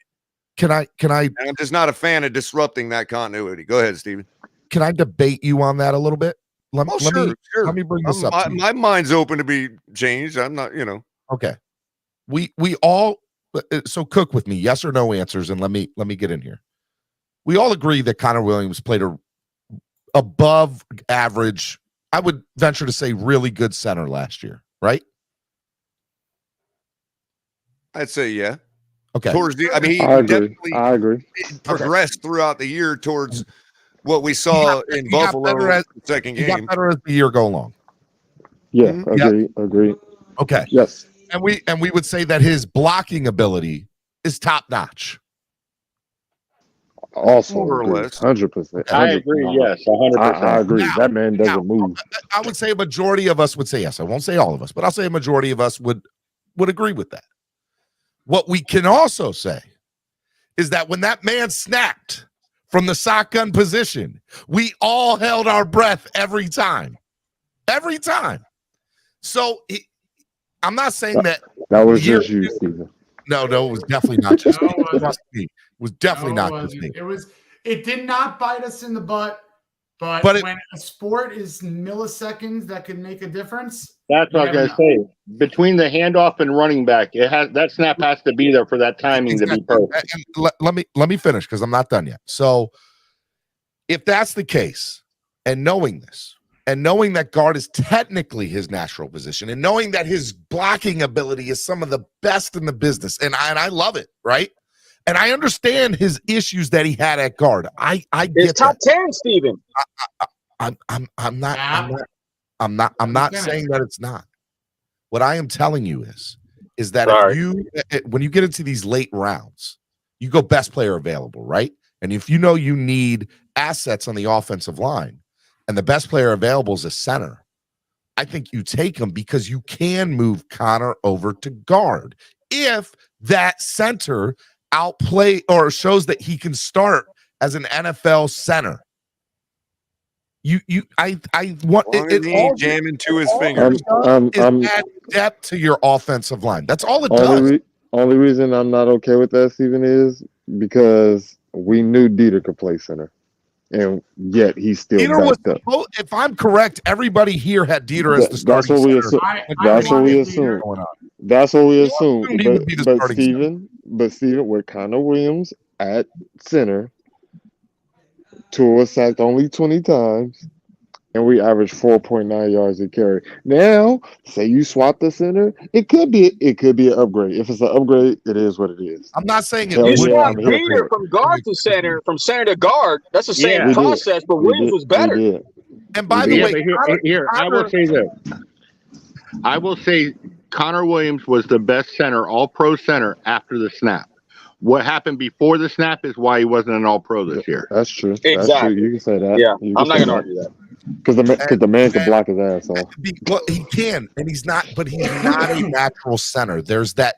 Can I? And I'm just not a fan of disrupting that continuity. Go ahead, Steven. Can I debate you on that a little bit? Let me bring this up. My mind's open to be changed. I'm not, Okay. We all so cook with me, yes or no answers, and let me get in here. We all agree that Connor Williams played a above average, I would venture to say really good center last year, right? I'd say yeah. Okay. I agree. Progressed throughout the year towards what we saw in Buffalo second game. He got better as the year go along. Yeah, agree. Okay. Yes. And we would say that his blocking ability is top notch. Also, more or less, 100%. I agree. Yes, 100%. I agree. That man doesn't move. I would say a majority of us would say yes. I won't say all of us, but I'll say a majority of us would agree with that. What we can also say is that when that man snapped from the shotgun position, we all held our breath every time. Every time. So I'm not saying that was just you, Steven. No, it was definitely not just me. It was definitely not just me. It did not bite us in the butt, but when a sport is milliseconds that could make a difference. That's what I was gonna say. Between the handoff and running back, that snap has to be there for that timing to be perfect. And let me finish because I'm not done yet. So if that's the case, and knowing this, and knowing that guard is technically his natural position, and knowing that his blocking ability is some of the best in the business, and I love it, right? And I understand his issues that he had at guard. I get it's top 10, Steven. I'm not saying that it's not. What I am telling you is that when you get into these late rounds, you go best player available, right? And if you know you need assets on the offensive line, and the best player available is a center, I think you take him because you can move Connor over to guard if that center outplay or shows that he can start as an NFL center. I want it all jamming to his fingers. Add depth to your offensive line. That's all it does. Only reason I'm not okay with that, Steven, is because we knew Dieter could play center, and yet he's still backed up. If I'm correct, everybody here had Dieter as the starting center. That's what we assume. That's what we assume. But Steven, with Connor Williams at center, Tua sacked only 20 times, and we averaged 4.9 yards a carry. Now, say you swap the center, it could be an upgrade. If it's an upgrade, it is what it is. I'm not saying it. You swap Peter from guard to center, from center to guard. That's the same process, but Williams was better. And by the way, I will say this. I will say Connor Williams was the best center, all-pro center after the snap. What happened before the snap is why he wasn't an all-pro this year. That's true. Exactly. That's true. You can say that. Yeah, I'm not going to argue that. Because the man can block his ass off. Well, he can, and he's not a natural center. There's that,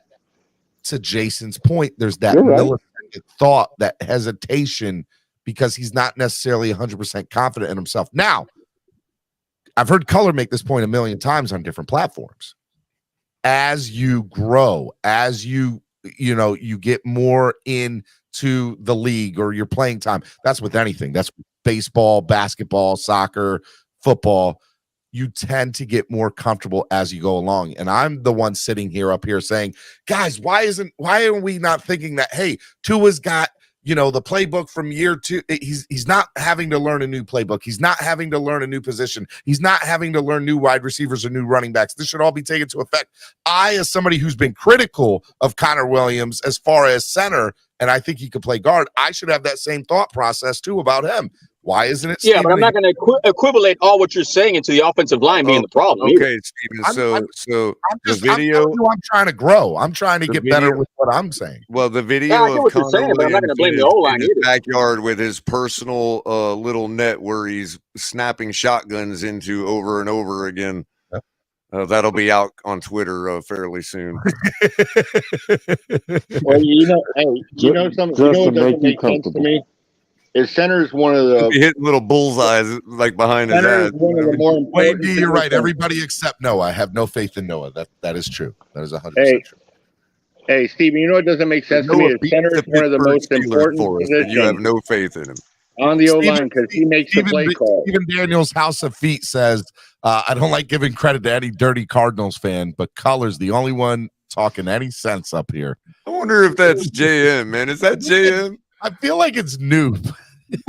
to Jason's point, there's that millisecond thought, that hesitation, because he's not necessarily 100% confident in himself. Now, I've heard Color make this point a million times on different platforms. As you grow, as you get more into the league or your playing time, that's with anything. That's baseball, basketball, soccer, football. You tend to get more comfortable as you go along. And I'm the one sitting up here saying, guys, why are we not thinking that, hey, Tua's got, the playbook from year 2. He's not having to learn a new playbook. He's not having to learn a new position. He's not having to learn new wide receivers or new running backs. This should all be taken to effect. I, as somebody who's been critical of Connor Williams as far as center, and I think he could play guard, I should have that same thought process too about him. Why isn't it? Yeah, but I'm not going to equivalate all what you're saying into the offensive line being the problem. Okay, Steven. So the video. I'm trying to grow. I'm trying to get better with what I'm saying. Well, the video of Connor Williams, but I'm not going to blame the O-line in his backyard with his personal little net where he's snapping shotguns into over and over again. That'll be out on Twitter fairly soon. Well, something what doesn't make sense to me? His center is one of the hitting little bullseyes like behind his ass. One of the more important. You're right. Everybody except Noah. I have no faith in Noah. That is true. That is 100% true. Hey, Steven, you know what doesn't make sense to me? His center is one of the most important positions. You have no faith in him. On the O-line, because he makes the play call. Stephen Daniels, House of Feet, says, I don't like giving credit to any dirty Cardinals fan, but Color's the only one talking any sense up here. I wonder if that's JM, man. Is that JM? I feel like it's Noob.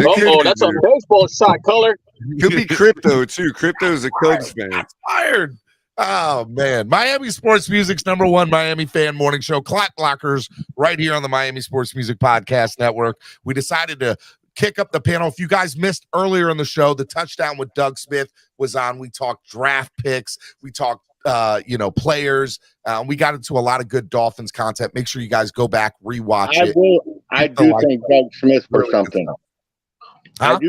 Oh, that's a baseball shot, Color. Could be Crypto, too. Crypto's a Cubs fan. Fired. Oh, man. Miami Sports Music's #1 Miami fan morning show. Clock Blockers right here on the Miami Sports Music Podcast Network. We decided to kick up the panel. If you guys missed earlier in the show, the touchdown with Doug Smith was on. We talked draft picks. We talked players. We got into a lot of good Dolphins content. Make sure you guys go back, rewatch it. I do think Doug Smith for something. Huh?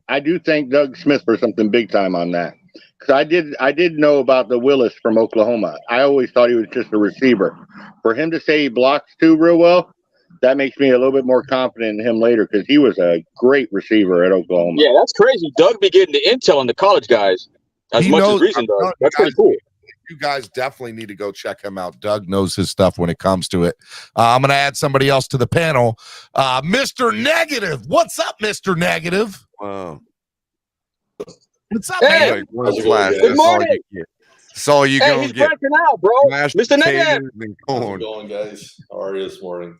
I do think Doug Smith for something big time on that. Because I did know about the Willis from Oklahoma. I always thought he was just a receiver. For him to say he blocks too real well, that makes me a little bit more confident in him later, because he was a great receiver at Oklahoma. Yeah, that's crazy. Doug be getting the intel on the college guys as much as Reason does. That's pretty cool. You guys definitely need to go check him out. Doug knows his stuff when it comes to it. I'm going to add somebody else to the panel. Mr. Negative. What's up, Mr. Negative? Wow. What's up, man? Good morning. That's all you hey, going he's to get. breaking out, bro. Mr. Negative. How's it going, guys? How are you this morning?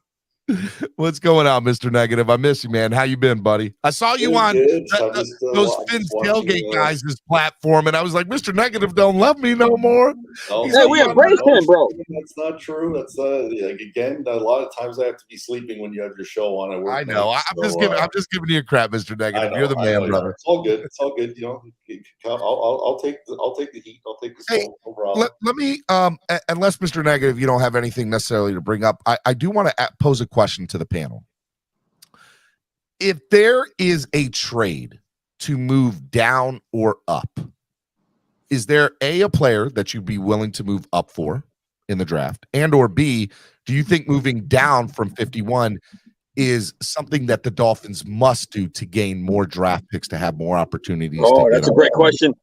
What's going on, Mr. Negative? I miss you, man. How you been, buddy? I saw you on those Finn's Tailgate guys' platform, and I was like, Mr. Negative don't love me no more. Hey, we embrace him, bro. That's not true. That's like, again, a lot of times I have to be sleeping when you have your show on. I know. I'm just giving you a crap, Mr. Negative. You're the man, brother. It's all good. It's all good. You know, I'll take the heat. I'll take the smoke. No problem. Let me unless Mr. Negative, you don't have anything necessarily to bring up. I do want to pose a question to the panel. If there is a trade to move down or up, is there a player that you'd be willing to move up for in the draft, and or B, do you think moving down from 51 is something that the Dolphins must do to gain more draft picks to have more opportunities? Oh, that's a great question.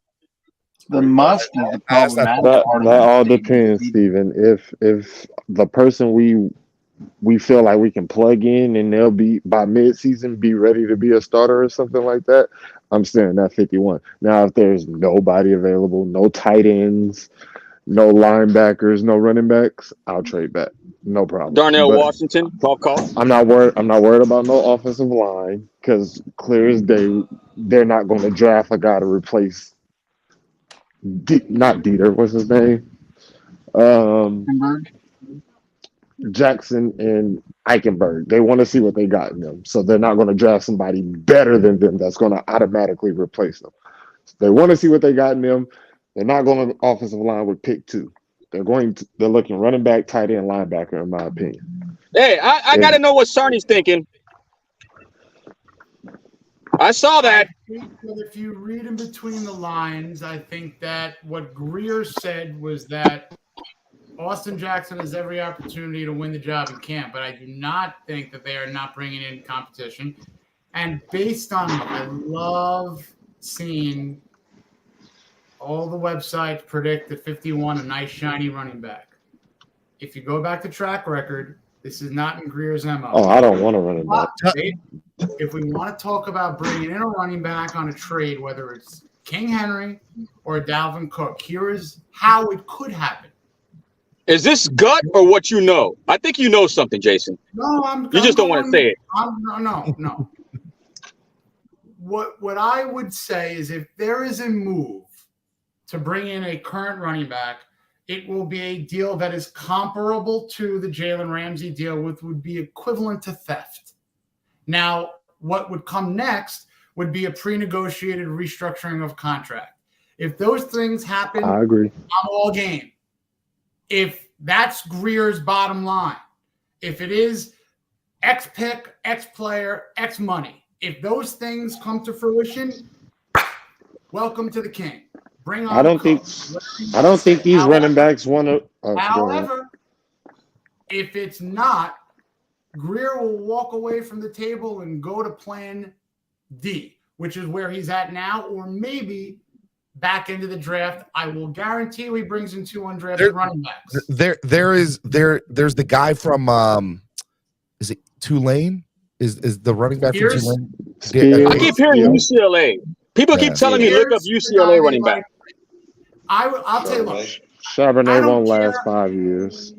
The must is the problematic part. That all depends, Steven. If the person we feel like we can plug in and they'll be by mid-season be ready to be a starter or something like that, I'm staying at 51. Now, if there's nobody available, no tight ends, no linebackers, no running backs, I'll trade back. No problem. Darnell Washington, golf call. I'm not worried about no offensive line because clear as day, they're not going to draft a guy to replace not Dieter, what's his name? Jackson and Eichenberg. They want to see what they got in them. So they're not going to draft somebody better than them that's going to automatically replace them. So they want to see what they got in them. They're not going to offensive line with pick 2. They're looking running back, tight end, linebacker, in my opinion. Hey, I got to know what Sarni's thinking. I saw that. If you read in between the lines, I think that what Greer said was that Austin Jackson has every opportunity to win the job in camp, but I do not think that they are not bringing in competition. And based on I love seeing all the websites predict that 51 a nice shiny running back. If you go back to track record, this is not in Greer's MO. Oh, I don't want to run it back. If we want to talk about bringing in a running back on a trade, whether it's King Henry or Dalvin Cook, here is how it could happen. Is this gut or what you know? I think you know something, Jason. No, you just don't want to say it. No. What I would say is if there is a move to bring in a current running back, it will be a deal that is comparable to the Jalen Ramsey deal, which would be equivalent to theft. Now, what would come next would be a pre-negotiated restructuring of contract. If those things happen, I agree. I'm all game. If that's Greer's bottom line, if it is X pick, X player, X money, if those things come to fruition, welcome to the king. Bring on. I don't think these running backs want to. However, if it's not, Greer will walk away from the table and go to plan D, which is where he's at now, or maybe back into the draft. I will guarantee you he brings in 2 undrafted running backs. There's the guy from is it Tulane? Is the running back from Tulane? I keep hearing UCLA. People keep telling me look up UCLA running back. I'll tell you what. Charbonnet won't last 5 years.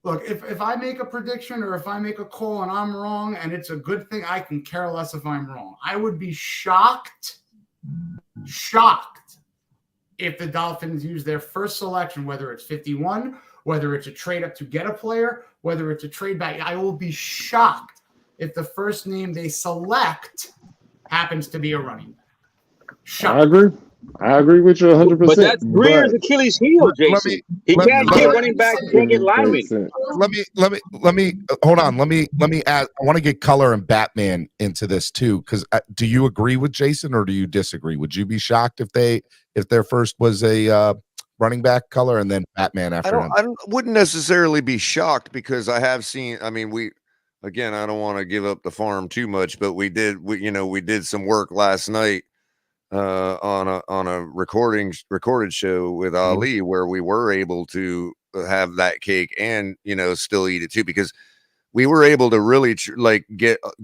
Look, if I make a prediction or if I make a call and I'm wrong and it's a good thing, I can care less if I'm wrong. I would be shocked if the Dolphins use their first selection, whether it's 51, whether it's a trade up to get a player, whether it's a trade back. I will be shocked if the first name they select happens to be a running back. Shocked. I agree with you 100%. But that's Greer's Achilles heel, Jason. He can't get running back. He can't get linemen. Let me hold on. Let me add. I want to get color and Batman into this too. Because do you agree with Jason or do you disagree? Would you be shocked if their first was a running back color and then Batman after him? I wouldn't necessarily be shocked because I have seen. I mean, I don't want to give up the farm too much, but we did some work last night on a recorded show with Ali where we were able to have that cake and still eat it too, because we were able to really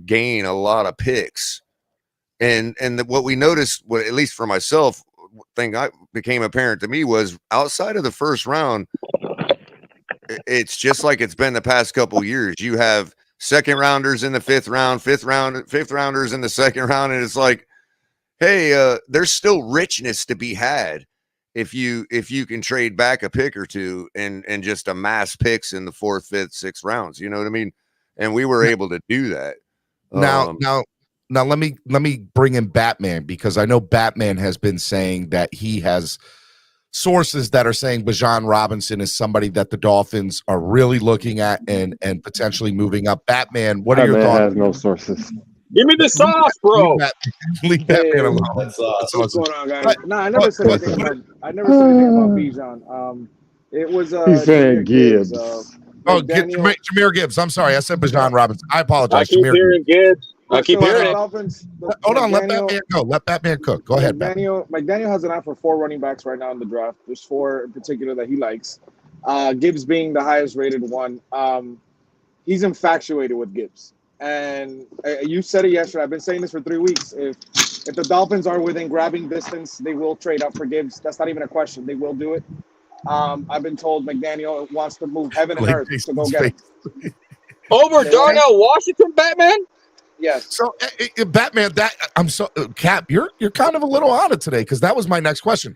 gain a lot of picks, and what we noticed, at least for myself, thing I became apparent to me was outside of the first round, it's just like it's been the past couple years. You have second rounders in the fifth rounders in the second round, and it's like, hey, there's still richness to be had if you can trade back a pick or two and just amass picks in the 4th, 5th, 6th rounds. You know what I mean? And we were able to do that. Now let me bring in Batman, because I know Batman has been saying that he has sources that are saying Bijan Robinson is somebody that the Dolphins are really looking at and potentially moving up. Batman, what are your thoughts? Has no sources. Give me the sauce, bro. Leave Batman alone. That's What's going on, guys? No, I never said anything about. I never said anything about Bijan. It was He's saying Gibbs. Jahmyr Gibbs. I'm sorry, I said Bijan Robinson. I apologize. I keep hearing Gibbs. I keep hearing it. Dolphins, Hold on, let Batman go. Let Batman cook. Go ahead, McDaniel has an eye for 4 running backs right now in the draft. There's 4 in particular that he likes. Gibbs being the highest rated one. He's infatuated with Gibbs. And you said it yesterday. I've been saying this for 3 weeks. If the Dolphins are within grabbing distance, they will trade up for Gibbs. That's not even a question. They will do it. I've been told McDaniel wants to move heaven and earth to go get him. Over Darnell Washington, Batman? Yes. So, Batman, Cap, you're kind of a little on it today, because that was my next question.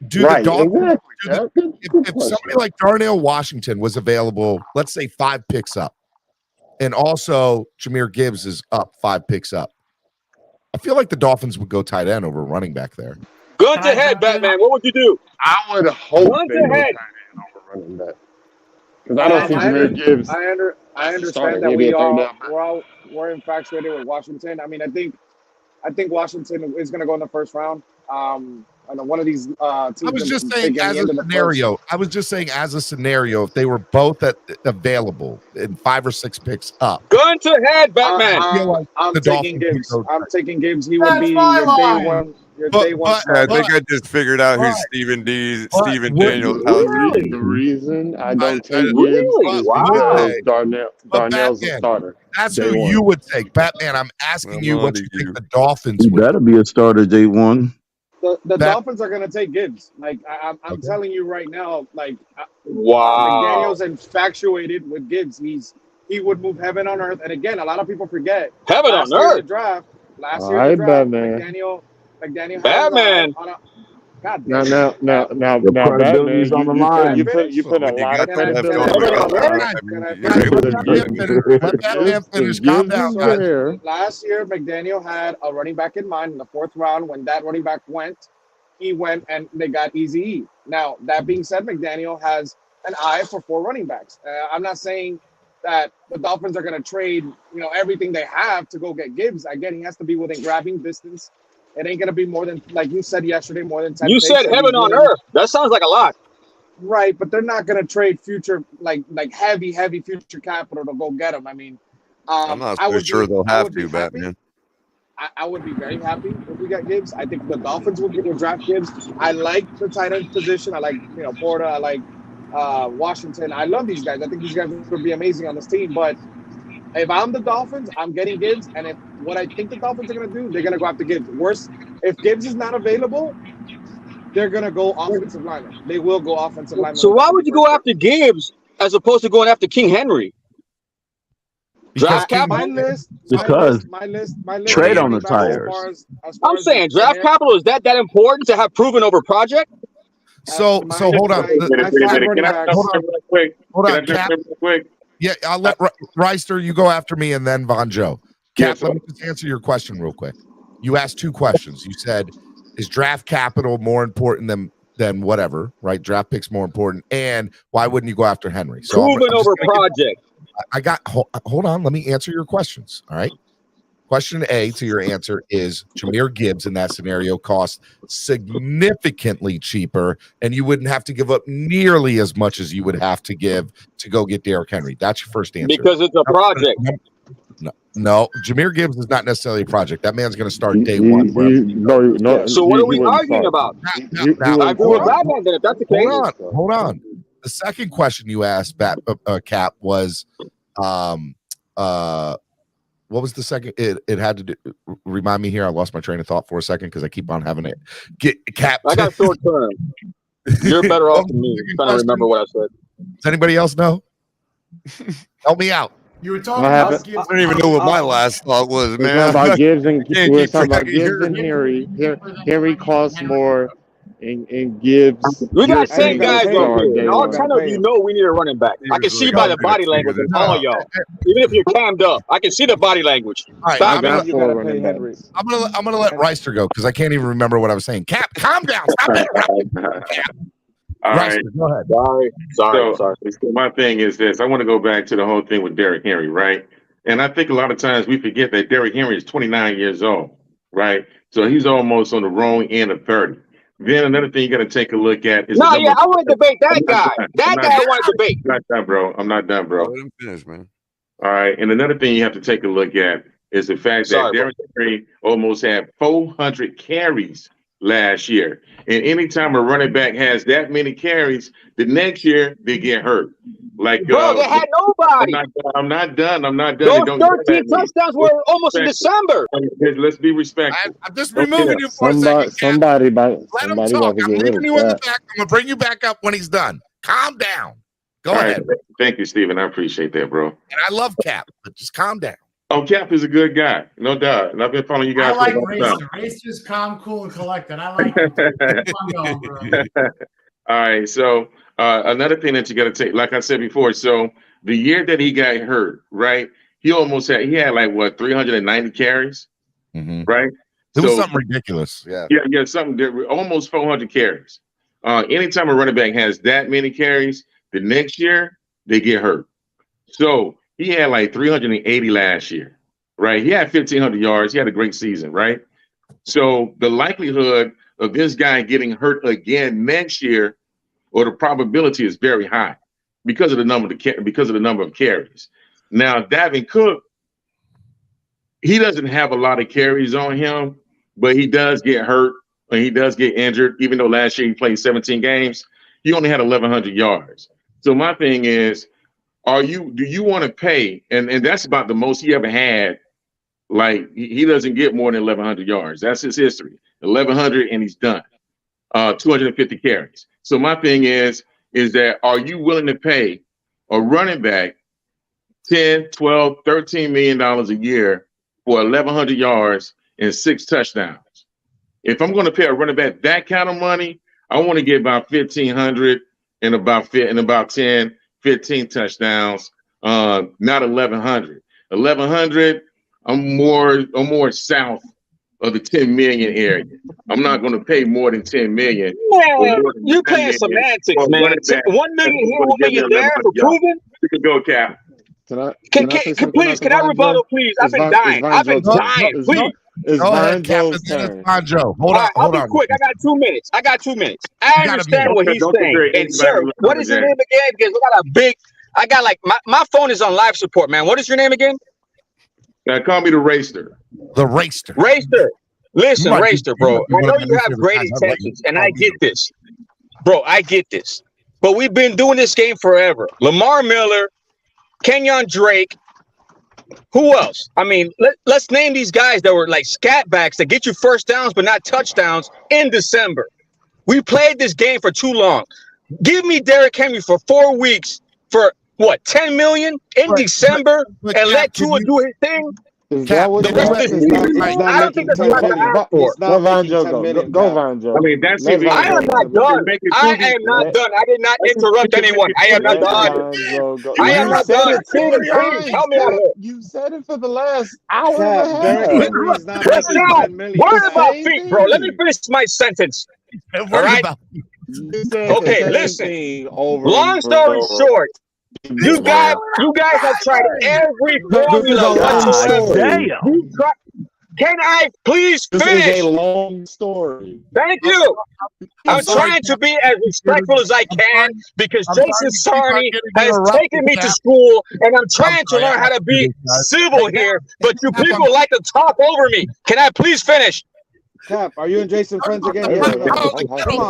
If somebody like Darnell Washington was available, let's say 5 picks up, and also Jahmyr Gibbs is up 5 picks up, I feel like the Dolphins would go tight end over running back there. Gun to head, Batman. What would you do? I would hope Gun they to go head. tight end over running back. Because I don't see Jahmyr Gibbs. I understand that we're infatuated with Washington. I mean, I think Washington is going to go in the 1st round. I know one of these teams. I was just saying as a scenario, if they were both available in 5 or 6 picks up. Gun to head, Batman. I'm taking Gibbs. I'm taking Gibbs. He would be your day one. I think I just figured out who Stephen Daniels. The reason I don't take Gibbs is because Darnell's a starter. That's who you would take, Batman. I'm asking you what you think the Dolphins would. Better be a starter day 1. The Dolphins are going to take Gibbs. Like I'm telling you right now. Like wow, McDaniel's infatuated with Gibbs. He would move heaven on earth. And again, a lot of people forget heaven on earth. Last year in the draft, McDaniel. Batman. God now, Batman, on the line. You put a lot of credibility. Let Batman finish. Calm down, guys. Last year, McDaniel had a running back in mind in the 4th round. When that running back went, he went and they got Eazy-E. Now, that being said, McDaniel has an eye for 4 running backs. I'm not saying that the Dolphins are going to trade, everything they have to go get Gibbs. Again, he has to be within grabbing distance. It ain't going to be more than, like you said yesterday, more than 10 You said heaven on earth. That sounds like a lot. Right, but they're not going to trade future, like heavy future capital to go get him. I mean, I'm not so sure they'll have to, Batman. I would be very happy if we got Gibbs. I think the Dolphins will draft Gibbs. I like the tight end position. I like, Porter. I like Washington. I love these guys. I think these guys would be amazing on this team. But if I'm the Dolphins, I'm getting Gibbs. And if what I think the Dolphins are going to do, they're going to go after Gibbs. Worse, if Gibbs is not available, they're going to go offensive lineman. They will go offensive lineman. So why would you go after Gibbs as opposed to going after King Henry? Draft capital? My list. Trade on the tires. I'm saying draft capital, is that important to have proven over project? So hold on. Hold on, Cap. Yeah, I'll let Reister, you go after me, and then Von Joe. Cap, let me just answer your question real quick. You asked 2 questions. You said, is draft capital more important than whatever, right? Draft picks more important, and why wouldn't you go after Henry? So proven over project. Hold on. Let me answer your questions. All right. Question A to your answer is Jahmyr Gibbs in that scenario costs significantly cheaper, and you wouldn't have to give up nearly as much as you would have to give to go get Derrick Henry. That's your first answer. Because it's a project. No, Jahmyr Gibbs is not necessarily a project. That man's going to start day 1. So what are we arguing about? Hold on. The second question you asked, Cap, was what was the second? It had to do, remind me here. I lost my train of thought for a second because I keep on having it. Cap. I got short term. You're better off than me. I'm trying to remember what I said. Does anybody else know? Help me out. You were talking about Gibbs. I don't even know what my last thought was, We're man. talking about Gibbs and Can't we're keep talking about track of Gibbs your- and Henry. Henry costs more, and Gibbs. We got you're 10 saying guys he'll right start here, day and all one. 10 of you know we need a running back. I can see by the body language from all of y'all. Even if you're cammed up, I can see the body language. All right, Stop. You gotta pay Henry. I'm gonna let Reister go because I can't even remember what I was saying. Cap, calm down. Stop it. All right. Reister, go ahead. Sorry. So my thing is this. I want to go back to the whole thing with Derrick Henry, right? And I think a lot of times we forget that Derrick Henry is 29 years old, right? So he's almost on the wrong end of 30. Then another thing you got to take a look at is I want to debate that guy. That guy I want to debate. I'm not done, bro. I'm not done, bro. Let him finish, man. All right. And another thing you have to take a look at is the fact that Derrick Henry almost had 400 carries last year. And anytime a running back has that many carries, the next year they get hurt. Like, bro, they had nobody. I'm not done. Those 13 touchdowns were almost in December. Let's be respectful. I'm just removing you for a second. Somebody Let him talk. I'm leaving you in the back. I'm gonna bring you back up when he's done. Calm down. Go ahead. Right. Thank you, Steven. I appreciate that, bro. And I love Cap, but just calm down. Oh, Cap is a good guy, no doubt. And I've been following you guys. I like for a long time. Racer. Racer's calm, cool, and collected. I like him. All right. So another thing that you got to take, like I said before, so the year that he got hurt, right? He had like what 390 carries, right? It was something ridiculous. Yeah, something almost 400 carries. Anytime a running back has that many carries, the next year they get hurt. So he had like 380 last year, right? He had 1,500 yards. He had a great season, right? So the likelihood of this guy getting hurt again next year, or the probability is very high because of the number of carries. Now, Dalvin Cook, he doesn't have a lot of carries on him, but he does get hurt and he does get injured. Even though last year he played 17 games, he only had 1,100 yards. So my thing is, do you want to pay? And that's about the most he ever had. Like he doesn't get more than 1,100 yards. That's his history. 1,100 and he's done. 250 carries. So my thing is that are you willing to pay a running back $10, $12, $13 million a year for 1,100 yards and 6 touchdowns? If I'm going to pay a running back that kind of money, I want to get about 1,500 and about 10, 15 touchdowns. Not 1,100. 1,100. I'm more south of the 10 million area. I'm not going to pay more than 10 million. Man, you're playing semantics, man. 1 million here, 1 million there for proving. You can go, Cap. Can I rebuttal, please? I've been dying. Please. Go ahead, Cap. It's Joe. Hold on. I'll be quick. I got 2 minutes. I understand what he's saying. And sir, what is your name again? Because I got my phone is on live support, man. What is your name again? Call me the Racer. The Racer. Listen, Racer, bro. I know you have great intentions, and I get this. Bro, I get this. But we've been doing this game forever. Lamar Miller, Kenyon Drake. Who else? I mean, let's name these guys that were like scat backs that get you first downs but not touchdowns in December. We played this game for too long. Give me Derrick Henry for 4 weeks for what, 10 million in December and let Tua do his thing? I don't think that's what I asked for. Go, Von Joe. I mean, that's I am not done. I am not done. I did not interrupt anyone. I am not done. I am not done. Please help me out here. You said it for the last hour and a half. Let's not worry about feet, bro. Let me finish my sentence. All right? Okay, listen. Long story short, you guys have tried every formula. Can I please finish? This is a long story. Thank you. I'm trying to be as respectful as I can because Jason Sarney has taken me to school and I'm trying to learn how to be civil here, but you people like to talk over me. Can I please finish? Cap, are you and Jason friends again? Come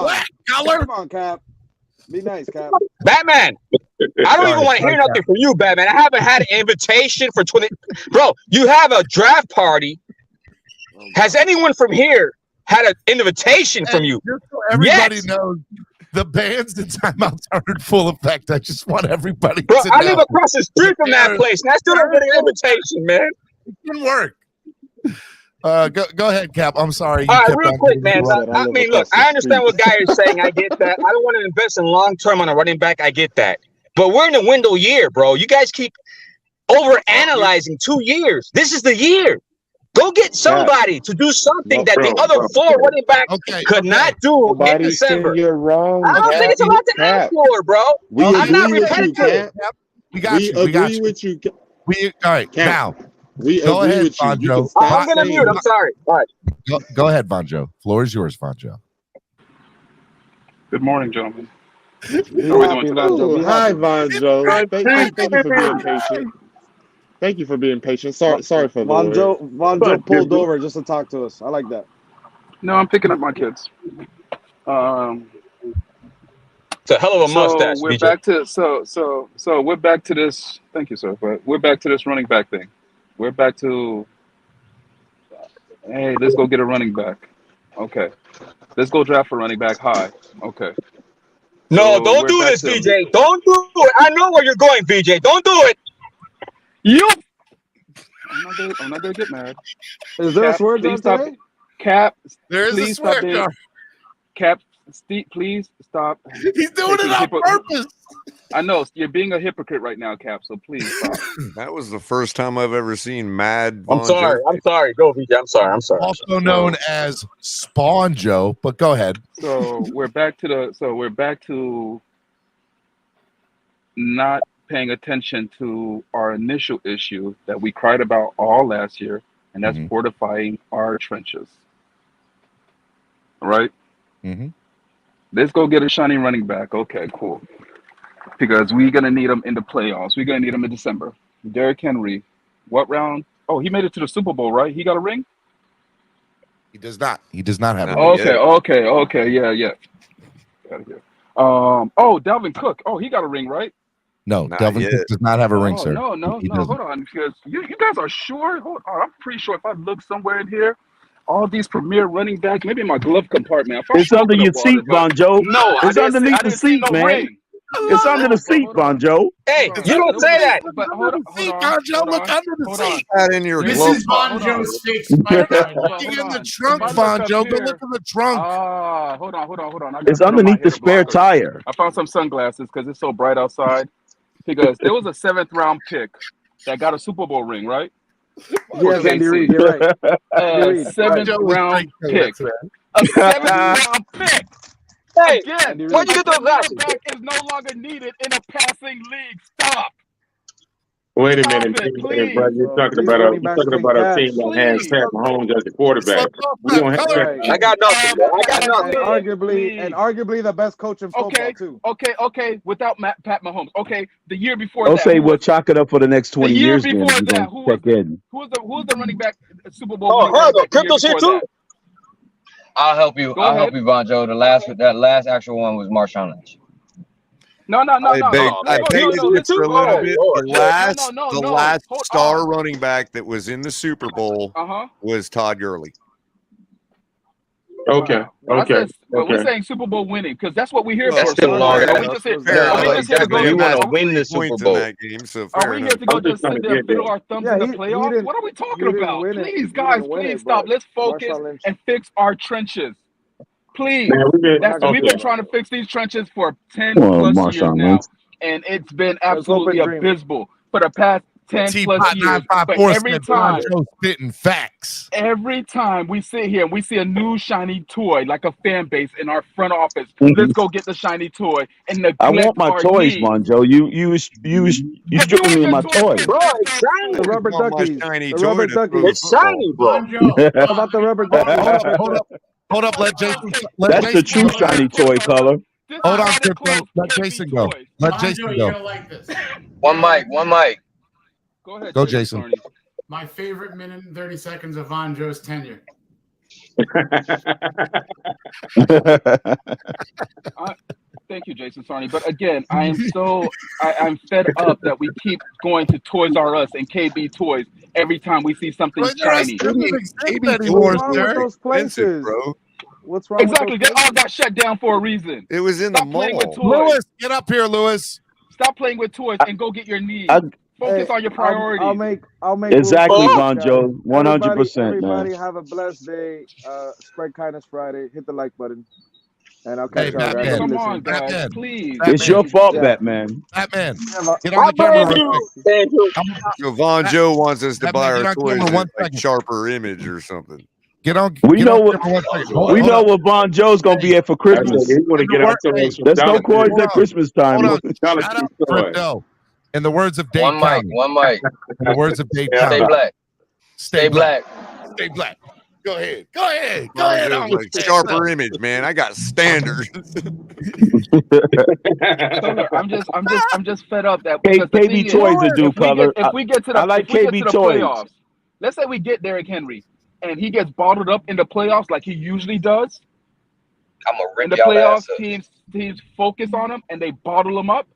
on, Cap. Be nice, Cap. Batman, I don't even want to hear nothing from you, Batman. I haven't had an invitation for 20. Bro, you have a draft party. Has anyone from here had an invitation from you? Everybody knows. The bans and timeouts are in full effect. I just want everybody Bro, to I know. live across the street from that place, and I still don't get an invitation, man. It didn't work. Go ahead, Cap. I'm sorry. All right, real quick, man. I mean, look, I understand what Guy is saying. I get that. I don't want to invest in long term on a running back. I get that. But we're in a window year, bro. You guys keep over analyzing 2 years. This is the year. Go get somebody to do something that the other 4 running backs could not do in December. You're wrong. I don't think it's a lot to ask for, bro. I'm not repetitive. We got you. We got you. With you. All right, now. We go agree ahead, with you. Vonjo. I'm gonna mute. I'm sorry. All right. Go ahead, Vonjo. Floor is yours, Vonjo. Good morning, gentlemen. How are we doing today? Hi, Vonjo. Thank you for being patient. Thank you for being patient. Sorry for the Vonjo pulled over just to talk to us. I like that. No, I'm picking up my kids. It's a hell of a mustache. We're BJ. back to so we're back to this. Thank you, sir. But we're back to this running back thing. We're back to. Hey, let's go get a running back. Okay, let's go draft a running back high. Okay. No, So don't we're do back this, to- BJ. Don't do it. I know where you're going, BJ. Don't do it. You. I'm not gonna get mad. Is there a swear please jar stop. today? Cap, There is a please swear stop being. jar. Cap, Steve, please stop. He's doing it on purpose. I know you're being a hypocrite right now, Cap. So please stop. That was the first time I've ever seen Mad. I'm sorry. I'm sorry. Go, BJ. I'm sorry. I'm sorry. Also known as Spawn Joe, but go ahead. So we're back to not paying attention to our initial issue that we cried about all last year, and that's fortifying our trenches. All right? Mm-hmm. Let's go get a shiny running back. Okay, cool. Because we're going to need him in the playoffs. We're going to need him in December. Derrick Henry. What round? Oh, he made it to the Super Bowl, right? He got a ring? He does not. He does not have a Okay. Yeah. Gotta get. Oh, Dalvin Cook. Oh, he got a ring, right? No, Delvin Cook does not have a ring, sir. No. He doesn't. Hold on, because you guys are sure. Hold on, I'm pretty sure if I look somewhere in here, all these premier running backs, maybe in my glove compartment. It's under your seat, Vonjo. No, It's underneath the seat, man. It's under the seat, Vonjo. Hey, you don't say that. But hold on. Vonjo, look under the seat. That in your This glove. is Vonjo's fake Looking in the trunk, Vonjo. Go look in the trunk. Hold on. I It's gotta put on my underneath the hair spare blocker. tire. I found some sunglasses because it's so bright outside. Because there was a 7th round pick that got a Super Bowl ring, right? Yes, Andy Reid, you're right. Andy Reid, 7th round pick. A 7th round pick. Hey, Again, where'd you get those glasses? back is no longer needed in a passing league. Stop. Wait a Stop minute, it, please. bro. You're talking about a team that has Pat Mahomes as the quarterback. We don't have I got nothing, bro. I got nothing. And arguably the best coach in football too. Okay. Without Pat Mahomes. Okay, the year before Don't that. say we'll chalk it up for the next 20 year years. Then before we're that, gonna check in. Who was the running back Super Bowl? Oh, running back the year Crypto's here before too. I'll help you. Go I'll ahead. help you, Vonjo. That last actual one was Marshawn Lynch. No. I beg to differ a little bit. The last star running back that was in the Super Bowl was Todd Gurley. Okay. But we're saying Super Bowl winning because that's what we're here That's for. still long. Are we just here to go? You want to win the Super Bowl? Are we here to go just sit there and fiddle our thumbs in the playoffs? What are we talking about? Please, guys, please stop. Let's focus and fix our trenches. Please. We've been trying to fix these trenches for 10 plus years now, and it's been absolutely abysmal for the past 10 plus years. But every time, spitting facts. Every time we sit here and we see a new shiny toy, like a fan base in our front office, let's go get the shiny toy and neglect I want my our toys, needs. Vonjo. You stripping me of my toys. Bro, it's shiny. The rubber duckies. Shiny The rubber toy to duckies. It's shiny, bro. How about the rubber duckies? Hold up. Let Jason. That's the true shiny toy color. Hold on, Crypto. Let Jason go. Let Jason You're go. gonna like this. One mic. Go ahead. Go, Jason. My favorite minute and 30 seconds of Vonjo's tenure. Thank you, Jason Sarney. But again, I'm fed up that we keep going to Toys R Us and KB Toys every time we see something shiny. What's wrong with those places? What's wrong? Exactly. With They all got shut down for a reason. It was in Stop the playing with mall. toys. Lewis, get up here, Lewis. Stop playing with toys and go get your needs. Focus on your priorities. I'll make exactly, rules for Von this, Joe. guys. 100%, man. Everybody have a blessed day. Spread kindness Friday. Hit the like button, and I'll Hey, catch y'all guys. Batman. Come on, guys, Batman. please. It's your fault, Yeah. Batman. Batman. Yeah, Get on the camera real quick. So Von Joe wants us to Batman, buy get our on camera toys one like second. sharper image or something. Get on. We get know on what camera one second. we Hold know up. what Von Joe's gonna be at for Christmas. In the word- hey, There's no toys hold at on. Christmas time. Hold on. Shut up, Crypto. In the words of Dave One mic, County. one mic. In the words of Dave Stay County. black. Stay black. Stay black. Go ahead. Go ahead. Go Von ahead. Joe's like sharper image, man. I got standards. Color, I'm just fed up that because the KB thing is, Toys will do, Color. if we get to the I like if we get KB to the Toys. playoffs, let's say we get Derrick Henry and he gets bottled up in the playoffs like he usually does. I'm gonna In rip the y'all playoffs, ass up. teams focus on him and they bottle him up,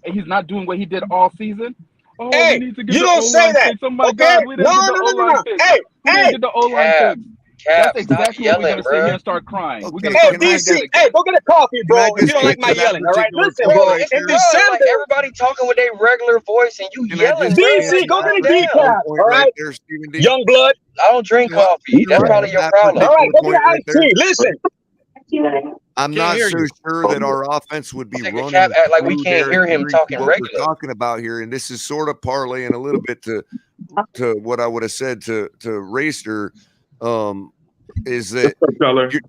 and he's not doing what he did all season. Oh, Hey, we need to get you the don't say O-line that. fixed. Oh my Okay? God, we didn't No, get the no, no, O-line no. fixed. Hey, We didn't get the O-line Cap, fixed. Cap, That's stop exactly what we're yelling, gonna sit here bro. and start crying. We're Okay, gonna start Hey, crying DC, again. hey, go get a coffee, Can I bro. If just you don't like get my to that yelling, all right? particular Listen, point bro, right in there? Bro, like December, everybody talking with their regular voice and you Can I yelling, just bro. get DC, Like, to go that get a goddamn. particular decaf, point all right right? there, Stephen D? Young blood. I don't drink What? coffee. That's probably your That problem. All right, particular go get point an right iced there. tea. Listen. I'm Can't not hear so you. sure that our offense would be Nigga running Cap act like we through can't hear Derrick him Henry talking what we're regular. talking about here, and this is sort of parlaying a little bit to what I would have said to Racer, is that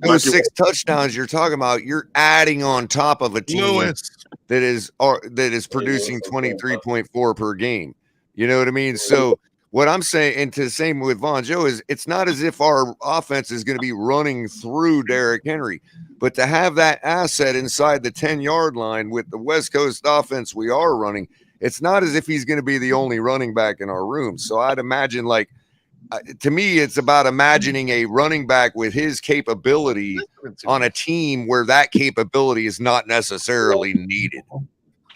those 6 touchdowns you're talking about, you're adding on top of a team Lewis. that is producing 23.4 per game. You know what I mean? So what I'm saying, and to the same with Von Joe, is it's not as if our offense is going to be running through Derrick Henry, but to have that asset inside the 10-yard line with the West Coast offense we are running, it's not as if he's going to be the only running back in our room. So I'd imagine, like, to me, it's about imagining a running back with his capability on a team where that capability is not necessarily needed.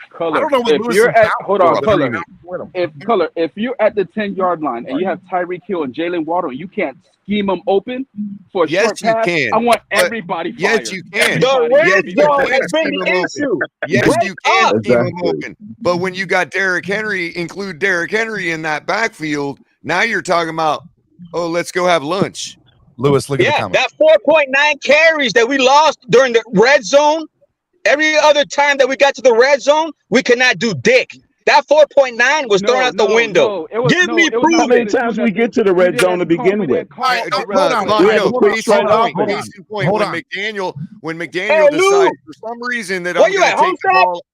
Color. I don't know what If Lewis you're is at down hold for. on, Color. Agreement. If you're at the 10-yard line and you have Tyreek Hill and Jalen Waddle, and you can't scheme them open for a short Yes, you pass. can. I want But everybody fired. yes, you can. The Everybody Yes, red you zone can has been scheme the them open. issue. Yes, Wake you can up. scheme them open. But when you got Derrick Henry, include Derrick Henry in that backfield, now you're talking about, oh, let's go have lunch. Lewis, look at the Yeah, comment. that 4.9 carries that we lost during the red zone, every other time that we got to the red zone, we could not do dick. That 4.9 was thrown out the window. Give me proof. How many times we get to the red zone to begin with? All right, Hold hold on, on. case in point. Hold Case in point. Hold When on. McDaniel decides for some reason that Where I'm you going at, to take the Homestead? ball.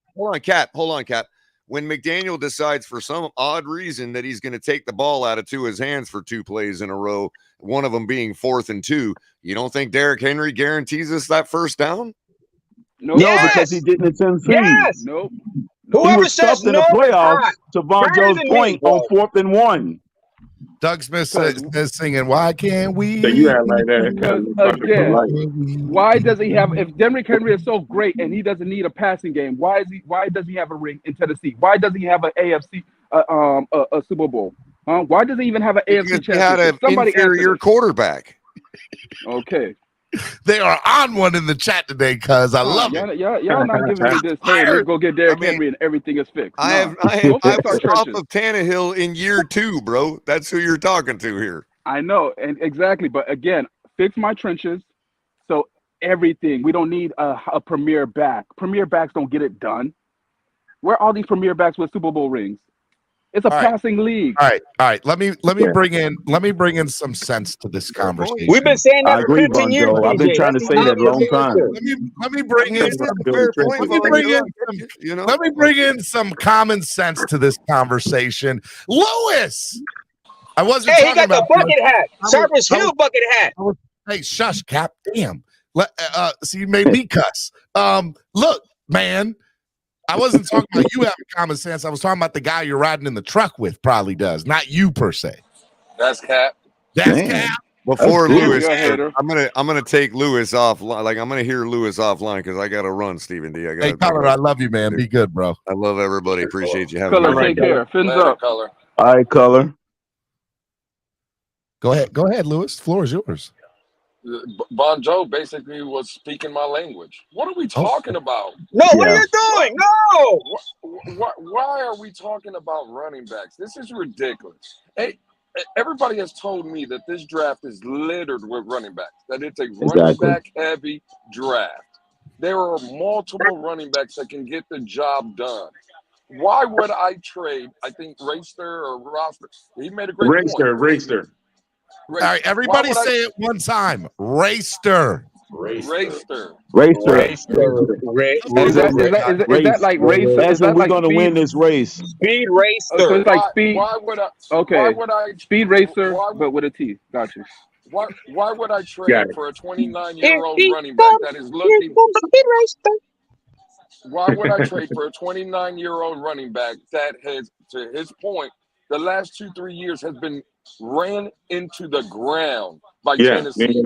Hold on, Cap. When McDaniel decides for some odd reason that he's going to take the ball out of Tua's hands for 2 plays in a row, one of them being 4th and 2, you don't think Derrick Henry guarantees us that first down? No, because he didn't at Tennessee. Yes. Nope. He Whoever was says stuffed in the no is playoffs, hot. to Von Better Joe's than point, me. on 4th and 1. Doug Smith says singing, "Why can't we?" You had like Because that. again, why does he have? If Derrick Henry is so great and he doesn't need a passing game, why does he have a ring in Tennessee? Why does he have an AFC a Super Bowl? Why does he even have an Because AFC he had championship? an Somebody answer inferior this. quarterback. Okay. They are on one in the chat today, cuz I love it. Y'all not giving me this. Hey, let's go get Derrick Henry and everything is fixed. I Go was fix our off trenches. of Tannehill in year 2, bro. That's who you're talking to here. I know, and exactly. But again, fix my trenches. So everything. We don't need a premier back. Premier backs don't get it done. Where are all these premier backs with Super Bowl rings? It's a All right. passing league. All right. Let me bring in some sense to this conversation. We've been saying that I for agree, 15 Von years. Joe. I've been trying to say that a long time. Let me bring in some common sense to this conversation. Lewis, I wasn't Hey, talking he got about the bucket hat. Cypress Hill bucket hat. Hey, shush, Cap. Damn. So you made me cuss. Look, man. I wasn't talking about you having common sense. I was talking about the guy you're riding in the truck with probably does, not you per se. That's Cap. That's Cap. Before Lewis, hater. I'm gonna take Lewis off. Like I'm gonna hear Lewis offline because I gotta run, Stephen D. Hey, Color, I love you, man. Be good, bro. I love everybody. Appreciate you having Color, me. take care. Fins up. Color. All right, Color. Go ahead, Lewis. The floor is yours. Bon Joe basically was speaking my language. What are we talking about? No, what are you doing? No. Why are we talking about running backs? This is ridiculous. Hey, everybody has told me that this draft is littered with running backs, that it's a running back heavy draft. There are multiple running backs that can get the job done. Why would I trade? I think Raster or Roster, he made a great point. Raster. All right, everybody say it one time. Raster. Raster. Is that like race? Is that we're like going to win this race. Speed racer. So it's like speed. Why would I? Okay. Why would I? Speed racer, but with a T. Got you. Why would I trade for a 29-year-old running back that is looking? Why would I trade for a 29-year-old running back that has, to his point, the last 2-3 years has been ran into the ground by Tennessee?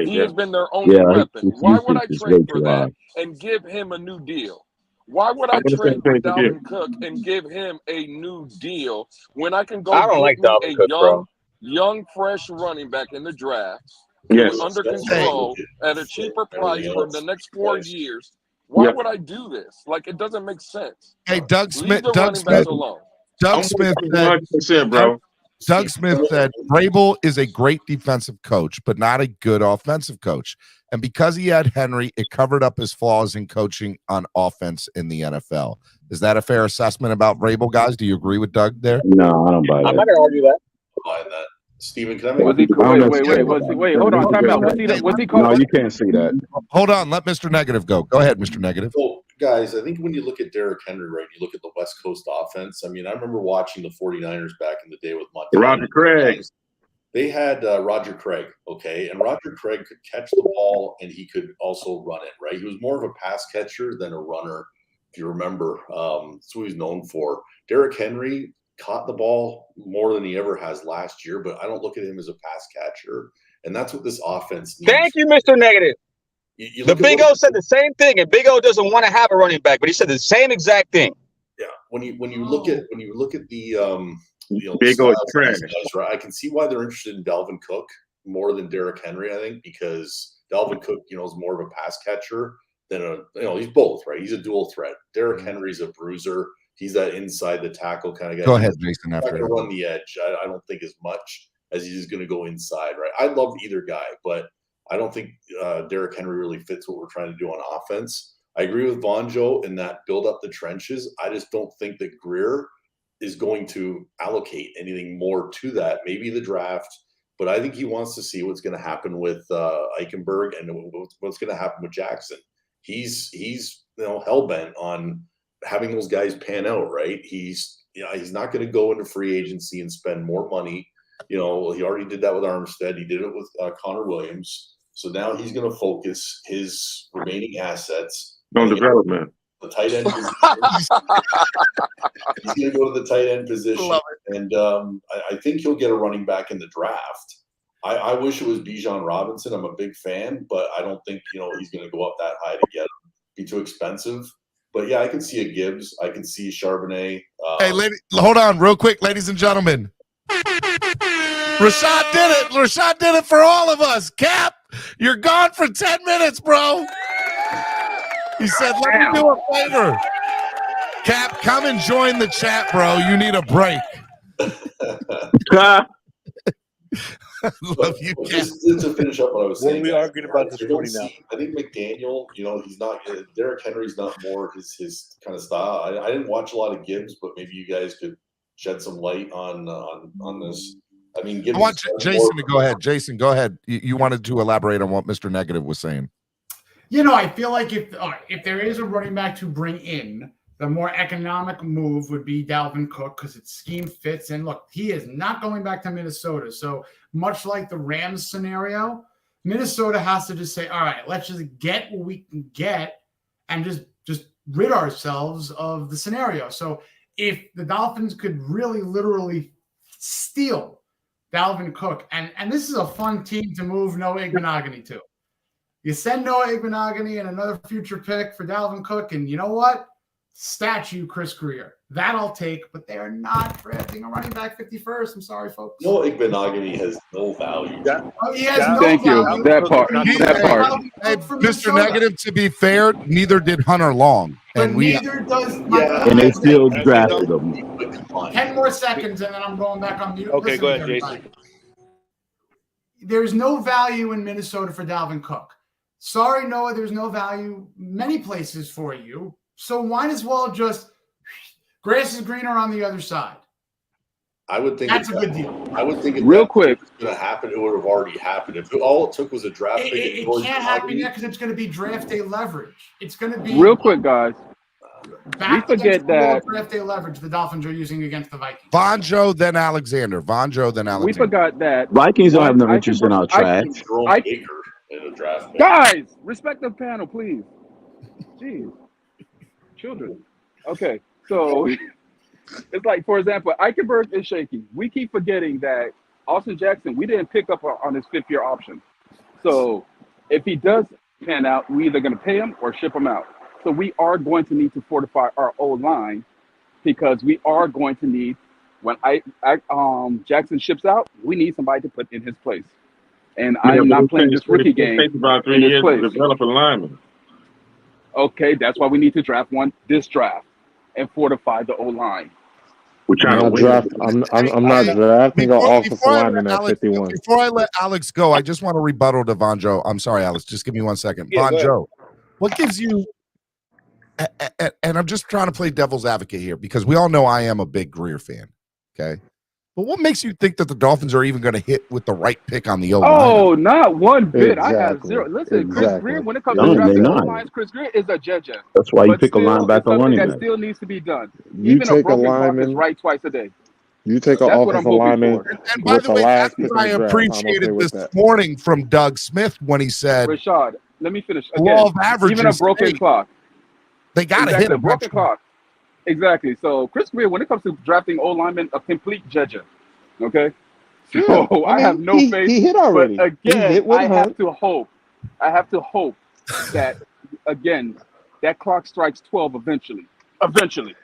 He has been their only weapon. Why would I trade for that and give him a new deal? Why would I trade for Dalvin Cook and give him a new deal when I can go get a young, fresh running back in the draft, under control at a cheaper price for the next 4 years? Why would I do this? Like, it doesn't make sense. Hey, Doug Smith. Doug Smith said Vrabel is a great defensive coach, but not a good offensive coach. And because he had Henry, it covered up his flaws in coaching on offense in the NFL. Is that a fair assessment about Vrabel, guys? Do you agree with Doug there? No, I don't buy that. I'm not going to argue that. Buy that. Steven, can I make wait, hold on. Time out. Was he called? No, you can't see that. Hold on. Let Mr. Negative go. Go ahead, Mr. Negative. Well, guys, I think when you look at Derrick Henry, right, you look at the West Coast offense. I mean, I remember watching the 49ers back in the day with Montana. Roger Craig. They had Roger Craig, okay? And Roger Craig could catch the ball, and he could also run it, right? He was more of a pass catcher than a runner, if you remember. That's what he's known for. Derrick Henry caught the ball more than he ever has last year, but I don't look at him as a pass catcher, and that's what this offense needs. Thank you, Mr. Negative. The Big O said the same thing, and Big O doesn't want to have a running back, but he said the same exact thing. Yeah, when you look at the Big O trash, right? I can see why they're interested in Dalvin Cook more than Derrick Henry. I think because Dalvin Cook, is more of a pass catcher than he's both, right? He's a dual threat. Derrick Henry's a bruiser. He's that inside the tackle kind of guy. Go ahead, Jason. He's not going to run the edge. I don't think as much as he's going to go inside, right? I love either guy, but I don't think Derrick Henry really fits what we're trying to do on offense. I agree with Von Joe in that build up the trenches. I just don't think that Greer is going to allocate anything more to that. Maybe the draft, but I think he wants to see what's going to happen with Eichenberg and what's going to happen with Jackson. He's hell bent on having those guys pan out, right? He's not going to go into free agency and spend more money. He already did that with Armstead. He did it with Connor Williams. So now he's going to focus his remaining assets on development. The tight end position. He's going to go to the tight end position, and I think he'll get a running back in the draft. I wish it was Bijan Robinson. I'm a big fan, but I don't think he's going to go up that high to get him. Be too expensive. But yeah, I can see a Gibbs. I can see Charbonnet. Hey, hold on real quick, ladies and gentlemen. Rashad did it. Rashad did it for all of us. Cap, you're gone for 10 minutes, bro. He said, let me do a favor. Cap, come and join the chat, bro. You need a break. Love you, Cap. Just to finish up what I was saying. What are we arguing about this morning now? I think McDaniel, he's not – Derrick Henry's not more his kind of style. I didn't watch a lot of Gibbs, but maybe you guys could shed some light on this. I mean, Gibbs. I want Jason to go ahead. Jason, go ahead. You wanted to elaborate on what Mr. Negative was saying. I feel like if there is a running back to bring in, the more economic move would be Dalvin Cook because its scheme fits. And look, he is not going back to Minnesota. So much like the Rams scenario, Minnesota has to just say, all right, let's just get what we can get and just rid ourselves of the scenario. So if the Dolphins could really literally steal Dalvin Cook, and this is a fun team to move Noah Igbenogany to. You send Noah Igbenogany and another future pick for Dalvin Cook, and you know what? Statue Chris Greer. That I'll take, but they are not drafting a running back 51st. I'm sorry, folks. No, Igbenogany has no value. He has no Thank you. value. That part. Hey, Mr. Negative, to be fair, neither did Hunter Long. And neither does my And they still drafted him. 10 more seconds, and then I'm going back on mute. Okay, Listen, go ahead, everybody. Jason. There's no value in Minnesota for Dalvin Cook. Sorry, Noah, there's no value many places for you. So might as well just grass is greener on the other side. I would think That's a good deal. I would think Real quick, it's going to happen. It would have already happened. If all it took was a draft pick. It can't happen yet because it's going to be draft day leverage. It's going to be real quick, guys. back We forget against the lower that draft day leverage the Dolphins are using against the Vikings. Vonjo, then Alexander. Vonjo, then Alexander. we forgot that Vikings don't have no interest in our trash. In a draft pick. Guys, respect the panel, please. Jeez. Children. Okay, so it's like, for example, Eichenberg is shaky. We keep forgetting that Austin Jackson, we didn't pick up on his fifth-year option. So if he does pan out, we're either going to pay him or ship him out. So we are going to need to fortify our O-line because we are going to need, when Jackson ships out, we need somebody to put in his place. And I am not playing this rookie game about 3 in his years place. to develop a lineman. Okay, that's why we need to draft one this draft and fortify the O-line. We're trying to win. I'm not drafting an offensive lineman at Alex, 51. Before I let Alex go, I just want to rebuttal to Vonjo. I'm sorry, Alex. Just give me 1 second. Yeah, Vonjo, what gives you and I'm just trying to play devil's advocate here because we all know I am a big Greer fan. Okay. But what makes you think that the Dolphins are even going to hit with the right pick on the O-line? Oh, not one bit. I have Exactly. zero. Listen, Chris Exactly. Greer, when it comes No, to they're drafting not. O-lines, Chris Greer is a judge. That's why you But pick a still, linebacker it's something running that back. still needs to be done. You Even a take a broken clock is lineman. right twice a day. You take an That's what I'm offensive hoping lineman for. And by with the the way, last that's pick what I in the draft. I'm appreciated okay with this that. morning from Doug Smith when he said Rashad, let me finish. the law Again, of averages. even a broken hey, clock. they got to Exactly, hit a broken eventually. clock. Exactly. So Chris Greer, when it comes to drafting O-linemen, a complete judge. Okay. Yeah, So I I have mean, no faith. he hit already. But He again, hit with I Hunt. have to hope. I have to hope that again that clock strikes 12 eventually. Eventually,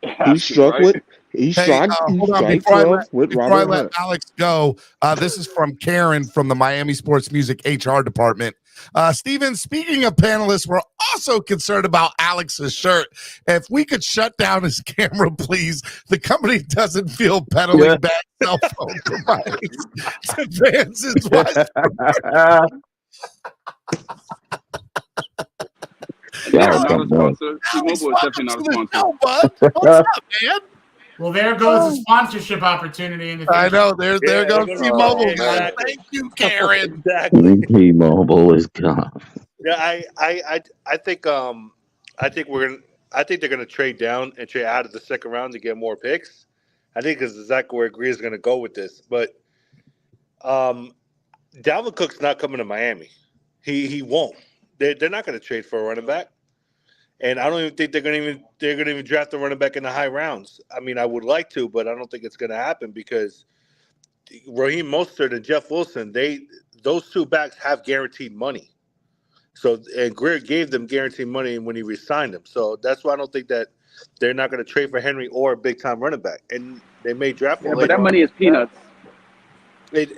it has He to, struck right? with he struck Hold on, strike before 12 with I Robert let Hunt. Alex go, this is from Karen from the Miami Sports Music HR department. Steven, speaking of panelists, we're also concerned about Alex's shirt. If we could shut down his camera, please. The company doesn't feel peddling bad cell phone providers to fans is wise. They are not a sponsor. T-Mobile is definitely not a sponsor. What's up, man? Well, there goes a sponsorship opportunity in the future. I know. There goes T-Mobile, guys. exactly. Thank you, Karen. Exactly. T-Mobile is gone. Yeah, I think I think they're gonna trade down and trade out of the second round to get more picks. I think that's exactly where Greer is gonna go with this. But Dalvin Cook's not coming to Miami. He won't. They're not gonna trade for a running back. And I don't even think they're gonna even draft a running back in the high rounds. I mean, I would like to, but I don't think it's gonna happen because Raheem Mostert and Jeff Wilson, those two backs have guaranteed money. So and Greer gave them guaranteed money when he re-signed them. So that's why I don't think that they're not going to trade for Henry or a big time running back. And they may draft him. Yeah, but that money is peanuts. But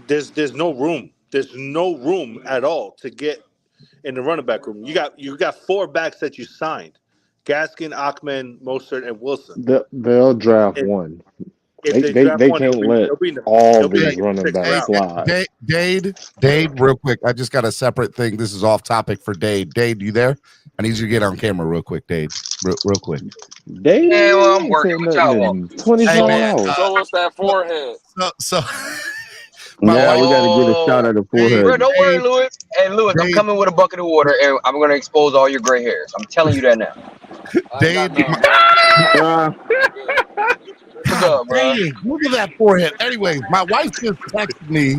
there's no room. There's no room at all to get in the running back room. You got four backs that you signed: Gaskin, Achman, Mostert, and Wilson. They'll draft one. If They draft one, can't let all these running backs slide. Dade, real quick. I just got a separate thing. This is off topic for Dade. Dade, you there? I need you to get on camera real quick, Dade. Real quick. Dade, Yeah, well, I'm working with y'all. 24 hours. Show us that forehead. So yeah, we got to get a shot at the forehead. Bro, don't worry, Louis. Hey, Louis, I'm coming with a bucket of water, and I'm going to expose all your gray hairs. I'm telling you that now. Dade, What's up, bro? Dang, look at that forehead. Anyways, my wife just texted me.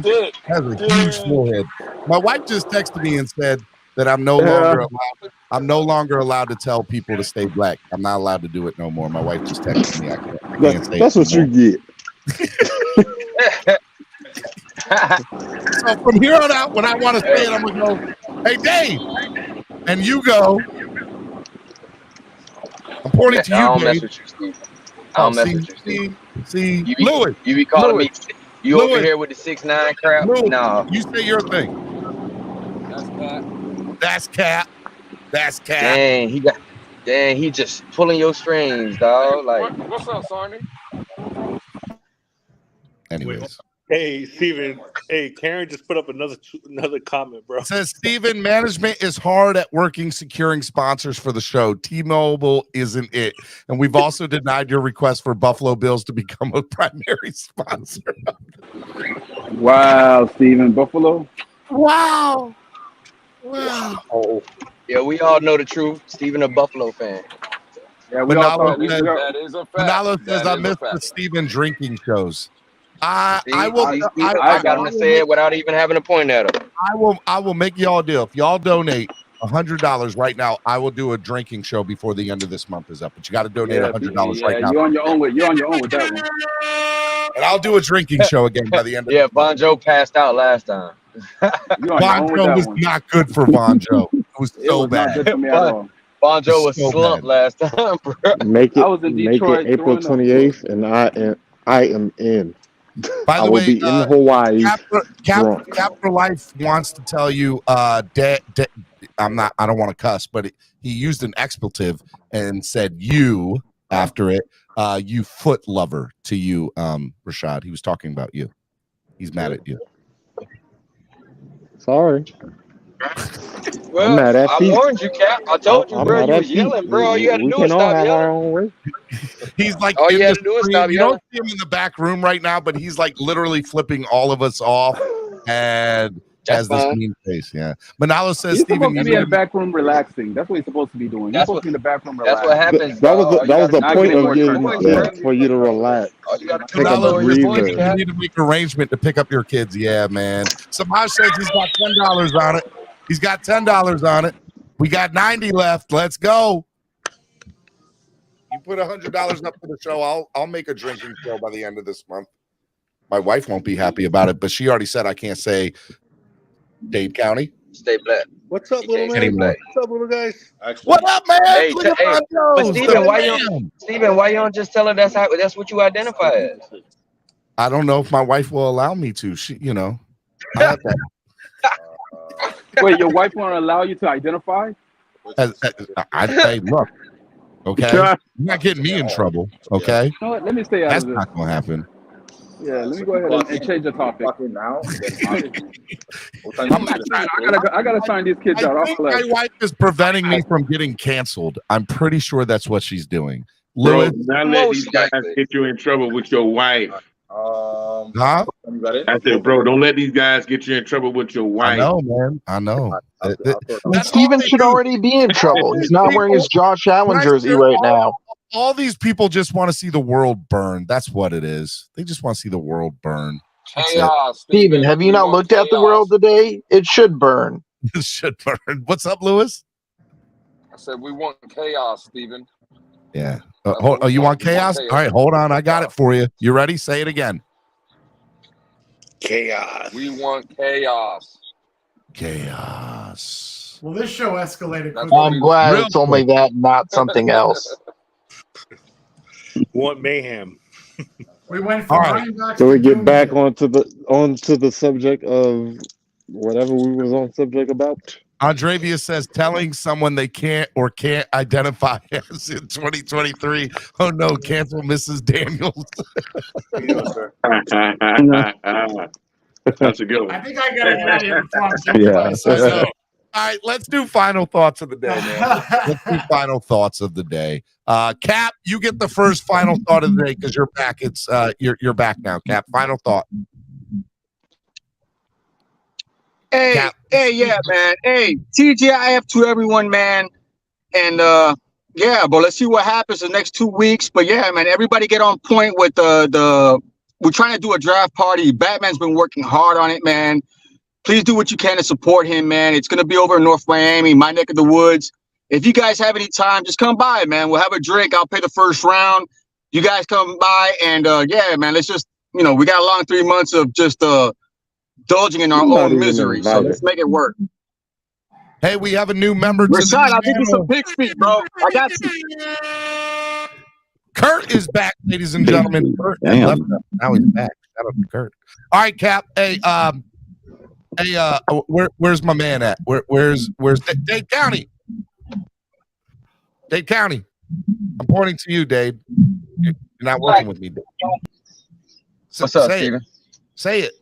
Has a huge forehead. My wife just texted me and said that I'm no longer allowed to tell people to stay black. I'm not allowed to do it no more. My wife just texted me. I can't say that's what you get. So from here on out, when I want to say it, I'm gonna go, "Hey, Dave," and you go. I'm pointing to you, I don't Dave. mess with you, Steve. I don't mess with you, Steve. See, You be calling me. You over here with the 6'9" crap? No. You say your thing. That's Cap. That's Cap. Dang, he just pulling your strings, dog. Like, what's up, Sarney? Anyways. Hey, Steven. Hey, Karen just put up another comment, bro. It says, Steven, management is hard at working securing sponsors for the show. T-Mobile isn't it. And we've also denied your request for Buffalo Bills to become a primary sponsor. Wow, Steven, Buffalo. Wow. Wow. Yeah, we all know the truth. Steven, a Buffalo fan. Yeah, we all thought that is a fact. Manalo says, I missed the Steven drinking shows. I got him to say it without even having to point at him. I will make y'all a deal. If y'all donate $100 right now, I will do a drinking show before the end of this month is up. But you got to donate $100 right now. You're on your own with that one. And I'll do a drinking show again by the end of this month. Bonjo passed out last time. Bonjo was not good for Bonjo. It was so bad. Bonjo was slumped last time, bro. Make I was in Detroit April 28th, and I am in. By the I will way, be in Hawaii. Cap for Life wants to tell you, I don't want to cuss, but he used an expletive and said "you" after it. You foot lover to you, Rashad. He was talking about you. He's mad at you. Sorry. Well, I'm mad at I warned you, Cap. I told you, bro. You was yelling, bro. All you had to do was stop yelling. He's like, all you had to do is stop you yelling. don't see him in the back room right now, but he's like literally flipping all of us off and has this mean face. Yeah. Manalo says, He's Steven, supposed to be in the back room relaxing. That's what he's supposed to be doing. He's supposed to be in the back room relaxing. That's what happens. That was the point of you for you to relax. Take a breather. You need to make an arrangement to pick up your kids. Yeah, man. Samaj says he's got $10 on it. He's got $10 on it. We got 90 left. Let's go. You put $100 up for the show. I'll make a drinking show by the end of this month. My wife won't be happy about it, but she already said I can't say Dade County. Stay black. What's up, little man? Anymore. What's up, little guys? What up, man? Hey, Look at my but nose. Steven, why you don't just tell her that's what you identify as? I don't know if my wife will allow me to. She, I have that. Wait, your wife won't allow you to identify? Hey, look, okay? You're not getting me in trouble, okay? You know what? Let me stay out That's of this. not going to happen. Yeah, let me go ahead and change the topic. I gotta sign these kids out. I think my wife is preventing me from getting canceled. I'm pretty sure that's what she's doing. Bro, Lewis, not let these guys get you in trouble with your wife. huh? I said, bro, don't let these guys get you in trouble with your wife. I know, man. I know. Steven should already be in trouble. He's not wearing his Josh Allen jersey right now. All these people just want to see the world burn. That's what it is. They just want to see the world burn. Steven, have you not looked at the world today? It should burn. It should burn. What's up, Lewis? I said we want chaos, Steven. Yeah. You want chaos? All right, hold on. I got it for you. You ready? Say it again. Chaos. We want chaos. Chaos. Well, this show escalated. I'm glad it's only that, not something else. Want mayhem. We went from running backs. So we get back onto the subject of whatever we was on subject about. Andravia says telling someone they can't identify as in 2023. Oh no, cancel Mrs. Daniels. That's a good one. I think I gotta get out of here before I'm Yeah. All right, let's do final thoughts of the day, man. Let's do final thoughts of the day. Cap, you get the first final thought of the day because you're back. It's you're back now, Cap. Final thought. Hey, Cap. yeah, man. Hey, TGIF to everyone, man. And yeah, but let's see what happens the next 2 weeks. But yeah, man, everybody get on point with the we're trying to do a draft party. Batman's been working hard on it, man. Please do what you can to support him, man. It's gonna be over in North Miami, my neck of the woods. If you guys have any time, just come by, man. We'll have a drink. I'll pay the first round. You guys come by and yeah, man, let's just, we got a long 3 months of just indulging in our own misery. So let's make it work. Hey, we have a new member. Rashad, I'll give you some pig feet, bro. I got you. Kurt is back, ladies and gentlemen. Kurt left us. Now he's back. Shout out to Kurt. All right, Cap. Hey, where's my man at? Where's Dade County? Dade County. I'm pointing to you, Dade. You're not working with me, Dade. What's up, Steven? Say it.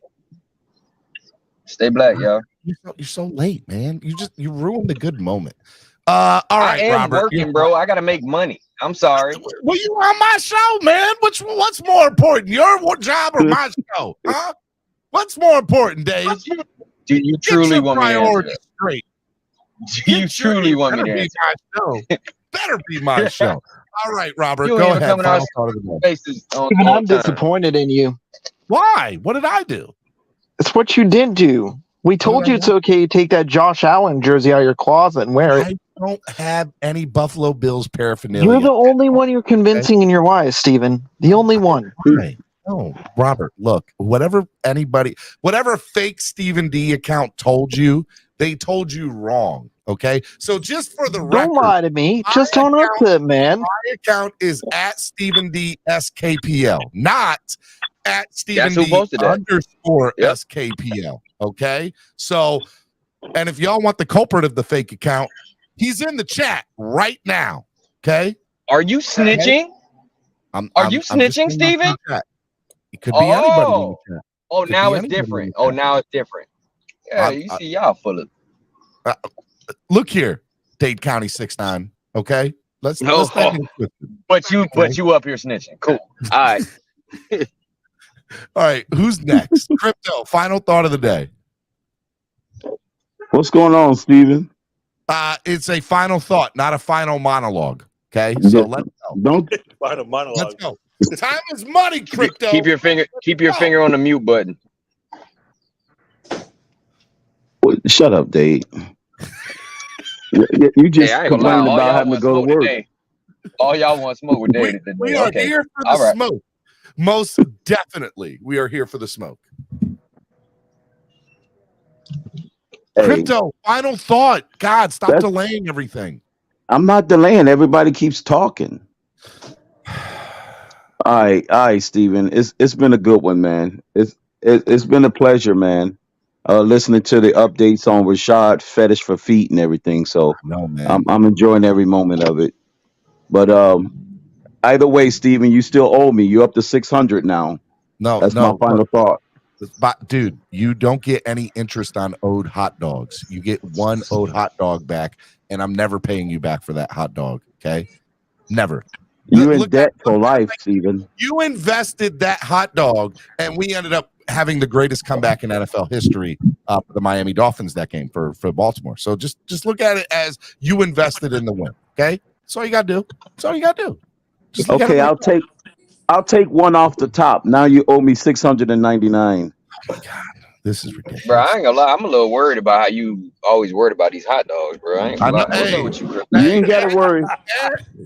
Stay black, y'all. You're so late, man. You ruined the good moment. All right, I am Robert. Working, bro. I gotta make money. I'm sorry. Well, you on my show, man. What's more important, your job or my show? Huh? What's more important, Dave? Do you truly want me to answer that? Straight. Do you truly want me to answer? Better be my show. All right, Robert. You Go ain't ahead. even coming our faces on I'm time. disappointed in you. Why? What did I do? It's what you did do. We told you it's okay to take that Josh Allen jersey out of your closet and wear it. I don't have any Buffalo Bills paraphernalia. You're the only one you're convincing in your lies, Steven. The only one. Why? No, Robert, look, whatever fake Stephen D account told you, they told you wrong. Okay. So just for the record, don't lie to me. Just own up to it, man. My account is at Stephen D SKPL, not at Stephen D _ SKPL. Okay. So, and if y'all want the culprit of the fake account, he's in the chat right now. Okay. Are you snitching? Are you snitching, Steven? It could be anybody in the chat. Oh, now it's different. Oh, now it's different. Yeah, you see, y'all full of. Look here, Dade County 6'9". Okay, let's but you up here snitching. Cool. All right. All right. Who's next? Crypto. Final thought of the day. What's going on, Steven? It's a final thought, not a final monologue. Okay, so let's go. Don't final monologue. Let's go. Time is money, Crypto. Keep your finger on the mute button. Shut up, Dade. You just complained about having to go to work. All y'all want smoke with Dade today. We are here for the smoke. Most definitely, we are here for the smoke. Hey, Crypto, final thought. God, stop delaying everything. I'm not delaying. Everybody keeps talking. All right, Steven. It's been a good one, man. It's been a pleasure, man. Listening to the updates on Rashad fetish for feet and everything. So no, man. I'm enjoying every moment of it. But either way, Steven, you still owe me. You're up to 600 now. That's my final thought. But dude, you don't get any interest on owed hot dogs. You get one owed hot dog back, and I'm never paying you back for that hot dog. Okay, never. You in debt for life, Steven. You invested that hot dog, and we ended up having the greatest comeback in NFL history for the Miami Dolphins that game for Baltimore. So just look at it as you invested in the win. Okay, that's all you gotta do. That's all you gotta do. Okay, I'll take one off the top. Now you owe me 699. Oh my God, this is ridiculous, bro. I ain't gonna lie. I'm a little worried about how you always worried about these hot dogs, bro. I ain't gonna lie. What's up with you, bro? You ain't gotta worry.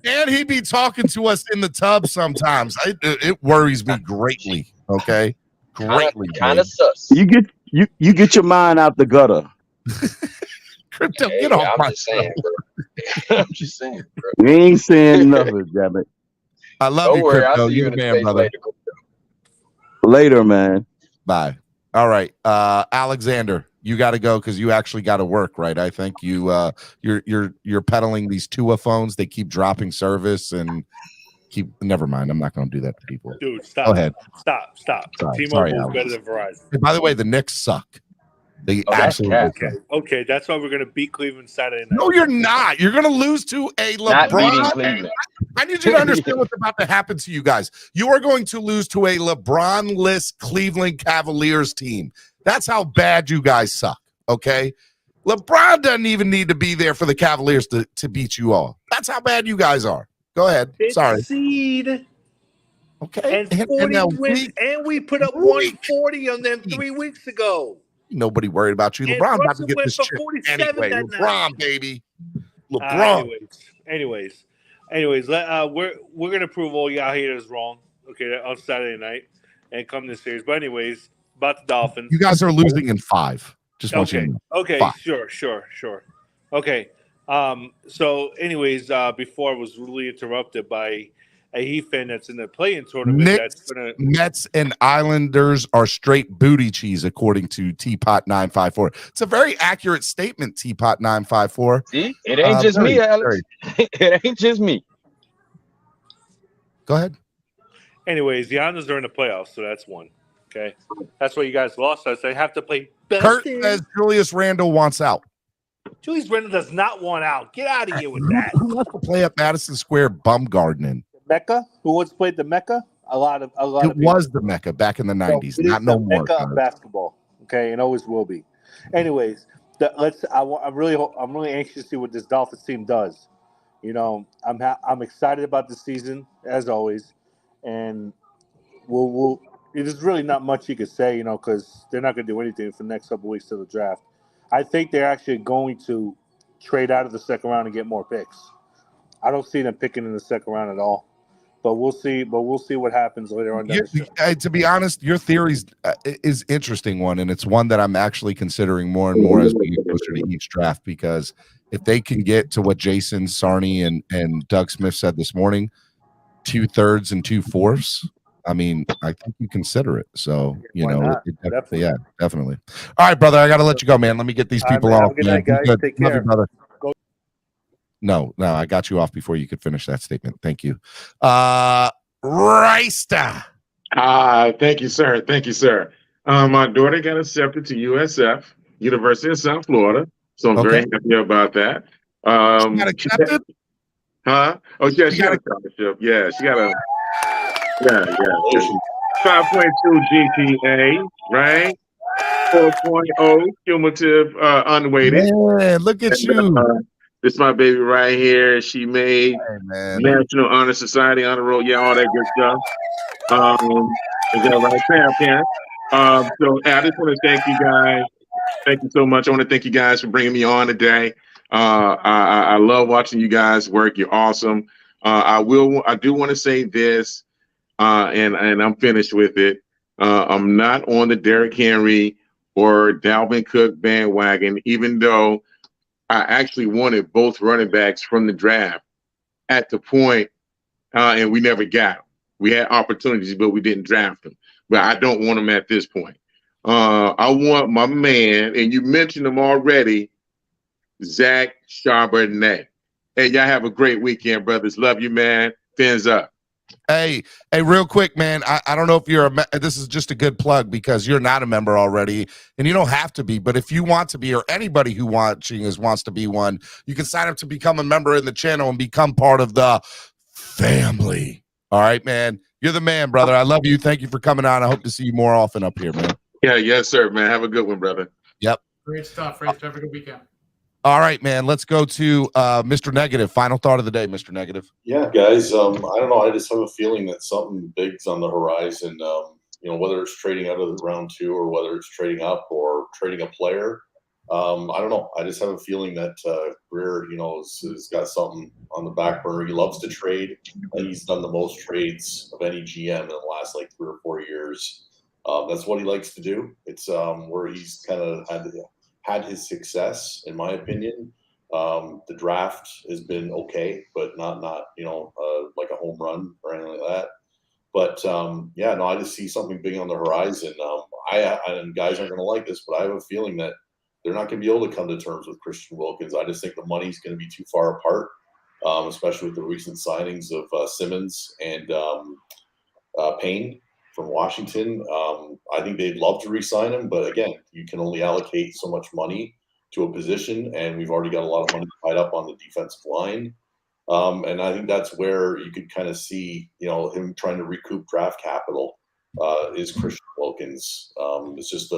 And he be talking to us in the tub sometimes. It worries me greatly. Okay, greatly. Kind of sus. You get your mind out the gutter. Crypto, get off my saying, bro. I'm just saying, bro. You ain't saying nothing, damn it. I love you, Crypto. You're the man, brother. Later, man. Bye. All right, Alexander, you got to go because you actually got to work, right? I think you're peddling these Tua phones. They keep dropping service and keep. Never mind. I'm not going to do that to people. Dude, stop. Go ahead. Stop. Sorry, T-Mobile is better than Verizon. Hey, by the way, the Knicks suck. They absolutely suck. Okay, that's why we're going to beat Cleveland Saturday night. No, you're not. You're going to lose to a LeBron. I need you to understand what's about to happen to you guys. You are going to lose to a LeBron-less Cleveland Cavaliers team. That's how bad you guys suck, okay? LeBron doesn't even need to be there for the Cavaliers to beat you all. That's how bad you guys are. Go ahead. Sorry. Seed. Okay. And 40 wins, and we put up 140 on them 3 weeks ago. Nobody worried about you. LeBron about to get this chip anyway. LeBron, baby. LeBron. Anyways, we're gonna prove all y'all haters wrong. Okay, on Saturday night and come this series. But anyways, about the Dolphins. You guys are losing in 5. Just want you to know. Okay. 5. Sure. Okay. So anyways, before I was really interrupted by a Heat fan that's in the play-in tournament that's gonna. Mets and Islanders are straight booty cheese, according to Teapot 954. It's a very accurate statement, Teapot 954. See, it ain't just me, Alex. It ain't just me. Go ahead. Anyways, the Islanders are in the playoffs, so that's one. Okay, that's why you guys lost us. They have to play. Kurt says Julius Randle wants out. Julius Randle does not want out. Get out of here with that. Who wants to play at Madison Square Bumgarden? Mecca? Who once played the Mecca? A lot of It was the Mecca back in the 90s. Not no more. Mecca of basketball. Okay, and always will be. Anyways, I'm really anxious to see what this Dolphins team does. You know, I'm excited about the season as always, and we'll. There's really not much you could say, you know, because they're not going to do anything for the next couple of weeks to the draft. I think they're actually going to trade out of the second round and get more picks. I don't see them picking in the second round at all, but we'll see. But we'll see what happens later on. To be honest, your theory is interesting one, and it's one that I'm actually considering more and more as we get closer to each draft. Because if they can get to what Jason Sarney and Doug Smith said this morning, 2/3 and 2/4. I mean, I think you consider it. So, you know, definitely. All right, brother, I got to let you go, man. Let me get these people off. Good night, guys. Take care. Love you, brother. No, I got you off before you could finish that statement. Thank you. Reista. Thank you, sir. Thank you, sir. My daughter got accepted to USF, University of South Florida. So I'm very happy about that. She got accepted? Huh? Oh, yeah, she got a scholarship. Yeah, she got a 5.2 GPA, right? 4.0 cumulative unweighted. Man, look at you. This is my baby right here. She made National Honor Society honor roll. Yeah, all that good stuff. Is that right, parents? So I just want to thank you guys. Thank you so much. I want to thank you guys for bringing me on today. I love watching you guys work. You're awesome. I do want to say this, and I'm finished with it. I'm not on the Derrick Henry or Dalvin Cook bandwagon, even though I actually wanted both running backs from the draft at the point, and we never got them. We had opportunities, but we didn't draft them. But I don't want them at this point. I want my man, and you mentioned him already, Zach Charbonnet. Hey, y'all have a great weekend, brothers. Love you, man. Fins up. Hey, real quick, man. I don't know if you're this is just a good plug because you're not a member already, and you don't have to be. But if you want to be, or anybody who wants to be one, you can sign up to become a member in the channel and become part of the family. All right, man. You're the man, brother. I love you. Thank you for coming on. I hope to see you more often up here, man. Yeah, yes, sir, man. Have a good one, brother. Yep. Great stuff, Ray. Have a good weekend. All right, man. Let's go to Mr. Negative. Final thought of the day, Mr. Negative. Yeah, guys. I don't know. I just have a feeling that something big's on the horizon. You know, whether it's trading out of the round 2 or whether it's trading up or trading a player. I don't know. I just have a feeling that Greer, you know, has got something on the back burner. He loves to trade. He's done the most trades of any GM in the last like 3 or 4 years. That's what he likes to do. It's where he's kind of had his success, in my opinion. The draft has been okay, but not you know like a home run or anything like that. But yeah, no, I just see something big on the horizon. And guys aren't going to like this, but I have a feeling that they're not going to be able to come to terms with Christian Wilkins. I just think the money's going to be too far apart, especially with the recent signings of Simmons and Payne from Washington. I think they'd love to re-sign him, but again, you can only allocate so much money to a position, and we've already got a lot of money tied up on the defensive line. And I think that's where you could kind of see, you know, him trying to recoup draft capital is Christian Wilkins. It's just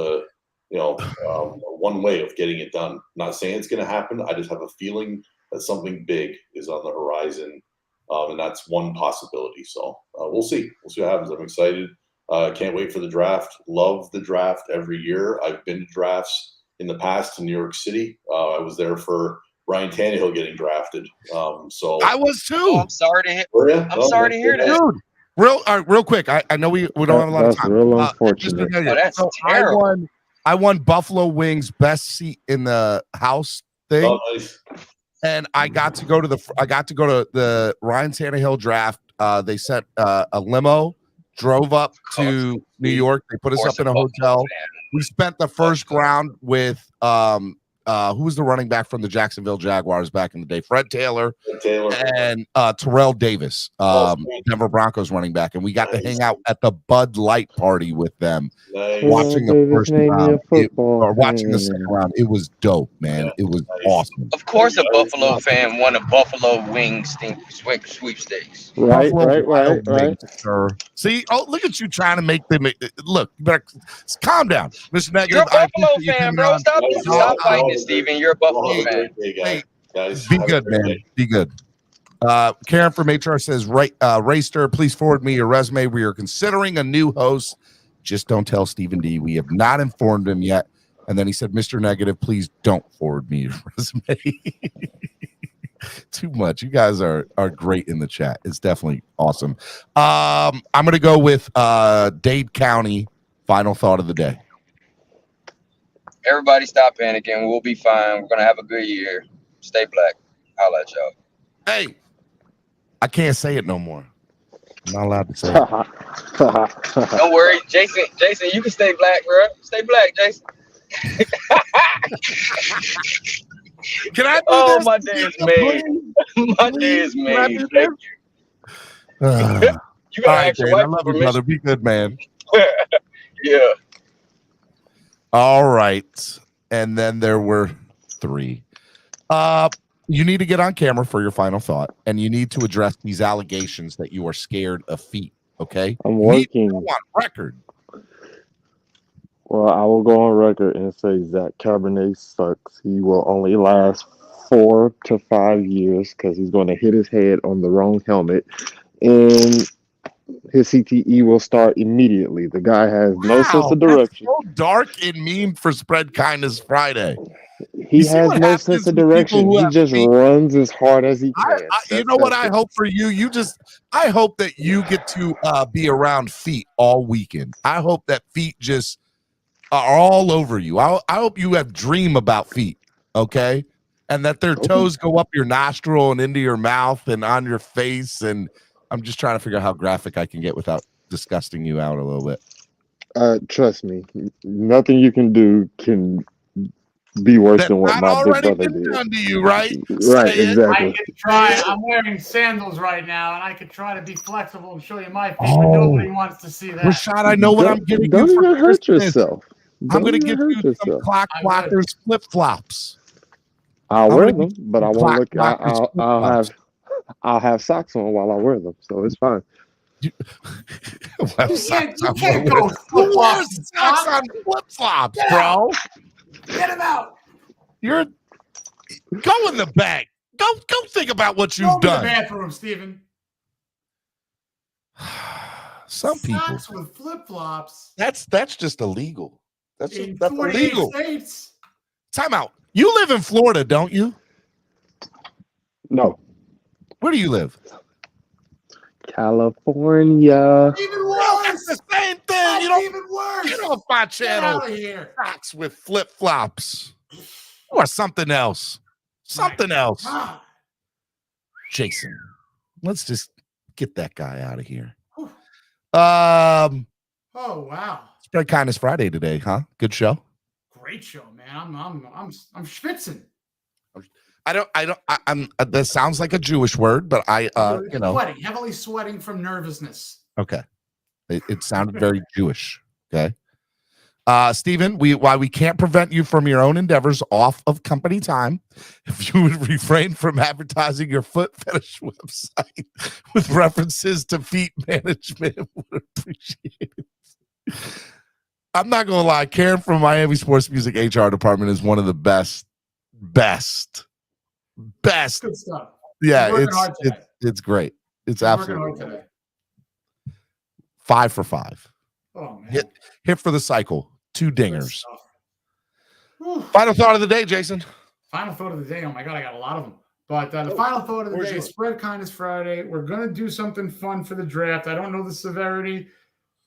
one way of getting it done. Not saying it's going to happen. I just have a feeling that something big is on the horizon, and that's one possibility. So we'll see. We'll see what happens. I'm excited. Can't wait for the draft. Love the draft every year. I've been to drafts in the past in New York City. I was there for Ryan Tannehill getting drafted. So I was too. Oh, I'm sorry to hear. I'm sorry to hear that. Dude, real quick. I know we don't have a lot of time. Real unfortunate. That's terrible. I won Buffalo Wings best seat in the house thing. Oh, nice. And I got to go to the Ryan Tannehill draft They sent a limo, drove up to New York. They put us up in a hotel. We spent the first round with who was the running back from the Jacksonville Jaguars back in the day? Fred Taylor. And Terrell Davis, Denver Broncos running back. And we got to hang out at the Bud Light party with them, watching the first round, watching the second round. It was dope, man. It was awesome. Of course, a Buffalo fan won a Buffalo Wings sweepstakes. Right. Wings, sir. See, look at you trying to make them look. You better calm down, Mr. Negative. You're a Buffalo fan, bro. Stop fighting it, Steven. You're a Buffalo fan. Be good, man. Be good. Karen from HR says, Rayster, please forward me your resume. We are considering a new host. Just don't tell Stephen D. We have not informed him yet. And then he said, Mr. Negative, please don't forward me your resume. Too much. You guys are great in the chat. It's definitely awesome. I'm going to go with Dade County. Final thought of the day. Everybody stop panicking. We'll be fine. We're going to have a good year. Stay black. Holla at y'all. Hey, I can't say it no more. I'm not allowed to say it. Don't worry, Jason, you can stay black, bro. Stay black, Jason. Can I do oh, this? My day is made. My day is made. Thank you. You gotta ask your wife. I love you, brother. Be good, man. Yeah. All right. And then there were 3. You need to get on camera for your final thought, and you need to address these allegations that you are scared of feet. Okay, I'm working. You need to go on record. Well, I will go on record and say Zach Cabernet sucks. He will only last 4 to 5 years because he's going to hit his head on the wrong helmet, and his CTE will start immediately. The guy has no sense of direction. That's so dark and mean for Spread Kindness Friday. He has no sense of direction. He just runs as hard as he can. You know what I hope for you? I hope that you get to be around feet all weekend. I hope that feet just are all over you. I hope you have dream about feet, okay? And that their toes go up your nostril and into your mouth and on your face. And I'm just trying to figure out how graphic I can get without disgusting you out a little bit. Trust me, nothing you can do can be worse than what my big brother did. Done to you, right? Right, exactly. I could try. I'm wearing sandals right now, and I could try to be flexible and show you my feet, but nobody wants to see that. Rashad, I know what I'm getting Don't you for even hurt Christmas. yourself. I'm going to give you some clock blockers, flip flops. I'll wear them, but I won't look. I'll have socks on while I wear them, so it's fine. You can't go flip flops. Socks on flip flops, bro. Get him out. Go in the bag. Go think about what you've done. Go to the bathroom, Steven. Some people. Socks with flip flops. That's just illegal. That's in that's 48 illegal. states. Time out. You live in Florida, don't you? No. Where do you live? California. Even worse. It's the same thing. That's You don't even worse. get off my channel. Get out of here. Socks with flip flops. Or something else. Something else. God. Jason, let's just get that guy out of here. Oh wow. Spread Kindness Friday today, huh? Good show. Great show, man. I'm schwitzing. I'm that sounds like a Jewish word, but Sweating, heavily sweating from nervousness. Okay. It sounded very Jewish. Okay. Stephen, while we can't prevent you from your own endeavors off of company time, if you would refrain from advertising your foot fetish website with references to feet management, would appreciate it. I'm not gonna lie, Karen from Miami Sports Music HR department is one of the best. Good stuff. Yeah, it's great. It's absolutely great. 5 for 5. Oh man. Hit for the cycle. 2 dingers. Final thought of the day, Jason. Final thought of the day. Oh my God, I got a lot of them. But the final thought of the day is Spread Kindness Friday. We're going to do something fun for the draft. I don't know the severity.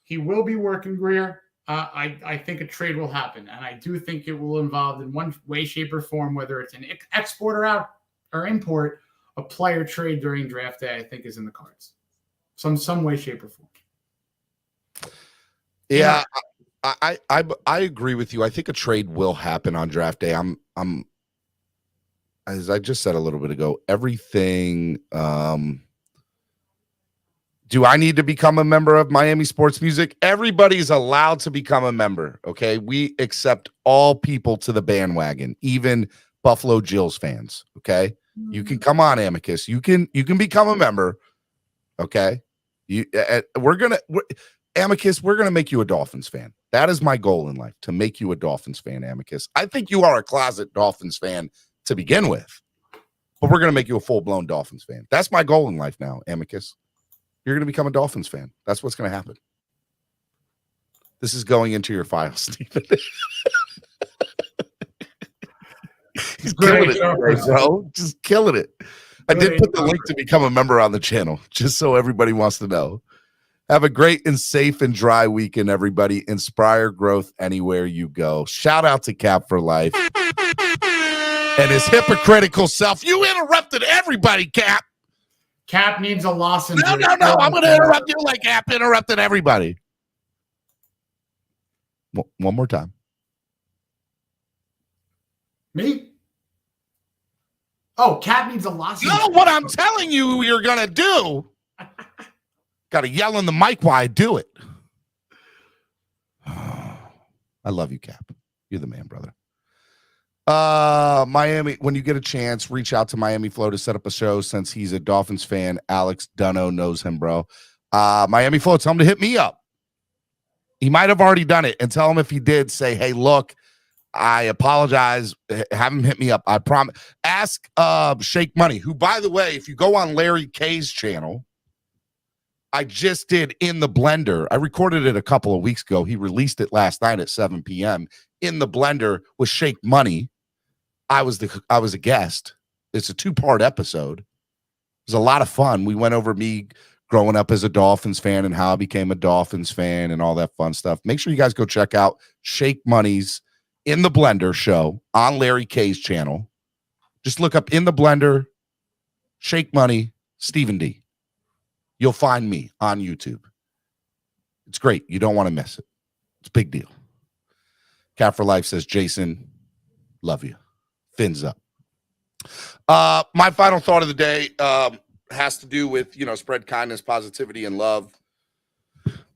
He will be working Greer. I think a trade will happen. And I do think it will involve in one way, shape, or form, whether it's an export or import, a player trade during draft day, I think is in the cards. some way, shape, or form. Yeah, I agree with you. I think a trade will happen on draft day. I'm as I just said a little bit ago, everything. Do I need to become a member of Miami Sports Music? Everybody's allowed to become a member. Okay, we accept all people to the bandwagon, even Buffalo Bills fans. Okay, you can come on, Amicus. You can become a member. Okay, Amicus, we're gonna make you a Dolphins fan. That is my goal in life, to make you a Dolphins fan, Amicus. I think you are a closet Dolphins fan to begin with, but we're gonna make you a full-blown Dolphins fan. That's my goal in life now, Amicus. You're going to become a Dolphins fan. That's what's going to happen. This is going into your file, Stephen. He's killing it, bro. Just killing it. I did put the link to become a member on the channel, just so everybody wants to know. Have a great and safe and dry weekend, everybody. Inspire growth anywhere you go. Shout out to Cap for life and his hypocritical self. You interrupted everybody, Cap. Cap needs a lozenge. No. I'm going to interrupt you like Cap interrupted everybody. One more time. Me? Oh, Cap needs a lozenge. No, what I'm telling you you're going to do. Got to yell in the mic while I do it. I love you, Cap. You're the man, brother. Miami, when you get a chance, reach out to Miami Flow to set up a show. Since he's a Dolphins fan, Alex Dunno knows him, bro. Miami Flow, tell him to hit me up. He might have already done it, and tell him if he did, say, hey, look, I apologize. Have him hit me up. I promise. Ask Shake Money, who, by the way, if you go on Larry K's channel, I just did In the Blender. I recorded it a couple of weeks ago. He released it last night at 7 p.m. In the Blender with Shake Money. I was a guest. It's a 2-part episode. It was a lot of fun. We went over me growing up as a Dolphins fan and how I became a Dolphins fan and all that fun stuff. Make sure you guys go check out Shake Money's In the Blender show on Larry K's channel. Just look up In the Blender, Shake Money, Stephen D. You'll find me on YouTube. It's great. You don't want to miss it. It's a big deal. Cap for Life says, Jason, love you. Fins up. My final thought of the day has to do with, spread kindness, positivity, and love.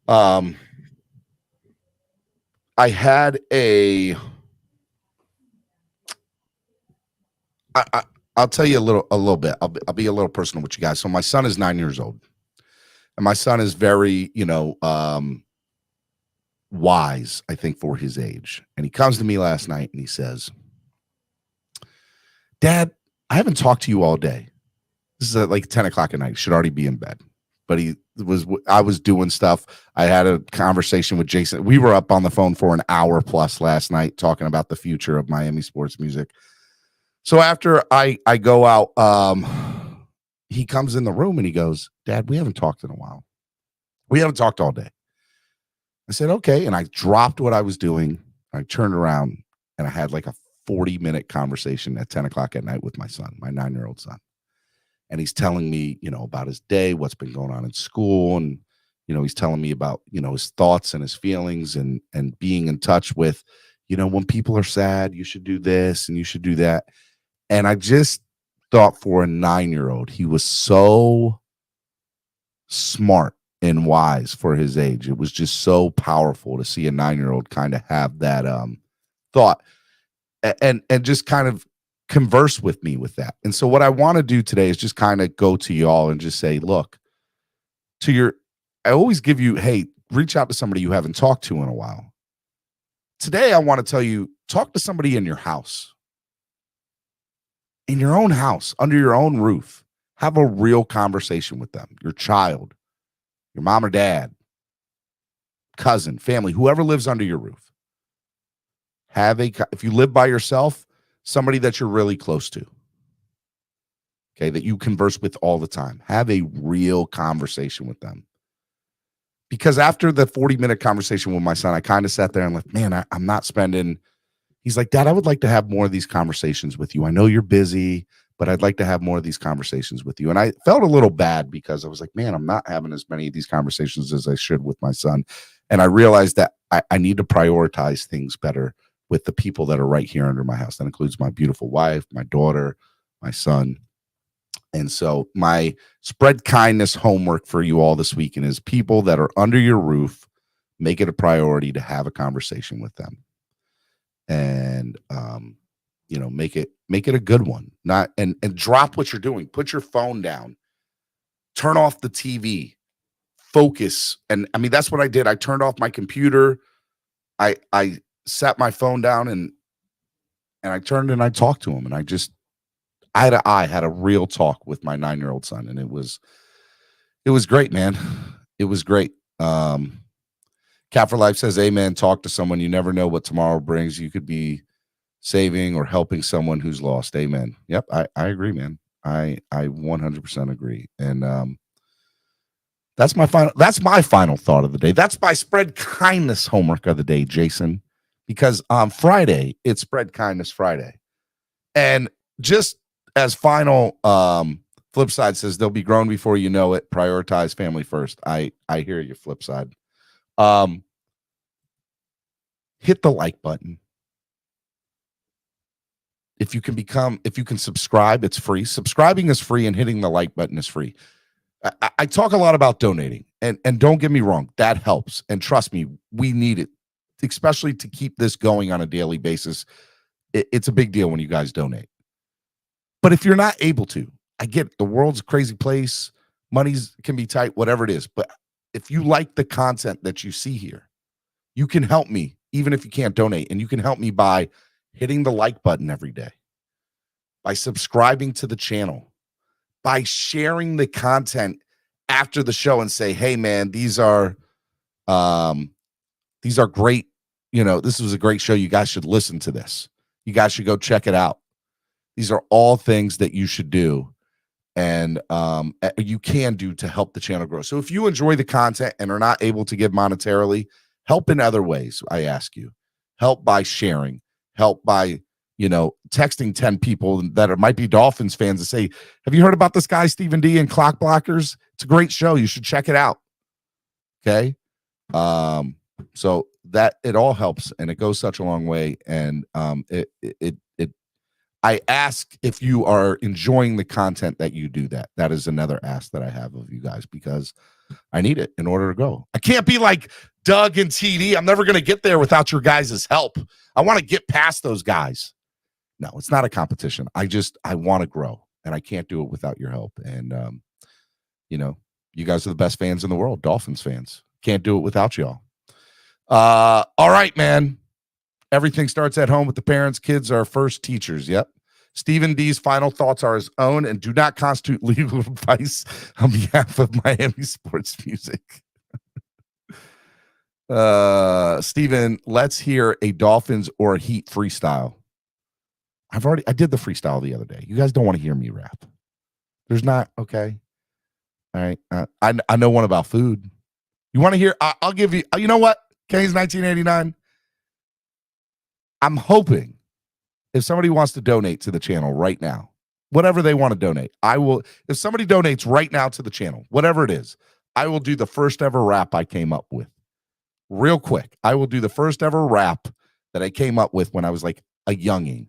I had I'll tell you a little bit. I'll be a little personal with you guys. So my son is 9 years old. And my son is very, wise, I think, for his age. And he comes to me last night and he says, Dad, I haven't talked to you all day. This is at like 10 o'clock at night. He should already be in bed. But I was doing stuff. I had a conversation with Jason. We were up on the phone for an hour plus last night talking about the future of Miami Sports Music. So after I go out, he comes in the room and he goes, Dad, we haven't talked in a while. We haven't talked all day. I said, okay. And I dropped what I was doing. I turned around and I had like a 40-minute conversation at 10 o'clock at night with my son, my 9-year-old son. And he's telling me, about his day, what's been going on in school. And, he's telling me about, his thoughts and his feelings and being in touch with, when people are sad, you should do this and you should do that. And I just thought for a 9-year-old, he was so smart and wise for his age. It was just so powerful to see a 9-year-old kind of have that thought and just kind of converse with me with that. And so what I want to do today is just kind of go to y'all and just say, look, I always give you, hey, reach out to somebody you haven't talked to in a while. Today, I want to tell you, talk to somebody in your house, in your own house, under your own roof. Have a real conversation with them, your child, your mom or dad, cousin, family, whoever lives under your roof. If you live by yourself, somebody that you're really close to, okay, that you converse with all the time. Have a real conversation with them. Because after the 40-minute conversation with my son, I kind of sat there and like, man, I'm not spending. He's like, Dad, I would like to have more of these conversations with you. I know you're busy, but I'd like to have more of these conversations with you. And I felt a little bad because I was like, man, I'm not having as many of these conversations as I should with my son. And I realized that I need to prioritize things better with the people that are right here under my house. That includes my beautiful wife, my daughter, my son. And so my spread kindness homework for you all this weekend is people that are under your roof, make it a priority to have a conversation with them. And, make it a good one. Not and drop what you're doing. Put your phone down. Turn off the TV. Focus. And I mean, that's what I did. I turned off my computer. I sat my phone down and I turned and I talked to him, and I just eye to eye had a real talk with my 9-year-old son, and it was great, man. It was great. Cat for Life says, amen. Talk to someone. You never know what tomorrow brings. You could be saving or helping someone who's lost. Amen. Yep. I agree, man. I 100% agree. And that's my final thought of the day. That's my spread kindness homework of the day, Jason, because on Friday, it's Spread Kindness Friday. And just as final flip side says, they'll be grown before you know it. Prioritize family first. I hear you, flip side. Hit the like button. If you can subscribe, it's free. Subscribing is free and hitting the like button is free. I talk a lot about donating, and don't get me wrong, that helps. And trust me, we need it, especially to keep this going on a daily basis. It's a big deal when you guys donate. But if you're not able to, I get it. The world's a crazy place. Money's can be tight, whatever it is. But if you like the content that you see here, you can help me, even if you can't donate. And you can help me by hitting the like button every day, by subscribing to the channel, by sharing the content after the show and say, hey, man, these are great. This was a great show. You guys should listen to this. You guys should go check it out. These are all things that you should do and you can do to help the channel grow. So if you enjoy the content and are not able to give monetarily, help in other ways. I ask you, help by sharing, help by, texting 10 people that might be Dolphins fans and say, have you heard about this guy, Stephen D and Clock Blockers? It's a great show. You should check it out. Okay. So that it all helps and it goes such a long way. And I ask if you are enjoying the content that you do that. That is another ask that I have of you guys because I need it in order to go. I can't be like Doug and TD. I'm never going to get there without your guys' help. I want to get past those guys. No, it's not a competition. I want to grow and I can't do it without your help. And, you guys are the best fans in the world, Dolphins fans. Can't do it without y'all. All right, man. Everything starts at home with the parents. Kids are first teachers. Yep. Stephen D's final thoughts are his own and do not constitute legal advice on behalf of Miami Sports Music. Stephen, let's hear a Dolphins or a Heat freestyle. I did the freestyle the other day. You guys don't want to hear me rap. There's not, okay. All right. I know one about food. You want to hear? I'll give you, you know what? K's 1989. I'm hoping if somebody wants to donate to the channel right now, whatever they want to donate, I will. If somebody donates right now to the channel, whatever it is, I will do the first ever rap I came up with. Real quick, I will do the first ever rap that I came up with when I was like a younging,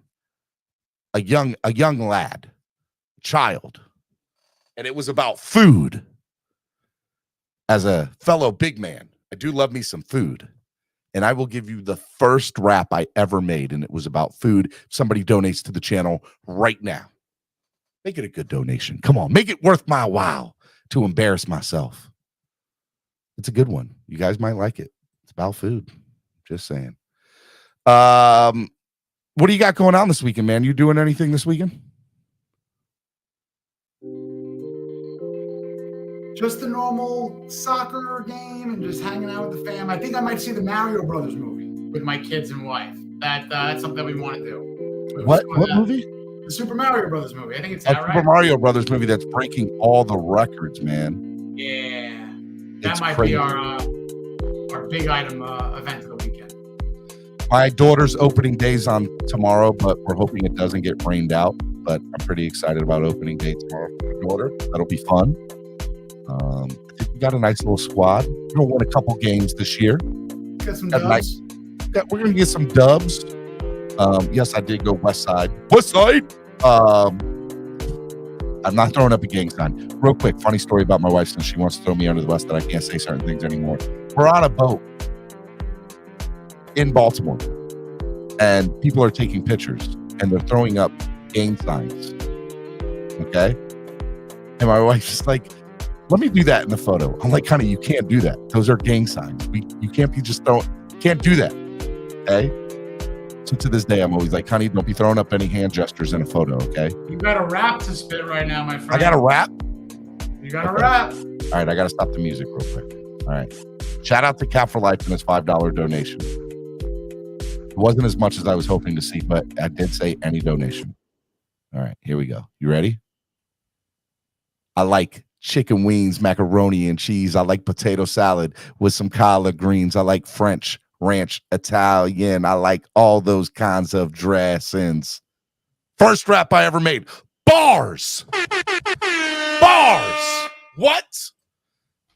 a young lad, child, and it was about food. As a fellow big man, I do love me some food. And I will give you the first rap I ever made, and it was about food. Somebody donates to the channel right now. Make it a good donation. Come on, make it worth my while to embarrass myself. It's a good one. You guys might like it. It's about food. Just saying. What do you got going on this weekend, man? You doing anything this weekend? Just a normal soccer game and just hanging out with the fam. I think I might see the Mario Brothers movie with my kids and wife. That's something that we want to do. What movie? The Super Mario Brothers movie. I think it's that, right? Super Mario Brothers movie that's breaking all the records, man. Yeah, that It's might crazy. be our big item event of the weekend. My daughter's opening day's on tomorrow, but we're hoping it doesn't get rained out. but I'm pretty excited about opening day tomorrow for my daughter. That'll be fun. I think we got a nice little squad. We're gonna win a couple games this year. Get some dubs. We're gonna get some dubs. Yes, I did go West Side. West Side. I'm not throwing up a gang sign. Real quick, funny story about my wife since she wants to throw me under the bus that I can't say certain things anymore. We're on a boat in Baltimore, and people are taking pictures, and they're throwing up gang signs. Okay? And my wife's just like, let me do that in the photo. I'm like, honey, you can't do that. Those are gang signs. You can't be just can't do that. Okay? So to this day, I'm always like, honey, don't be throwing up any hand gestures in a photo, okay? You got a rap to spit right now, my friend. I got a rap? You got a rap. All right, I got to stop the music real quick. All right. Shout out to Cap for Life and his $5 donation. It wasn't as much as I was hoping to see, but I did say any donation. All right, here we go. You ready? I like chicken wings, macaroni and cheese. I like potato salad with some collard greens. I like French, ranch, Italian. I like all those kinds of dressings. First rap I ever made. Bars. Bars. What?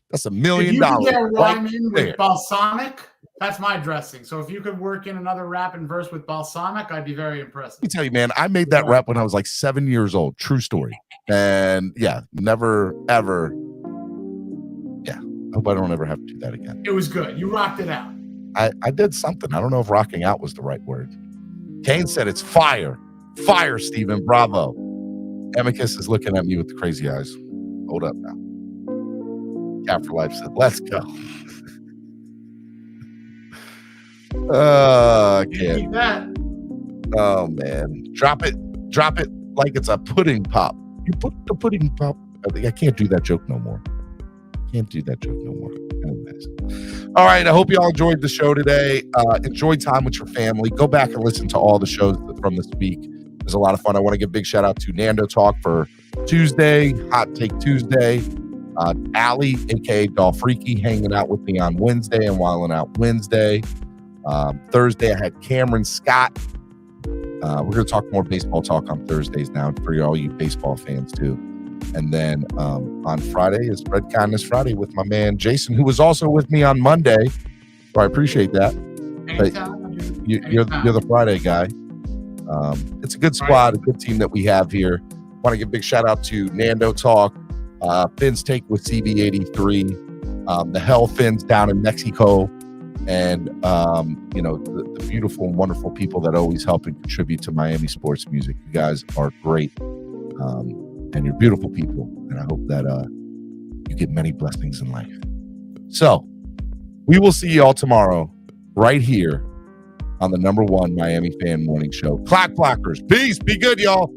That's $1 million. If you could get right rhyming there. with balsamic, that's my dressing. So if you could work in another rap and verse with balsamic, I'd be very impressed. Let me tell you, man, I made that rap when I was like 7 years old. True story. And yeah, never, ever. Yeah, I hope I don't ever have to do that again. It was good. You rocked it out. I did something. I don't know if rocking out was the right word. Kane said it's fire. Fire, Steven. Bravo. Amicus is looking at me with the crazy eyes. Hold up now. Cap for Life said, let's go. I can't. Keep that. Oh, man. Drop it like it's a pudding pop. You put the pudding pop. I can't do that joke no more. Can't do that joke no more. Anyways. All right. I hope you all enjoyed the show today. Enjoy time with your family. Go back and listen to all the shows from this week. It was a lot of fun. I want to give a big shout out to Nando Talk for Tuesday, Hot Take Tuesday. Allie, aka Doll Freaky, hanging out with me on Wednesday and Wilding Out Wednesday. Thursday, I had Cameron Scott. We're going to talk more baseball talk on Thursdays now for all you baseball fans too. And then on Friday is Spread Kindness Friday with my man Jason, who was also with me on Monday. So I appreciate that. You're the Friday guy. It's a good squad, a good team that we have here. Want to give a big shout out to Nando Talk, Finn's Take with CB83, the Hell Fins down in Mexico, and the beautiful and wonderful people that always help and contribute to Miami sports music. You guys are great, and you're beautiful people, and I hope that you get many blessings in life. So we will see you all tomorrow right here on the #1 Miami Fan Morning Show. Clock Blockers. Peace. Be good, y'all.